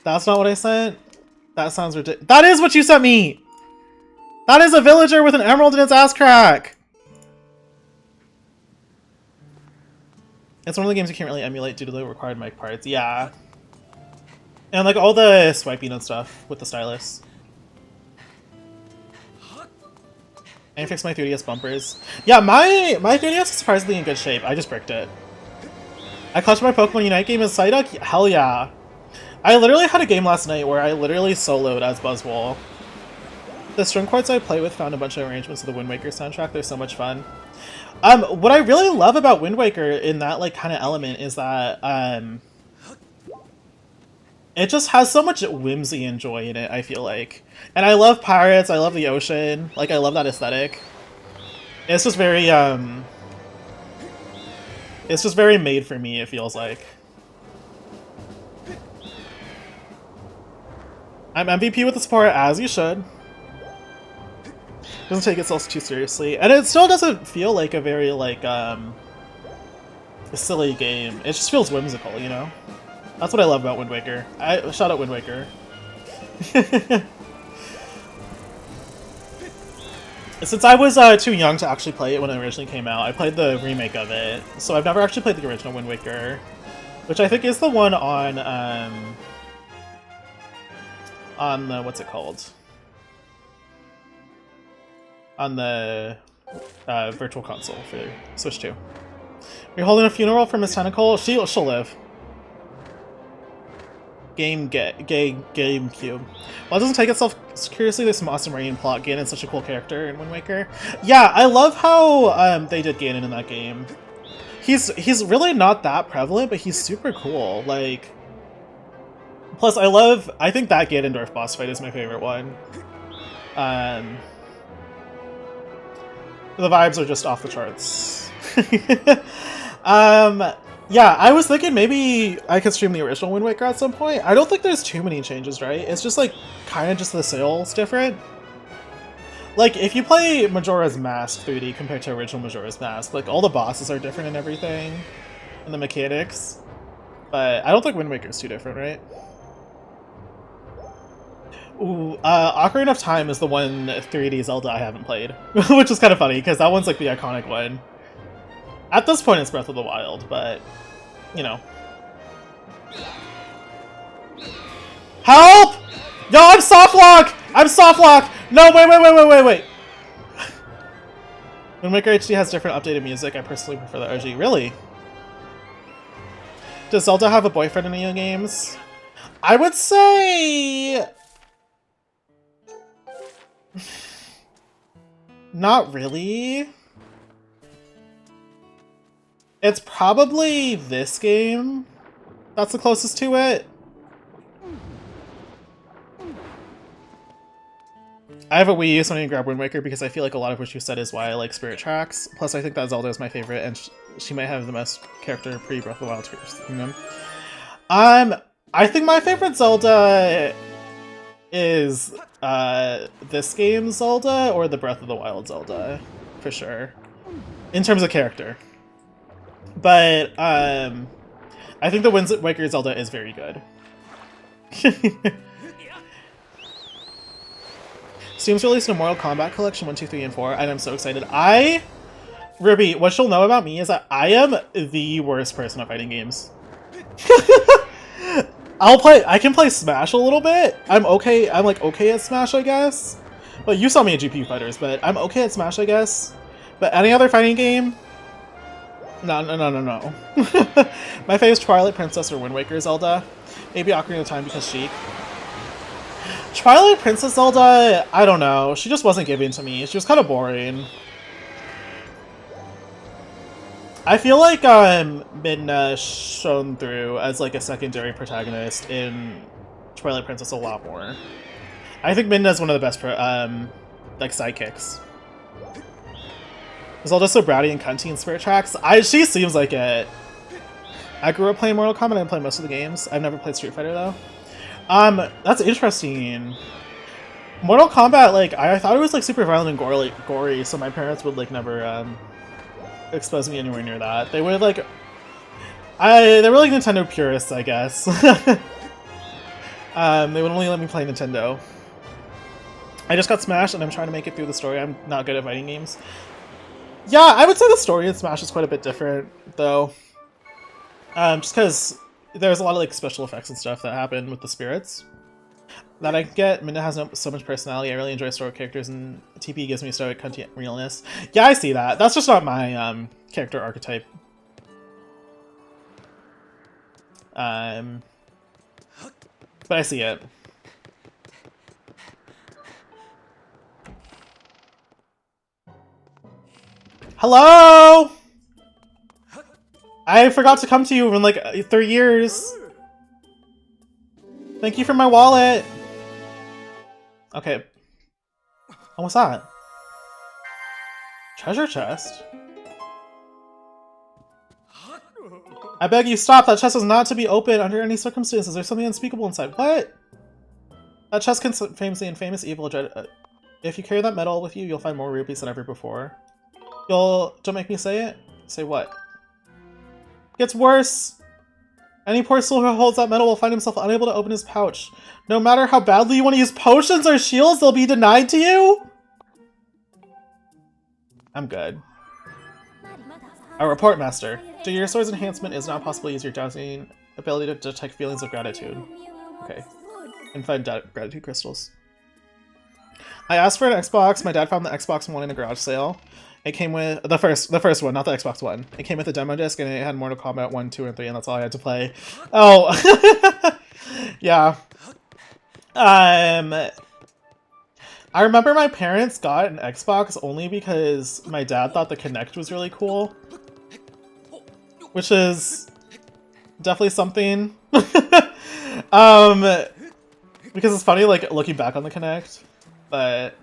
That's not what I sent. That sounds ridiculous. That is what you sent me. That is a villager with an emerald in its ass crack. It's one of the games you can't really emulate due to the required mic parts. Yeah, and like all the swiping and stuff with the stylus. And fix my 3DS bumpers. Yeah, my 3DS is surprisingly in good shape. I just bricked it. I clutched my Pokemon Unite game in Psyduck? Hell yeah. I literally had a game last night where I literally soloed as Buzzwole. The string quartz I play with found a bunch of arrangements of the Wind Waker soundtrack. They're so much fun. What I really love about Wind Waker in that like kind of element is that it just has so much whimsy and joy in it, I feel like. And I love pirates, I love the ocean, like I love that aesthetic. It's just very made for me, it feels like. I'm MVP with the support, as you should. Doesn't take itself too seriously. And it still doesn't feel like a very, like, a silly game. It just feels whimsical, you know? That's what I love about Wind Waker. Shout out Wind Waker. Since I was too young to actually play it when it originally came out, I played the remake of it. So I've never actually played the original Wind Waker, which I think is the one on the, what's it called? On the Virtual Console for Switch 2. You're holding a funeral for Miss Tentacle? She'll live. GameCube. While it doesn't take itself seriously, there's some awesome Rain plot. Ganon's such a cool character in Wind Waker. Yeah, I love how they did Ganon in that game. He's really not that prevalent, but he's super cool. Like, plus I think that Ganondorf boss fight is my favorite one. The vibes are just off the charts. Yeah, I was thinking maybe I could stream the original Wind Waker at some point. I don't think there's too many changes, right? It's just like kind of just the sail's different. Like if you play Majora's Mask 3D compared to original Majora's Mask, like all the bosses are different and everything, and the mechanics. But I don't think Wind Waker's too different, right? Ooh, Ocarina of Time is the one 3D Zelda I haven't played, which is kind of funny because that one's like the iconic one. At this point, it's Breath of the Wild, but, you know. Help! No, I'm soft lock! I'm soft lock! No, wait! Wind Waker HD has different updated music. I personally prefer the OG. Really? Does Zelda have a boyfriend in Neo games? I would say... Not really. It's probably this game that's the closest to it. I have a Wii U, so I need to grab Wind Waker because I feel like a lot of what you said is why I like Spirit Tracks. Plus, I think that Zelda is my favorite, and she might have the best character pre-Breath of the Wild Tears Kingdom. I think my favorite Zelda is this game's Zelda or the Breath of the Wild Zelda, for sure, in terms of character. But I think the Wind Waker Zelda is very good. Steam's released a Mortal Kombat collection 1, 2, 3, and 4, and I'm so excited. Ruby, what you'll know about me is that I am the worst person at fighting games. I can play Smash a little bit. I'm okay at Smash, I guess. Well, you saw me at GPU Fighters, but I'm okay at Smash, I guess. But any other fighting game? No. My favorite is Twilight Princess or Wind Waker Zelda. Maybe Ocarina of Time because Sheik. Twilight Princess Zelda, I don't know. She just wasn't giving to me. She was kind of boring. I feel like Midna shone through as like a secondary protagonist in Twilight Princess a lot more. I think Midna is one of the best like sidekicks. Zelda's so bratty and cunty in Spirit Tracks. She seems like it. I grew up playing Mortal Kombat. I play most of the games. I've never played Street Fighter though. That's interesting. Mortal Kombat, like I thought it was like super violent and gory, so my parents would like never expose me anywhere near that. They would like they were like Nintendo purists, I guess. They would only let me play Nintendo. I just got Smash and I'm trying to make it through the story. I'm not good at fighting games. Yeah, I would say the story in Smash is quite a bit different though. Just because there's a lot of like special effects and stuff that happen with the spirits that I get. Minna has so much personality. I really enjoy stoic characters, and TP gives me stoic content realness. Yeah, I see that. That's just not my character archetype. But I see it. Hello! I forgot to come to you in like 3 years. Thank you for my wallet. Okay. Oh, what's that? Treasure chest? I beg you, stop. That chest is not to be opened under any circumstances. There's something unspeakable inside. What? That chest contains the infamous evil dread. If you carry that metal with you, you'll find more rubies than ever before. Don't make me say it. Say what? It gets worse. Any poor soul who holds that metal will find himself unable to open his pouch. No matter how badly you want to use potions or shields, they'll be denied to you? I'm good. A report, master. Due to your sword's enhancement, it is not possible to use your dazzling ability to detect feelings of gratitude. Okay. And find gratitude crystals. I asked for an Xbox. My dad found the Xbox One in a garage sale. It came with the first one, not the Xbox One. It came with a demo disc and it had Mortal Kombat 1, 2, and 3, and that's all I had to play. Oh, yeah. I remember my parents got an Xbox only because my dad thought the Kinect was really cool, which is definitely something. Because it's funny, like looking back on the Kinect, but.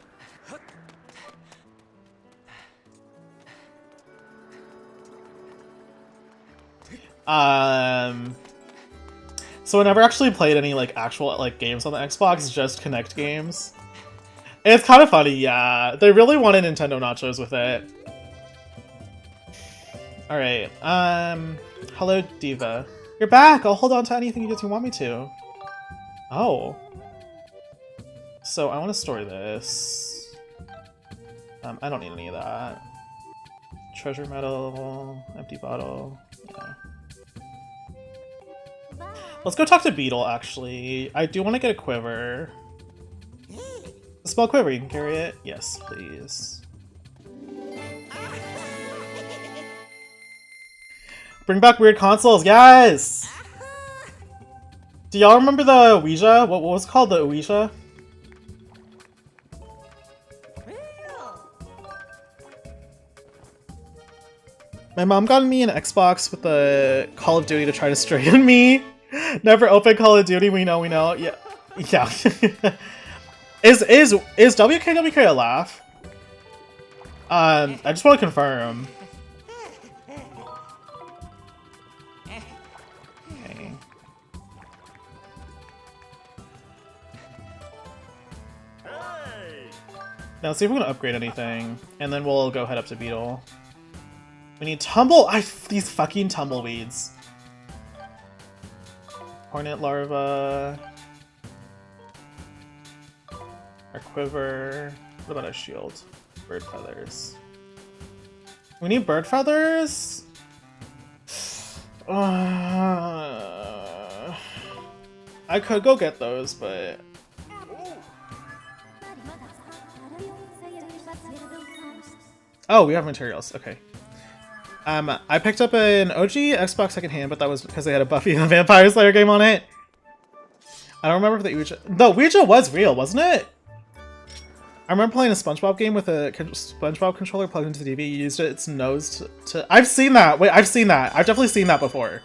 So I never actually played any like actual like games on the Xbox, just Kinect games. It's kind of funny, yeah. They really wanted Nintendo nachos with it. Alright, hello Diva. You're back! I'll hold on to anything you want me to. Oh. So I want to store this. I don't need any of that. Treasure medal, empty bottle, yeah. Let's go talk to Beetle, actually. I do want to get a quiver. A small quiver, you can carry it? Yes, please. Bring back weird consoles, yes! Do y'all remember the Ouija? What was it called, the Ouija? My mom got me an Xbox with the Call of Duty to try to straighten me. Never open Call of Duty, we know, yeah. Yeah. Is WKWK a laugh? I just want to confirm. Okay. Now see if we can upgrade anything, and then we'll go head up to Beetle. We need these fucking tumbleweeds. Hornet larva. Our quiver. What about our shield? Bird feathers. We need bird feathers? I could go get those, but... Oh, we have materials. Okay. I picked up an OG Xbox secondhand, but that was because they had a Buffy the Vampire Slayer game on it. I don't remember if the Ouija... No, Ouija was real, wasn't it? I remember playing a SpongeBob game with a SpongeBob controller plugged into the TV. You used its nose to... I've seen that! Wait, I've seen that. I've definitely seen that before.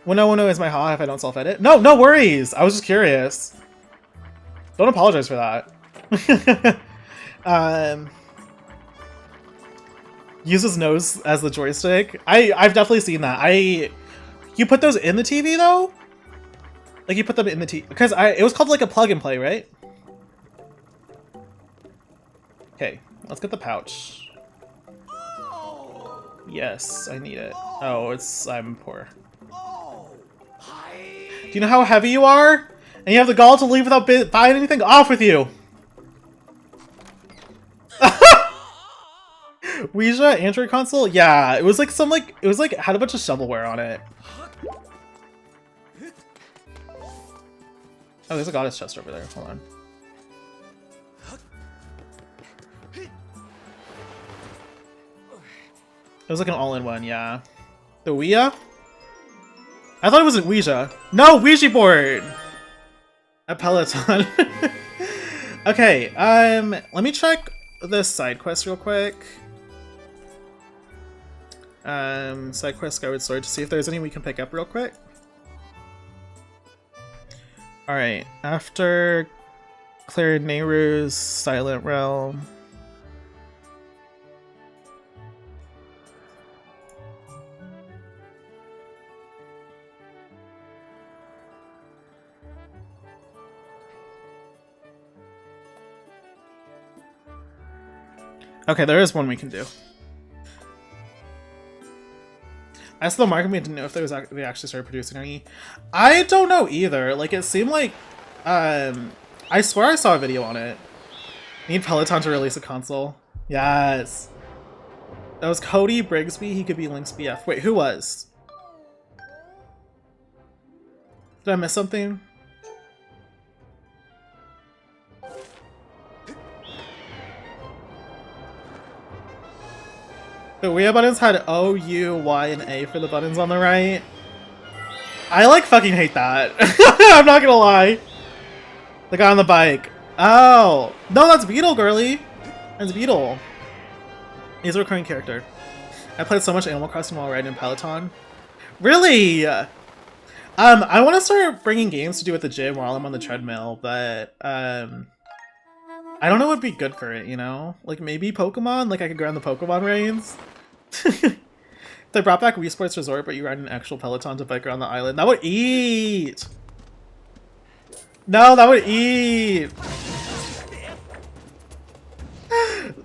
Winnow is my ha if I don't self-edit. No, no worries! I was just curious. Don't apologize for that. Use his nose as the joystick. I've definitely seen that. You put those in the TV though? Like you put them in the TV because it was called like a plug and play, right? Okay, let's get the pouch. Yes, I need it. Oh, I'm poor. Do you know how heavy you are? And you have the gall to leave without buying anything? Off with you! Ouija Android console? Yeah, it was like had a bunch of shovelware on it. Oh, there's a goddess chest over there. Hold on. It was like an all-in-one, yeah. The Ouija? I thought it was a Ouija. No, Ouija board! A Peloton. Okay, let me check this side quest real quick. Side quest Skyward Sword to see if there's any we can pick up real quick. Alright, after clear Nehru's Silent Realm. Okay, there is one we can do. I saw the market, we didn't know if they actually started producing any. I don't know either. Like, it seemed like, I swear I saw a video on it. Need Peloton to release a console. Yes. That was Cody Brigsby. He could be Link's BF. Wait, who was? Did I miss something? The Ouija buttons had O, U, Y, and A for the buttons on the right. I like fucking hate that. I'm not gonna lie. The guy on the bike. Oh. No, that's Beetle, girly. That's Beetle. He's a recurring character. I played so much Animal Crossing while riding in Peloton. Really? I want to start bringing games to do at the gym while I'm on the treadmill, but I don't know what would be good for it, you know? Like maybe Pokemon? Like I could go on the Pokemon reigns? They brought back Wii Sports Resort, but you ride an actual Peloton to bike around the island. That would eat! No, that would eat!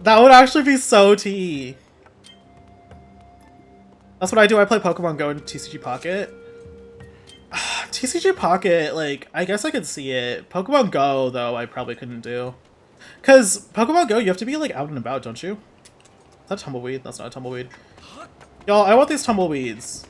That would actually be so tea. That's what I do. I play Pokemon Go in TCG Pocket. TCG Pocket, like, I guess I could see it. Pokemon Go, though, I probably couldn't do. Because Pokemon Go, you have to be, like, out and about, don't you? Is that a tumbleweed? That's not a tumbleweed. Y'all, I want these tumbleweeds.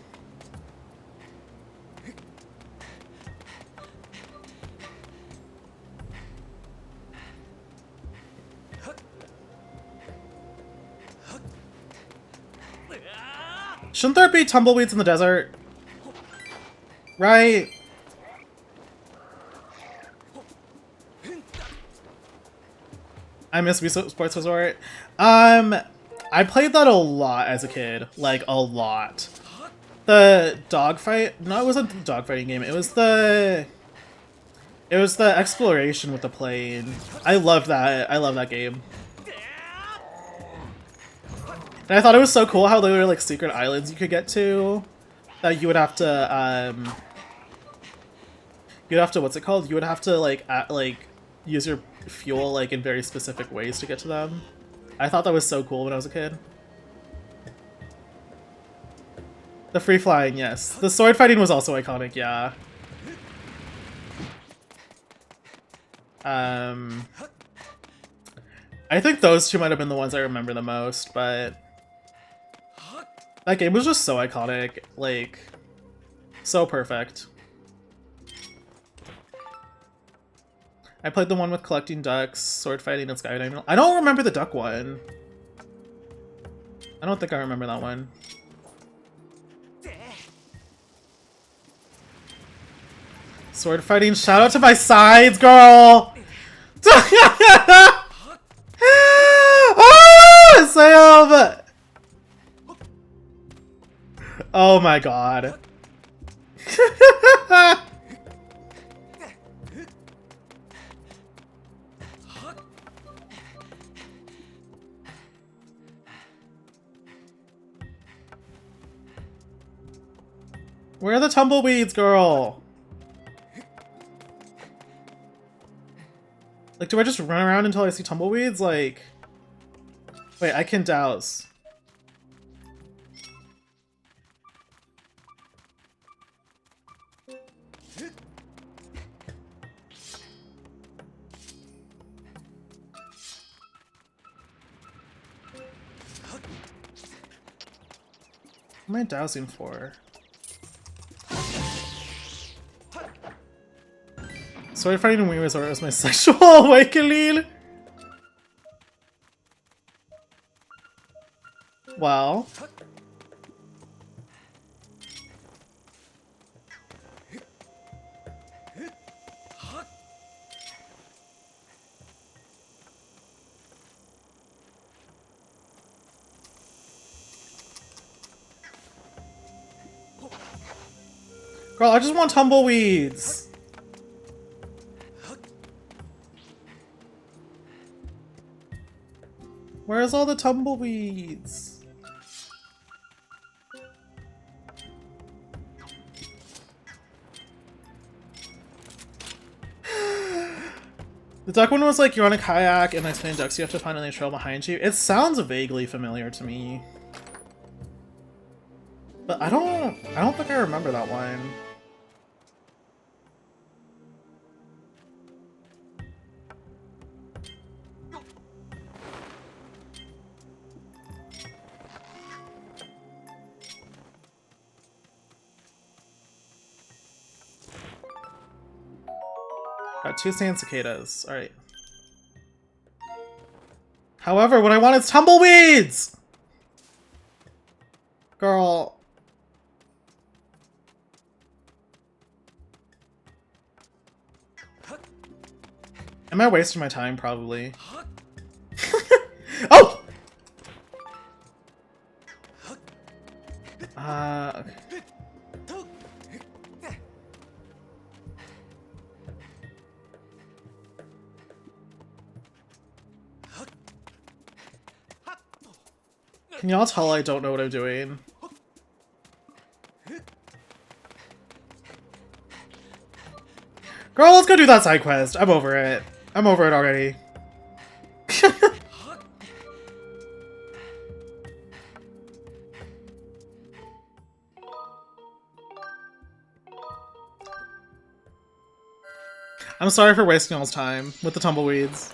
Shouldn't there be tumbleweeds in the desert? Right? I miss Wii Sports Resort. I played that a lot as a kid. Like, a lot. The dogfight... No, it wasn't the dogfighting game. It was the... It was the exploration with the plane. I loved that. I love that game. And I thought it was so cool how there were like secret islands you could get to that you would have to what's it called? You would have to like use your fuel like in very specific ways to get to them. I thought that was so cool when I was a kid. The free flying, yes. The sword fighting was also iconic, yeah. I think those two might have been the ones I remember the most, but that game was just so iconic, like, so perfect. I played the one with collecting ducks, sword fighting, and skydiving. I don't remember the duck one. I don't think I remember that one. Sword fighting, shout out to my sides, girl! Ah, Sam! Oh my god. Where are the tumbleweeds, girl? Like, do I just run around until I see tumbleweeds? Like... Wait, I can douse. What am I dowsing for? Sword fighting in Wii Resort was my sexual awakening. Wow. Girl, I just want tumbleweeds. Where's all the tumbleweeds? The duck one was like you're on a kayak and there's many ducks you have to find on the trail behind you. It sounds vaguely familiar to me. But I don't think I remember that one. Got 2 sand cicadas. Alright. However, what I want is tumbleweeds! Girl. Am I wasting my time? Probably. Oh! Okay. Can y'all tell I don't know what I'm doing? Girl, let's go do that side quest. I'm over it. I'm over it already. I'm sorry for wasting y'all's time with the tumbleweeds.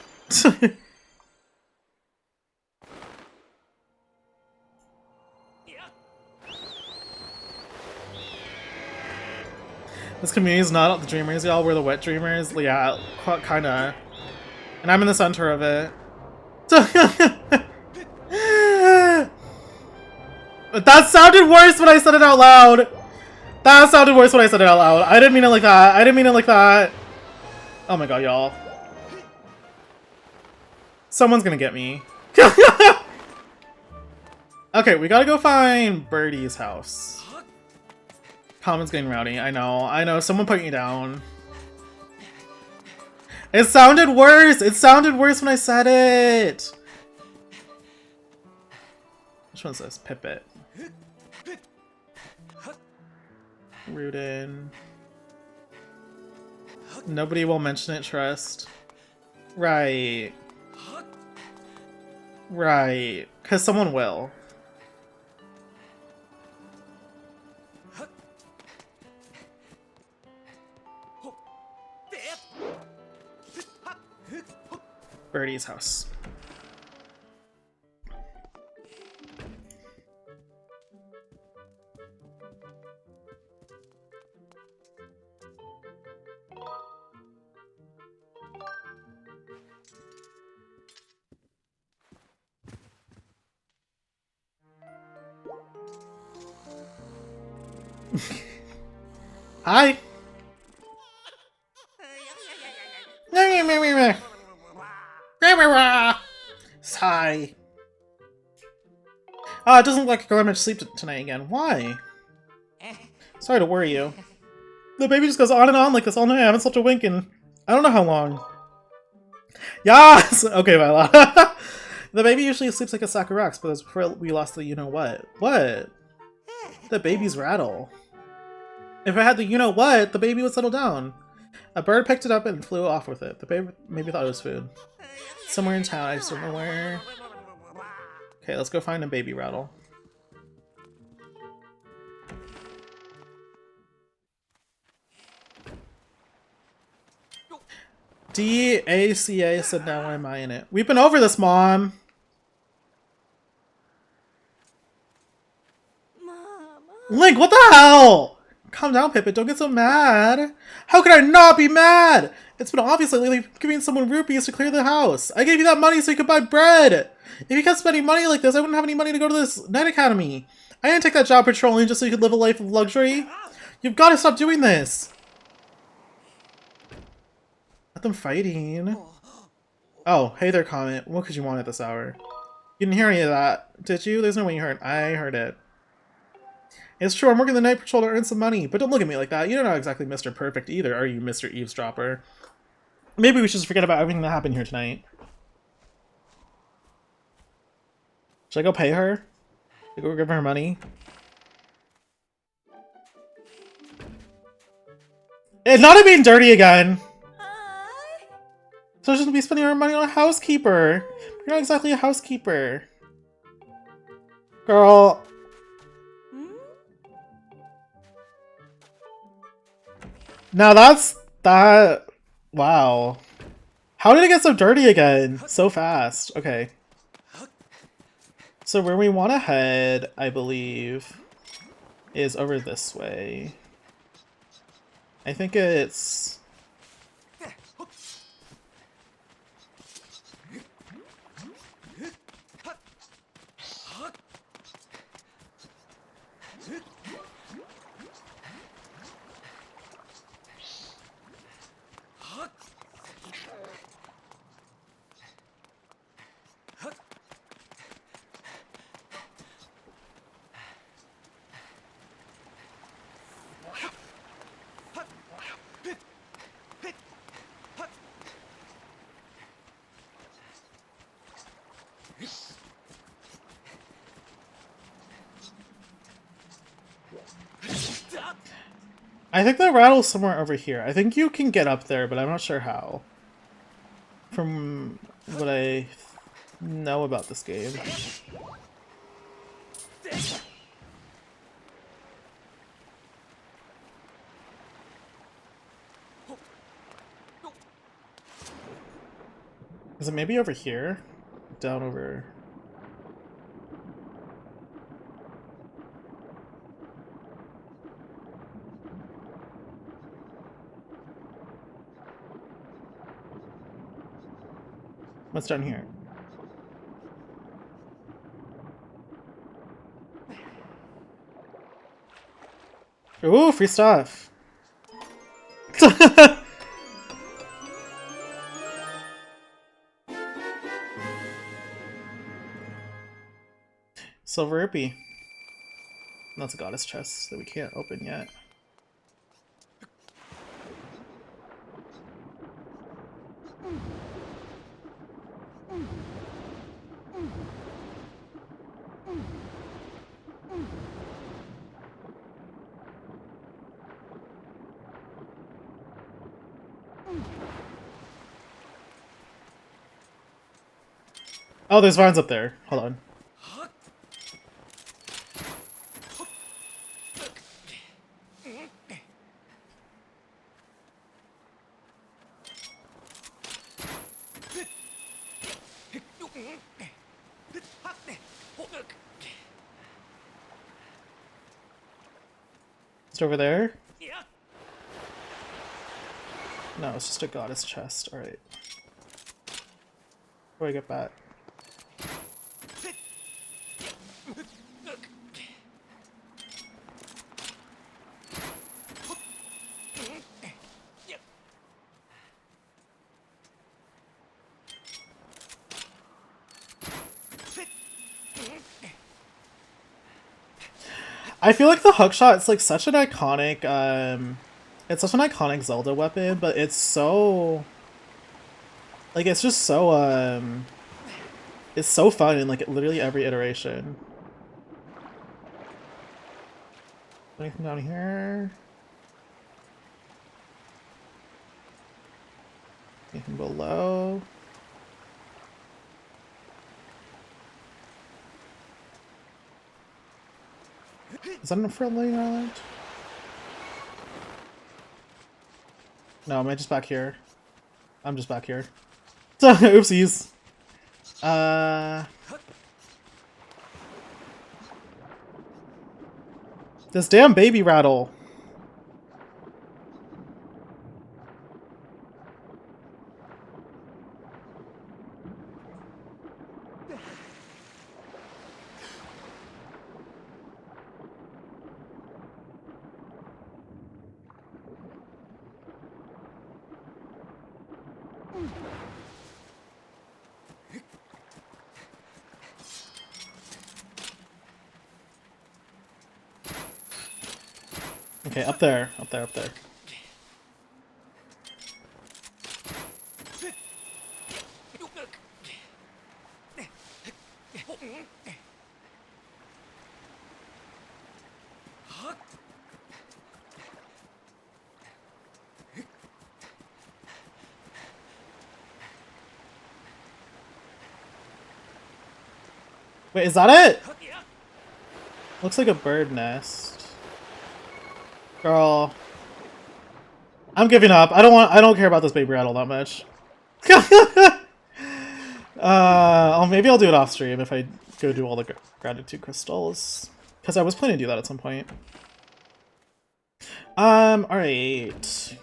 This community is not the dreamers, y'all. We're the wet dreamers. Yeah, kinda. And I'm in the center of it. But that sounded worse when I said it out loud. That sounded worse when I said it out loud. I didn't mean it like that. I didn't mean it like that. Oh my god, y'all. Someone's gonna get me. Okay, we gotta go find Birdie's house. Common's getting rowdy. I know. Someone put me down. It sounded worse! It sounded worse when I said it! Which one's this? Pipit. Rudin. Nobody will mention it, trust. Right. Right. Because someone will. Birdie's house. Hi. Sigh. Ah, it doesn't look like you're going to sleep tonight again. Why? Sorry to worry you. The baby just goes on and on like this all night. I haven't slept a wink in I don't know how long. Yes! Okay, Viola. The baby usually sleeps like a sack of rocks, but that's before we lost the you-know-what. What? The baby's rattle. If I had the you-know-what, the baby would settle down. A bird picked it up and flew off with it. The baby maybe thought it was food. Somewhere in town, I just don't know where. Okay, let's go find a baby rattle. DACA said now why am I in it? We've been over this, Mom! Link, what the hell? Calm down, Pippin, don't get so mad. How could I not be mad? It's been obvious lately giving someone rupees to clear the house. I gave you that money so you could buy bread. If you kept spending money like this, I wouldn't have any money to go to this night academy. I didn't take that job patrolling just so you could live a life of luxury. You've got to stop doing this. Let them fighting. Oh, hey there, Comet. What could you want at this hour? You didn't hear any of that, did you? There's no way you heard. I heard it. It's true, I'm working the night patrol to earn some money, but don't look at me like that. You're not exactly Mr. Perfect either, are you, Mr. Eavesdropper? Maybe we should just forget about everything that happened here tonight. Should I go pay her? Should I go give her money? It's not being dirty again! So she's gonna be spending her money on a housekeeper! You're not exactly a housekeeper. Girl. Now that's... that... Wow. How did it get so dirty again? So fast. Okay. So where we want to head, I believe, is over this way. I think it's... I think the rattle's somewhere over here. I think you can get up there, but I'm not sure how. From what I know about this game. Is it maybe over here? Down over... What's down here? Ooh, free stuff! Silver rupee. That's a goddess chest that we can't open yet. Oh, there's vines up there. Hold on. Is it over there? No, it's just a goddess chest. Alright. Where do I get back? I feel like the hookshot is like such an iconic, it's such an iconic Zelda weapon, but it's so, like, it's just so, it's so fun in like literally every iteration. Anything down here? Anything below? Is that a friendly island? No, am I just back here? I'm just back here. Oopsies. This damn baby rattle. Okay, up there, up there, up there. Wait, is that it? Looks like a bird nest. Girl. I'm giving up. I don't care about this baby rattle that much. Oh, maybe I'll do it off stream if I go do all the gratitude crystals. Because I was planning to do that at some point. Alright.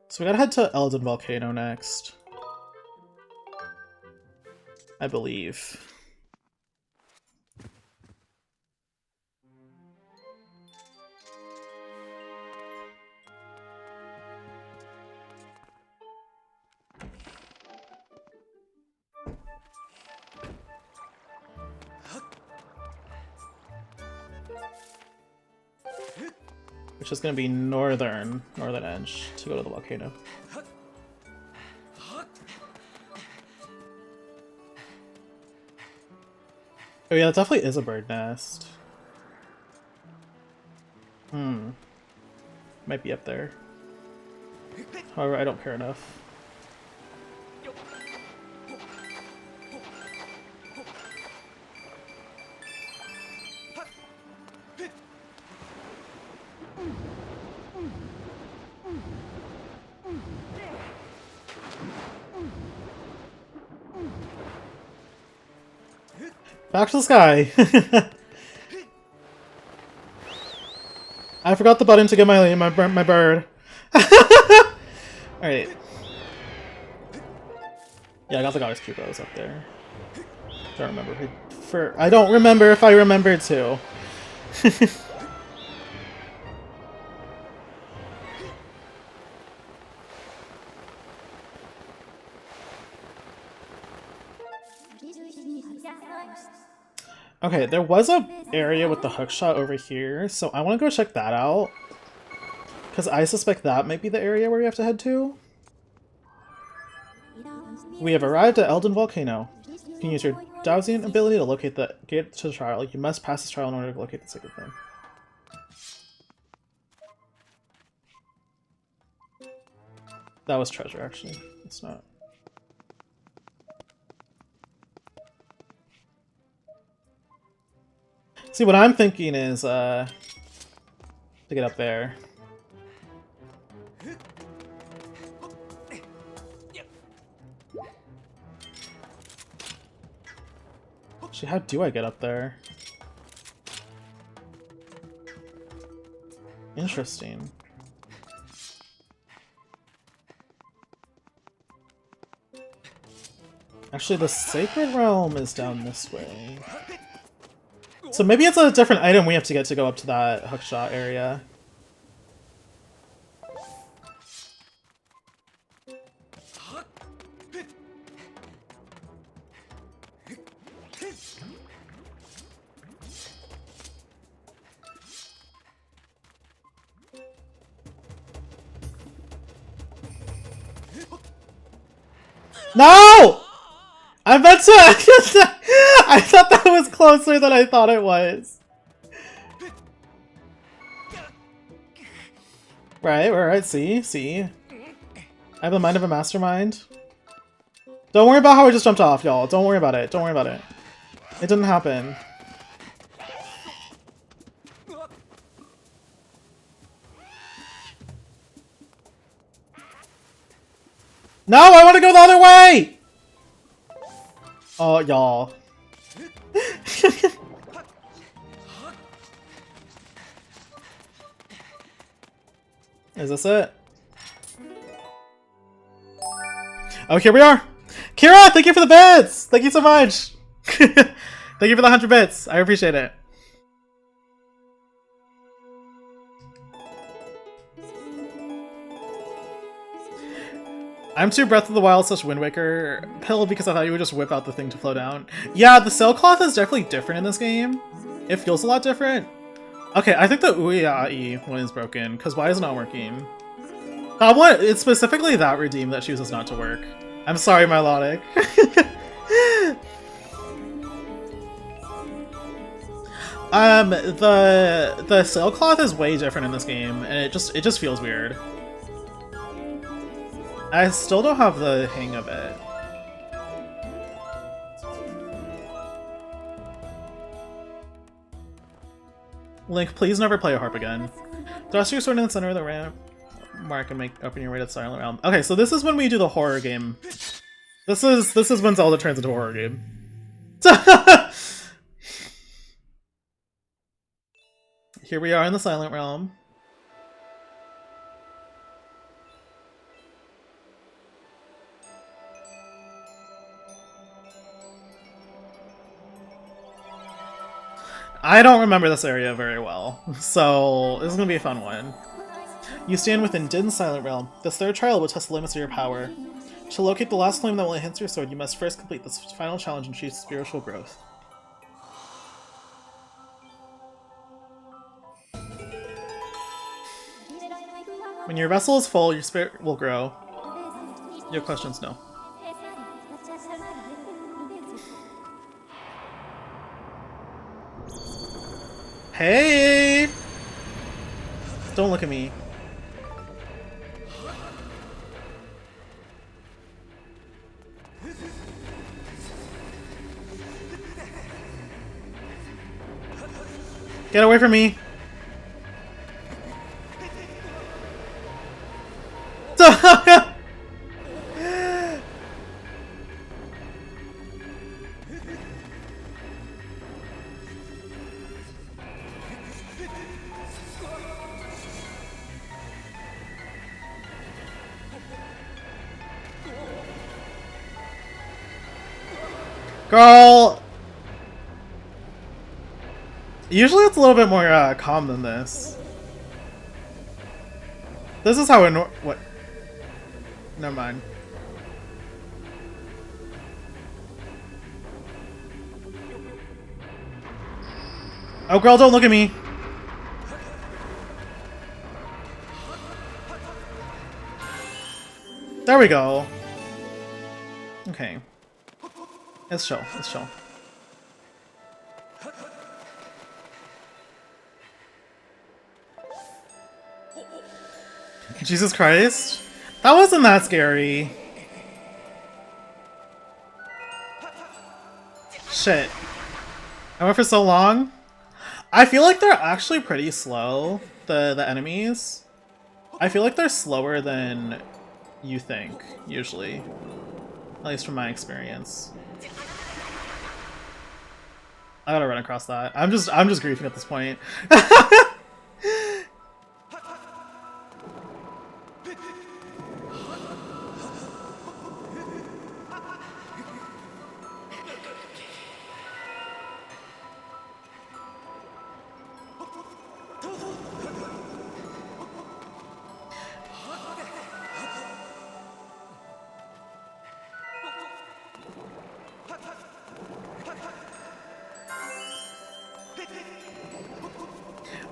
So we gotta head to Elden Volcano next. I believe. Which is going to be northern edge to go to the volcano. Oh yeah, that definitely is a bird nest. Might be up there. However, I don't care enough. Back to the sky! I forgot the button to get my bird. Alright. Yeah, I got the goddess Kubo's up there. Don't remember I don't remember if I remembered to. Okay, there was a area with the hookshot over here, so I want to go check that out. Because I suspect that might be the area where we have to head to. We have arrived at Elden Volcano. You can use your dowsing ability to locate the gate to the trial. You must pass this trial in order to locate the sacred thing. That was treasure, actually. It's not. See, what I'm thinking is, to get up there. Actually, how do I get up there? Interesting. Actually, the Sacred Realm is down this way. So maybe it's a different item we have to get to go up to that hookshot area. No! I meant to. I thought that was closer than I thought it was. Right, see. I have the mind of a mastermind. Don't worry about how I just jumped off, y'all. Don't worry about it. Don't worry about it. It didn't happen. No, I want to go the other way! Oh, y'all. Is this it? Oh, here we are! Kira, thank you for the bits! Thank you so much! Thank you for the 100 bits. I appreciate it. I'm too Breath of the Wild / Wind Waker pilled because I thought you would just whip out the thing to flow down. Yeah, the sailcloth is definitely different in this game. It feels a lot different. Okay, I think the Uiai one is broken, because why is it not working? It's specifically that redeem that chooses not to work. I'm sorry, Melodic. The sailcloth is way different in this game, and it just feels weird. I still don't have the hang of it. Link, please never play a harp again. Thrust your sword in the center of the ramp mark and open your way to the Silent Realm. Okay, so this is when we do the horror game. This is when Zelda turns into a horror game. Here we are in the Silent Realm. I don't remember this area very well, so this is gonna be a fun one. You stand within Din's Silent Realm. This third trial will test the limits of your power. To locate the last flame that will enhance your sword, you must first complete this final challenge and achieve spiritual growth. When your vessel is full, your spirit will grow. Your questions, no. Hey! Don't look at me. Get away from me! Girl! Usually it's a little bit more calm than this. This is how what? Never mind. Oh girl, don't look at me! There we go. Okay. Let's chill, let's chill. Jesus Christ. That wasn't that scary. Shit. I went for so long. I feel like they're actually pretty slow, the enemies. I feel like they're slower than you think, usually. At least from my experience. I gotta run across that. I'm just griefing at this point.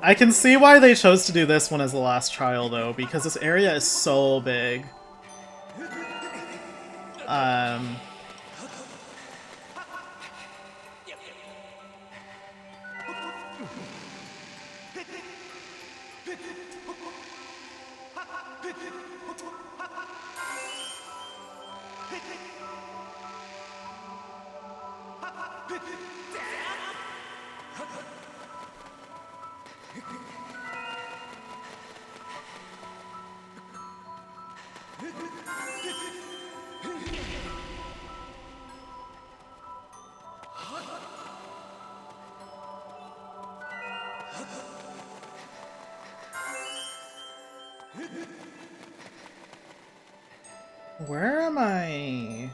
I can see why they chose to do this one as the last trial, though, because this area is so big. Where am I?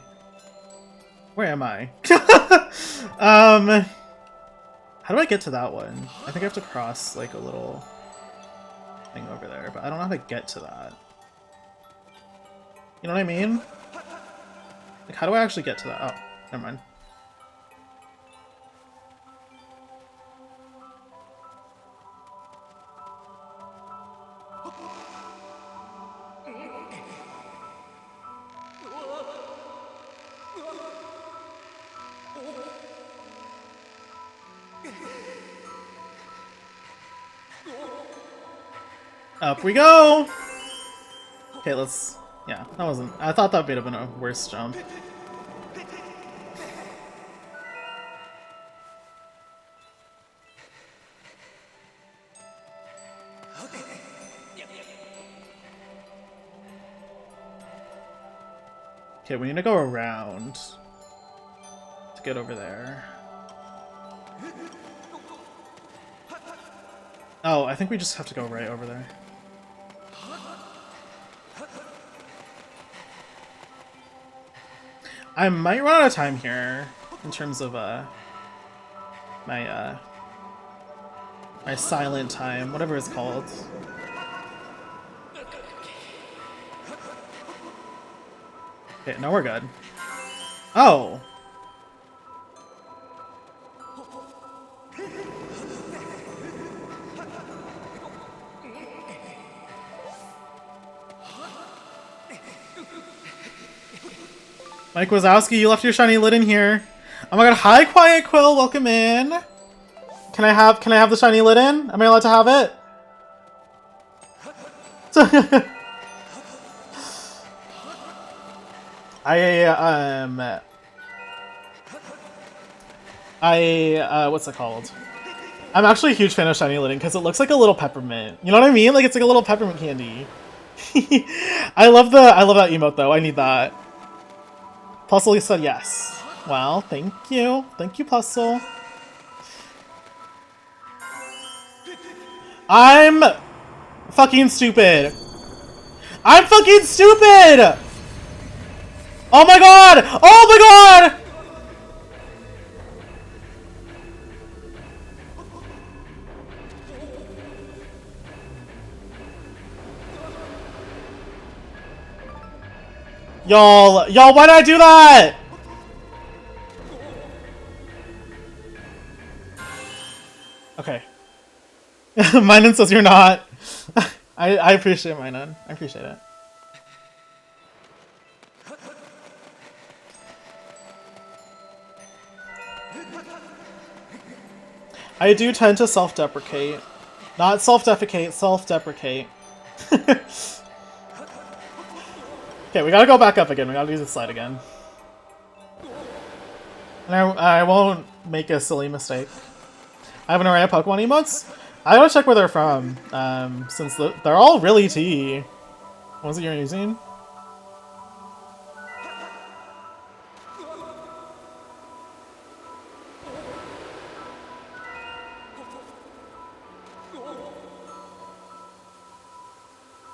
Where am I? How do I get to that one? I think I have to cross like a little thing over there, but I don't know how to get to that. You know what I mean? Like, how do I actually get to that? Oh, never mind. Up we go! Okay, let's... Yeah, that wasn't... I thought that would have been a worse jump. Okay, we need to go around to get over there. Oh, I think we just have to go right over there. I might run out of time here in terms of my my silent time, whatever it's called. Okay, now we're good. Oh. Mike Wazowski, you left your shiny lid in here. Oh my god, hi Quiet Quill, welcome in. Can I have the shiny lid in? Am I allowed to have it? What's it called? I'm actually a huge fan of shiny lid because it looks like a little peppermint. You know what I mean? Like it's like a little peppermint candy. I love that emote though. I need that. Puzzle said yes. Well, thank you. Thank you, Puzzle. I'm fucking stupid. I'm fucking stupid! Oh my god! Oh my god! Y'all, why did I do that? Okay. Minun says you're not. I appreciate Minun. I appreciate it. I do tend to self-deprecate. Not self-defecate, self-deprecate. Okay, we gotta go back up again. We gotta do this slide again. And I won't make a silly mistake. I have an array of Pokemon emotes. I gotta check where they're from, since they're all really T. What was it you're using?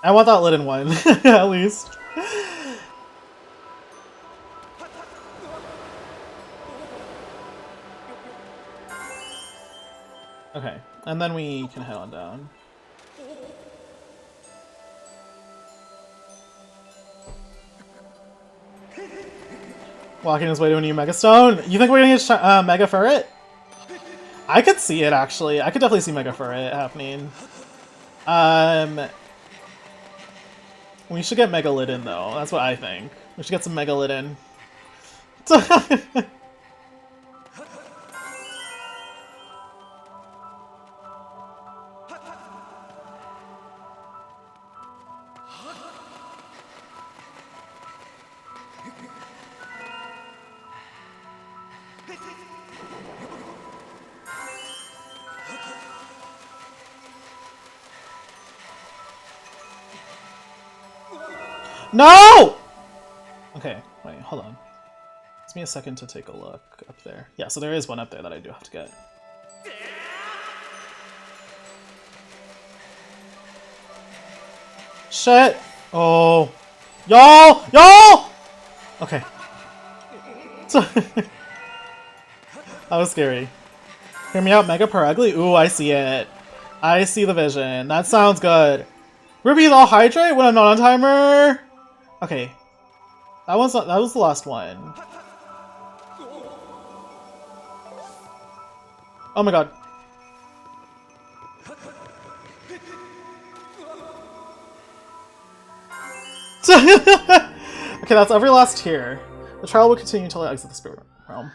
I want that Litten one, at least. Okay, and then we can head on down. Walking his way to a new Mega Stone. You think we're gonna get Mega Ferret? I could see it, actually. I could definitely see Mega Ferret happening. We should get Mega Litten, though. That's what I think. We should get some Mega Litten. No! Okay, wait, hold on. Give me a second to take a look up there. Yeah, so there is one up there that I do have to get. Shit! Oh. Y'all! Y'all! Okay. That was scary. Hear me out, Mega Perugly? Ooh, I see it. I see the vision. That sounds good. Ruby's all hydrate when I'm not on timer? Okay. That was the last one. Oh my god. Okay, that's every last tier. The trial will continue until I exit the spirit realm.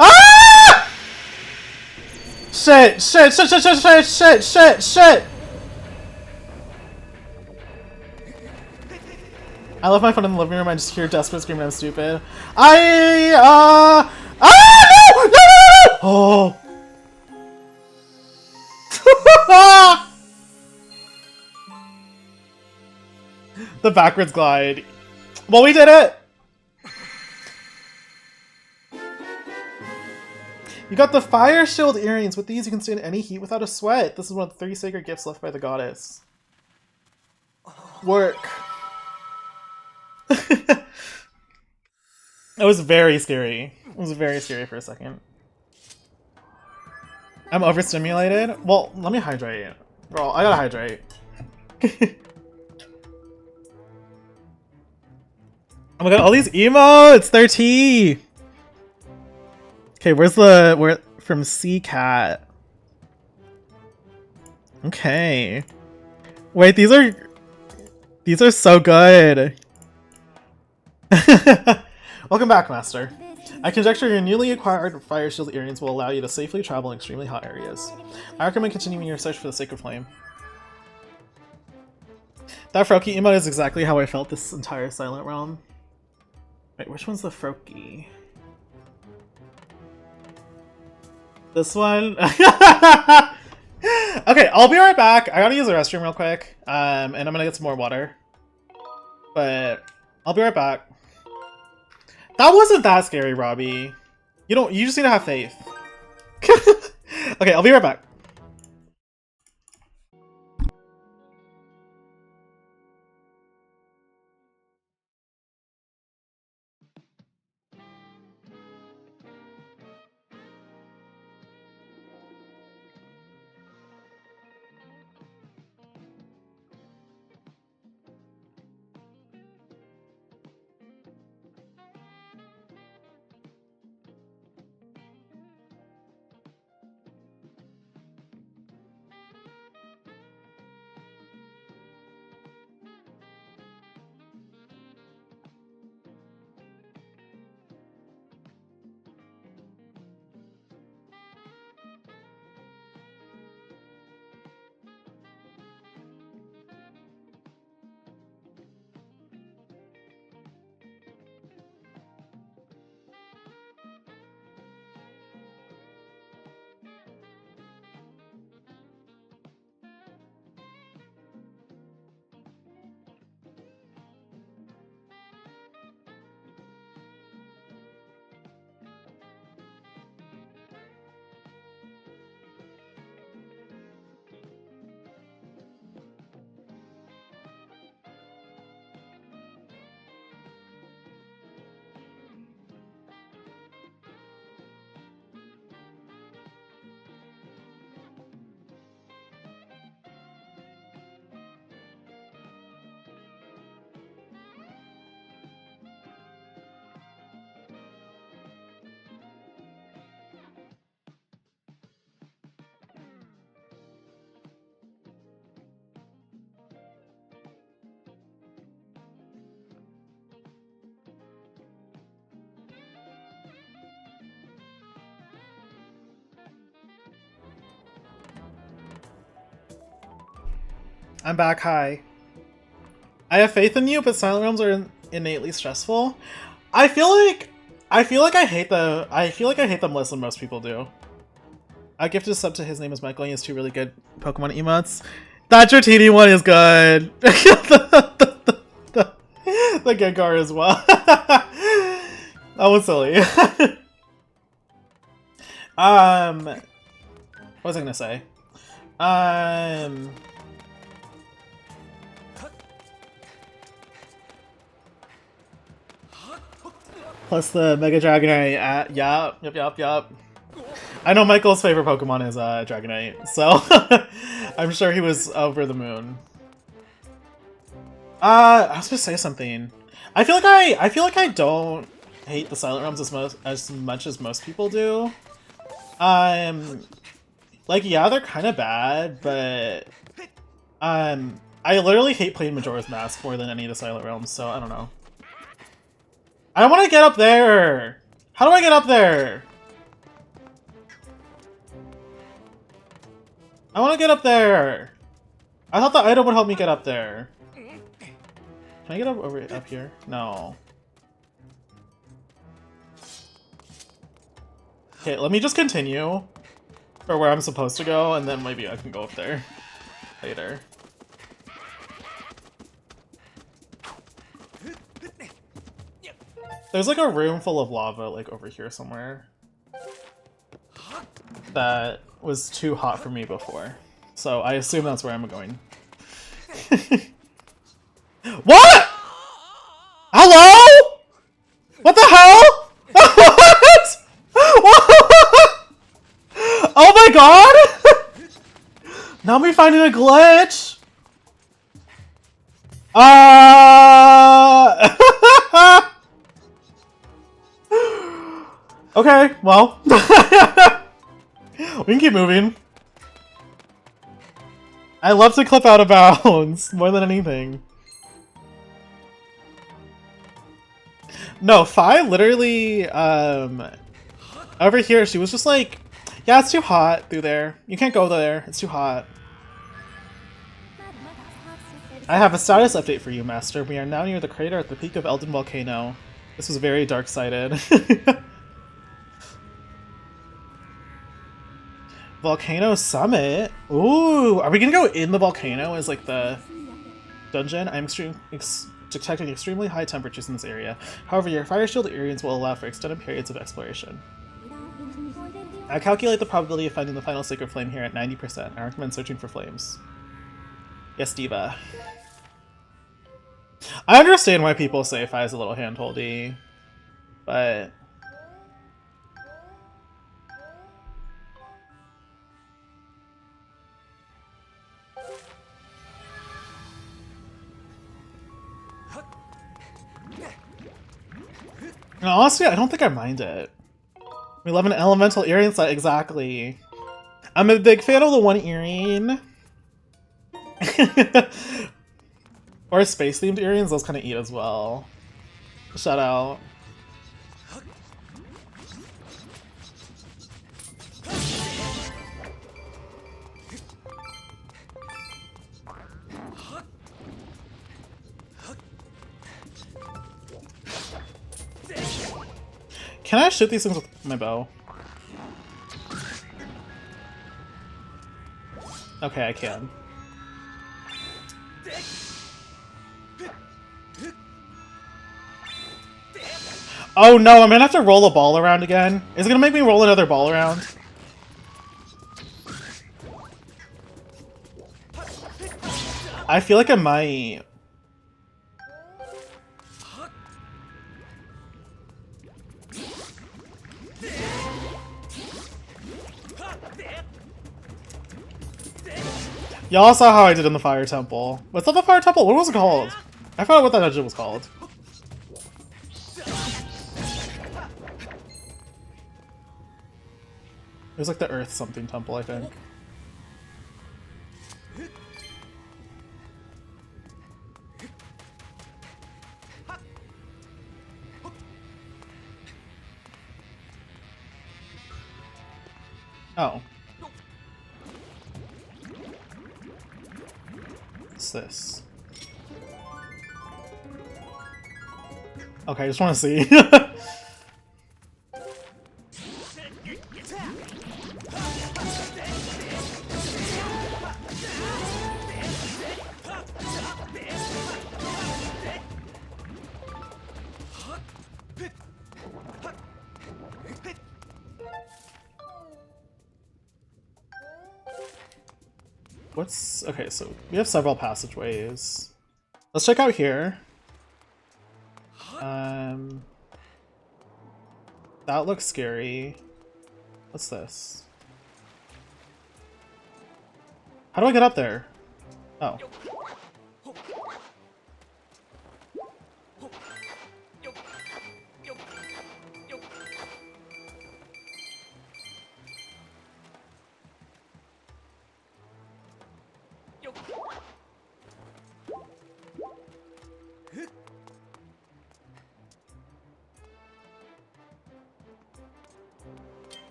Ah! Shit, shit, shit, shit, shit, shit, shit, shit, shit! I left my phone in the living room, I just hear desperate screaming I'm stupid. Ah! No! No! No! Oh! The backwards glide. Well, we did it! You got the fire shield earrings. With these, you can stand any heat without a sweat. This is one of the 3 sacred gifts left by the goddess. Work. It was very scary. It was very scary for a second. I'm overstimulated? Well, let me hydrate. Bro, I gotta hydrate. Oh my god, all these emotes! They're tea! Okay, where from Sea Cat? Okay. Wait, these are so good. Welcome back, Master. I conjecture your newly acquired fire shield earrings will allow you to safely travel in extremely hot areas. I recommend continuing your search for the sacred flame. That Froakie emote is exactly how I felt this entire Silent Realm. Wait, which one's the Froakie? This one? Okay, I'll be right back. I gotta use the restroom real quick, and I'm gonna get some more water. But I'll be right back. That wasn't that scary, Robbie. You just need to have faith. Okay, I'll be right back. I'm back. Hi. I have faith in you, but Silent Realms are innately stressful. I feel like I hate them less than most people do. I gifted a sub to his name is Michael. And he has 2 really good Pokemon emotes. That Dratini one is good. The Gengar as well. That was silly. What was I gonna say? Plus the Mega Dragonite. Yup. I know Michael's favorite Pokemon is Dragonite, so I'm sure he was over the moon. I was gonna say something. I feel like I don't hate the Silent Realms as much as most people do. Like, yeah, they're kind of bad, but I literally hate playing Majora's Mask more than any of the Silent Realms, so I don't know. I want to get up there! How do I get up there? I want to get up there! I thought the item would help me get up there. Can I get up here? No. Okay, let me just continue for where I'm supposed to go, and then maybe I can go up there later. There's like a room full of lava like over here somewhere that was too hot for me before. So I assume that's where I'm going. What? Hello? What the hell? What? Oh my god! Now me finding a glitch. Okay, well. We can keep moving. I love to clip out of bounds more than anything. No, Fi literally, over here, she was just like, yeah, it's too hot through there. You can't go there. It's too hot. I have a status update for you, Master. We are now near the crater at the peak of Elden Volcano. This was very dark-sided. Volcano Summit? Ooh, are we gonna go in the volcano as like the dungeon? I'm detecting extremely high temperatures in this area. However, your fire shield areas will allow for extended periods of exploration. I calculate the probability of finding the final sacred flame here at 90%. I recommend searching for flames. Yes, Diva. I understand why people say Fi is a little handholdy, but... No, honestly, I don't think I mind it. We love an elemental earring set, exactly. I'm a big fan of the one earring. Or space-themed earrings, those kind of eat as well. Shout out. Can I shoot these things with my bow? Okay, I can. Oh no, I'm gonna have to roll a ball around again. Is it gonna make me roll another ball around? I feel like I might. Y'all saw how I did in the Fire Temple. What's not the Fire Temple? What was it called? I forgot what that dungeon was called. It was like the Earth something temple, I think. Oh. What's this? Okay, I just want to see. What's... okay, so we have several passageways. Let's check out here. That looks scary. What's this? How do I get up there? Oh.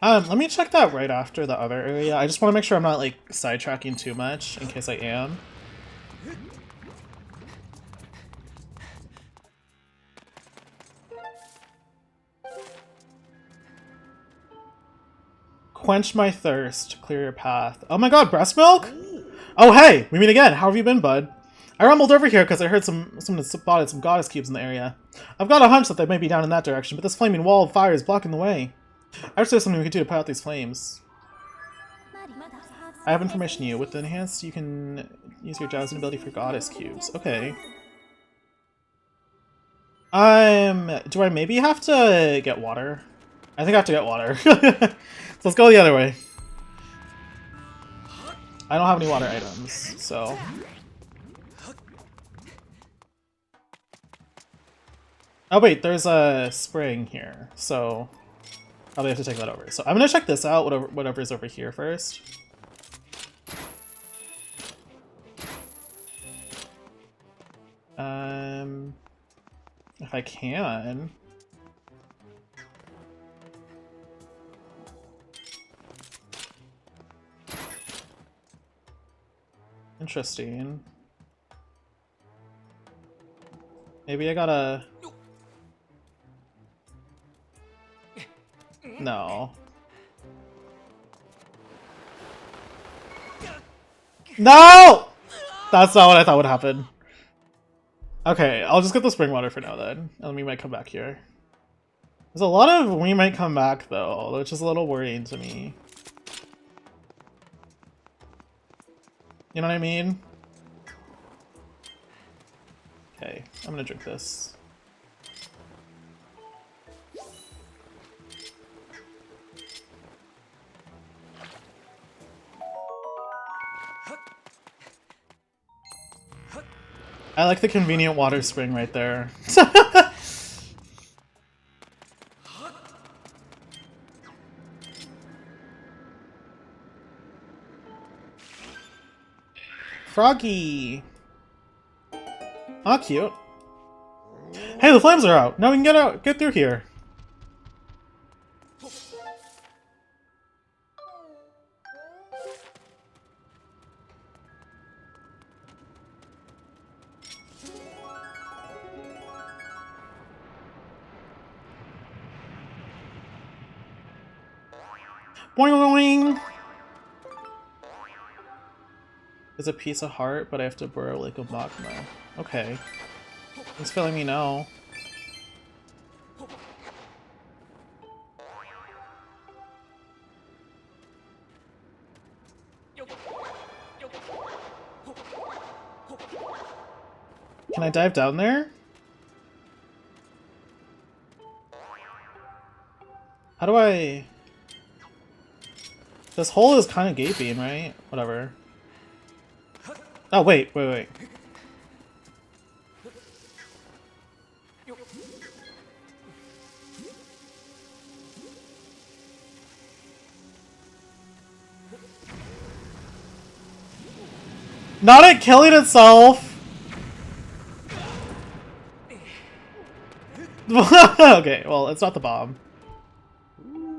Let me check that right after the other area. I just want to make sure I'm not, like, sidetracking too much, in case I am. Quench my thirst, clear your path. Oh my god, breast milk? Oh hey, we meet again. How have you been, bud? I rumbled over here because I heard someone spotted some goddess cubes in the area. I've got a hunch that they may be down in that direction, but this flaming wall of fire is blocking the way. I wish there was something we could do to put out these flames. I have information to you. With the enhanced, you can use your jousting ability for goddess cubes. Okay. Do I maybe have to get water? I think I have to get water. So let's go the other way. I don't have any water items, so... oh wait, there's a spring here, so... probably have to take that over. So I'm gonna check this out, whatever's over here first. If I can. Interesting. Maybe I gotta... no. No! That's not what I thought would happen. Okay, I'll just get the spring water for now then, and we might come back here. There's a lot of we might come back though, which is a little worrying to me. You know what I mean? Okay, I'm gonna drink this. I like the convenient water spring right there. Froggy! Aw, cute. Hey, the flames are out! Now we can get through here. Boing boing! It's a piece of heart, but I have to burrow like a magma. Okay. Thanks for letting me know. Can I dive down there? How do I... this hole is kind of gaping, right? Whatever. Oh, wait. Not it killing itself! Okay, well, it's not the bomb.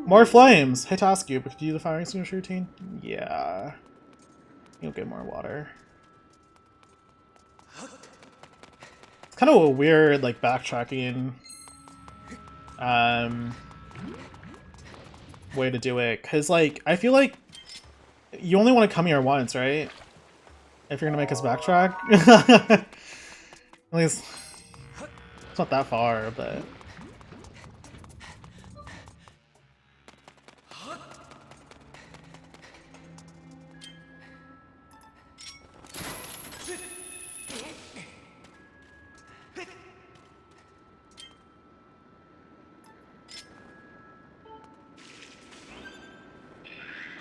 More flames! Hey, task you, but could you do the fire extinguisher routine? Yeah. You'll get more water. kind of a weird, like, backtracking way to do it. Because, like, I feel like you only want to come here once, right? If you're going to make us backtrack. At least, it's not that far, but...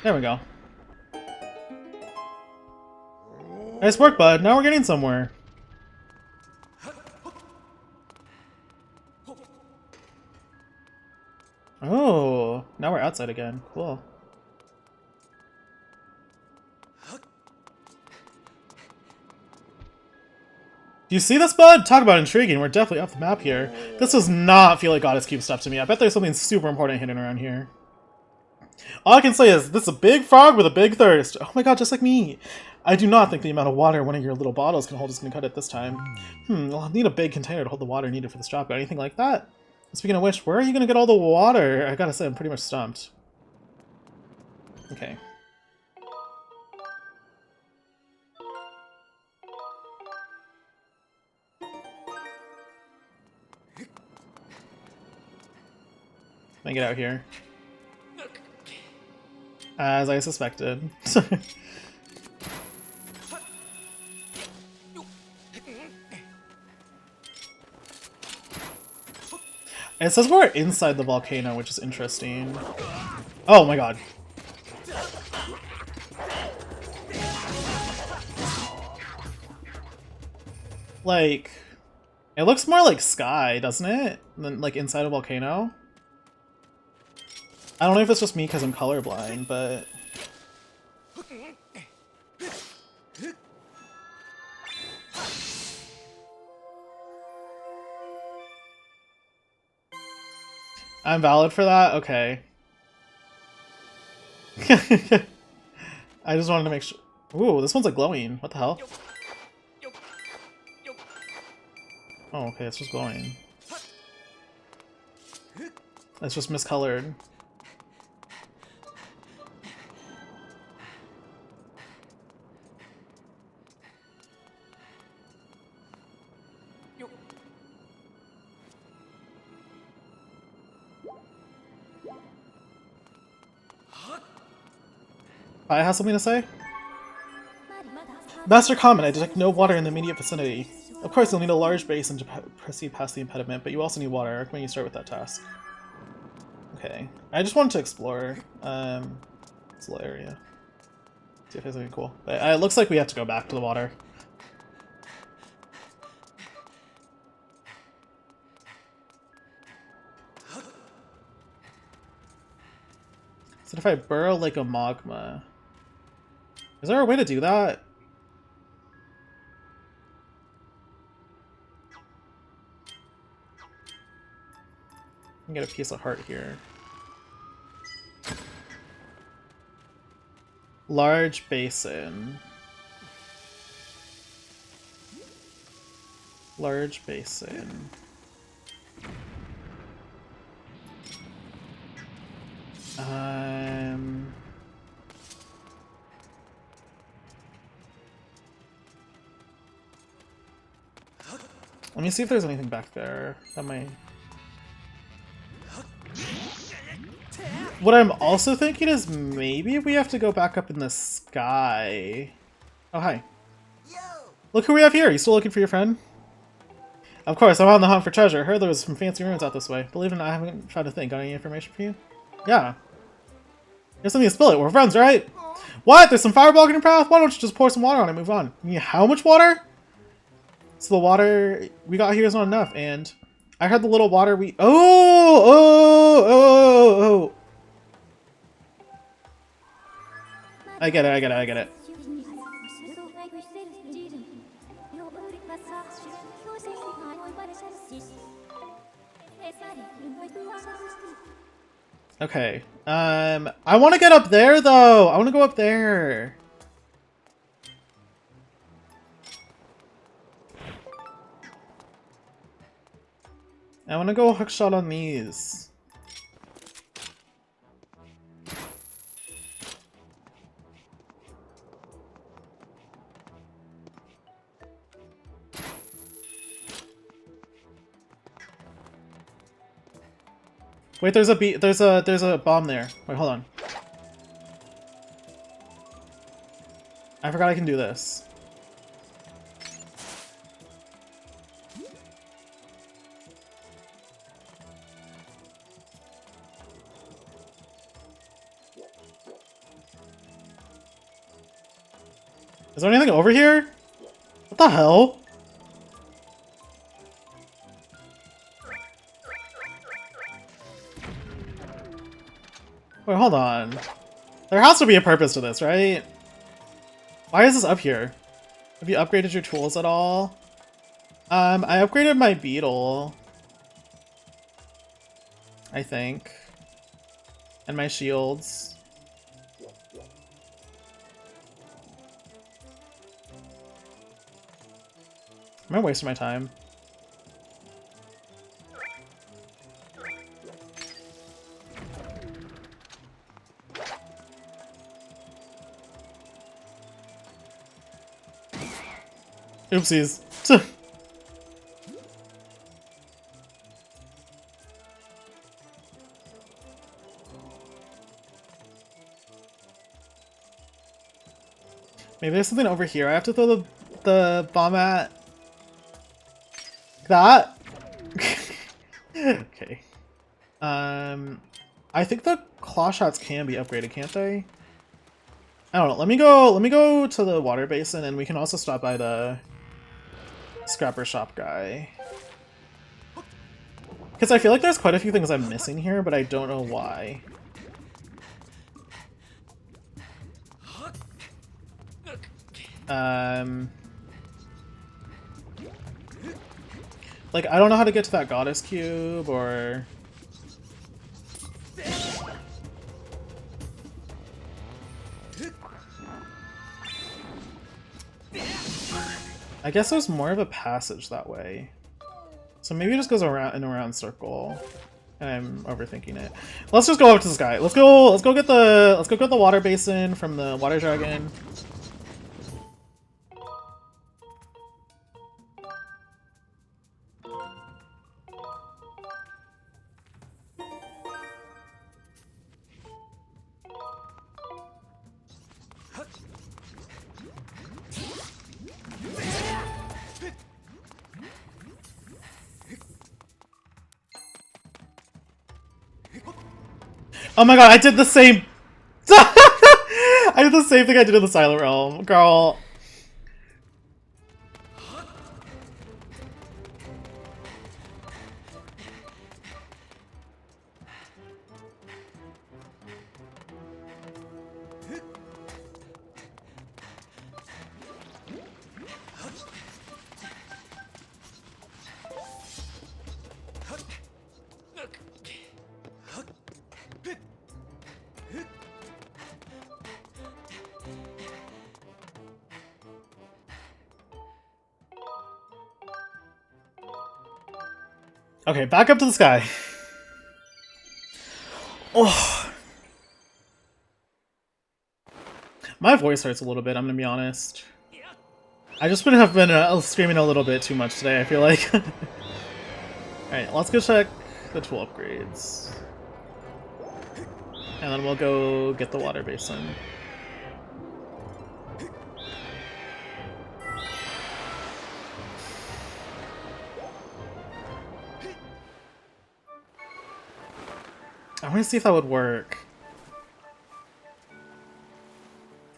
There we go. Nice work, bud. Now we're getting somewhere. Oh, now we're outside again. Cool. Do you see this, bud? Talk about intriguing. We're definitely off the map here. This does not feel like Goddess Cube stuff to me. I bet there's something super important hidden around here. All I can say is, this is a big frog with a big thirst. Oh my god, just like me. I do not think the amount of water one of your little bottles can hold is going to cut it this time. I'll need a big container to hold the water needed for this job. Got anything like that? Speaking of which, where are you going to get all the water? I gotta say, I'm pretty much stumped. Okay. Let me get out here. As I suspected. It says we're inside the volcano, which is interesting. Oh my god. Like, it looks more like sky, doesn't it? Than like inside a volcano. I don't know if it's just me because I'm colorblind, but... I'm valid for that? Okay. I just wanted to make sure... Ooh, this one's like glowing. What the hell? Oh, okay, it's just glowing. It's just miscolored. I have something to say? Master comment, I detect no water in the immediate vicinity. Of course, you'll need a large basin to proceed past the impediment, but you also need water. I recommend you start with that task. Okay. I just wanted to explore this little area. See if there's anything cool. But it looks like we have to go back to the water. So if I burrow like a magma... Is there a way to do that? I can get a piece of heart here. Large basin. Large basin. Let me see if there's anything back there that might... What I'm also thinking is maybe we have to go back up in the sky. Oh, hi. Look who we have here. You still looking for your friend? Of course, I'm on the hunt for treasure. Heard there was some fancy ruins out this way. Believe it or not, I haven't tried to think. Got any information for you? Yeah. There's something to spill it. We're friends, right? What? There's some fireball in your path? Why don't you just pour some water on it and move on? You need how much water? So the water we got here is not enough, and I heard the little water we... Oh! I get it. Okay. I want to get up there, though! I want to go up there! I want to go hookshot on these. Wait, there's a bomb there. Wait, hold on. I forgot I can do this. Is there anything over here? What the hell? Wait, hold on. There has to be a purpose to this, right? Why is this up here? Have you upgraded your tools at all? I upgraded my beetle. I think. And my shields. Am I wasting my time? Oopsies. Maybe there's something over here I have to throw the bomb at. That? Okay. I think the claw shots can be upgraded, can't they? I don't know. Let me go to the water basin, and we can also stop by the scrapper shop guy. Because I feel like there's quite a few things I'm missing here, but I don't know why. Like, I don't know how to get to that goddess cube, or... I guess there's more of a passage that way. So maybe it just goes around in a round circle. And I'm overthinking it. Let's just go up to this guy. Let's go get the water basin from the water dragon. Oh my god, I did the same... I did the same thing I did in the Silent Realm. Girl. Okay, back up to the sky. Oh. My voice hurts a little bit, I'm gonna be honest. I just have been screaming a little bit too much today, I feel like. Alright, let's go check the tool upgrades. And then we'll go get the water basin. I want to see if that would work.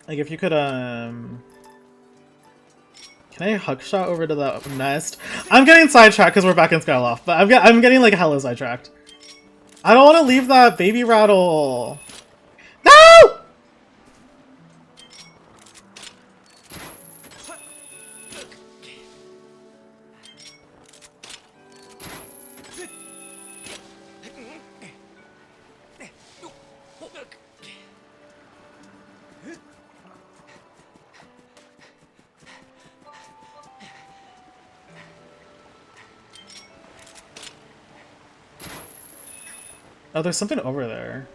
Like, if you could, Can I hookshot over to the nest? I'm getting sidetracked because we're back in Skyloft, but I'm getting, like, hella sidetracked. I don't want to leave that baby rattle! No! Oh, there's something over there.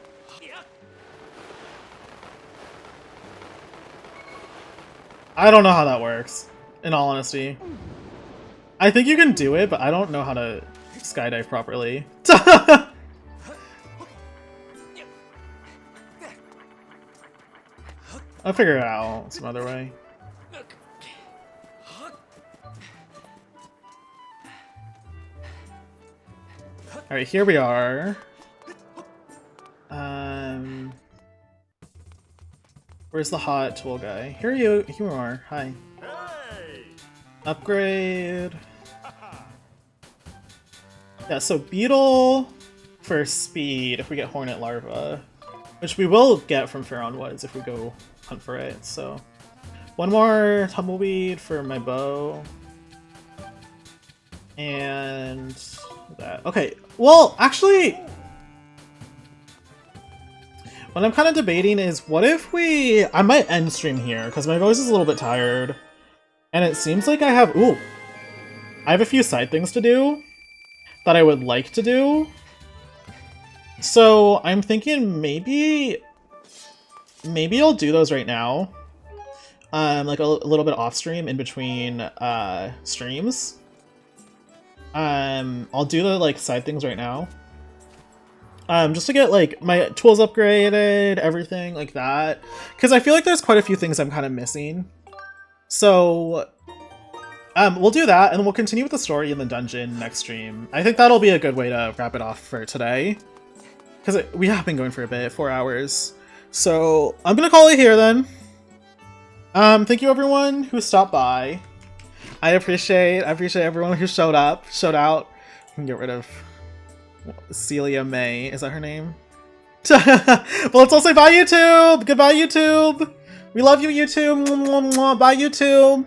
I don't know how that works, in all honesty. I think you can do it, but I don't know how to skydive properly. I'll figure it out some other way. Alright, here we are. Where's the hot tool guy? Here you are. Hi. Hey! Upgrade. Yeah, so beetle for speed if we get hornet larva, which we will get from Pharaoh Woods if we go hunt for it. So one more tumbleweed for my bow. And that. Okay, well, actually, what I'm kind of debating is what if I might end stream here because my voice is a little bit tired. And it seems like I have a few side things to do that I would like to do. So I'm thinking maybe I'll do those right now. Like a little bit off stream in between streams. I'll do the like side things right now. Just to get like my tools upgraded, everything like that. Because I feel like there's quite a few things I'm kind of missing. So we'll do that, and then we'll continue with the story in the dungeon next stream. I think that'll be a good way to wrap it off for today. Because we have been going for a bit, 4 hours. So I'm gonna call it here then. Thank you everyone who stopped by. I appreciate everyone who showed out. We can get rid of Celia May. Is that her name? Well, let's all say bye, YouTube! Goodbye, YouTube! We love you, YouTube! Bye, YouTube!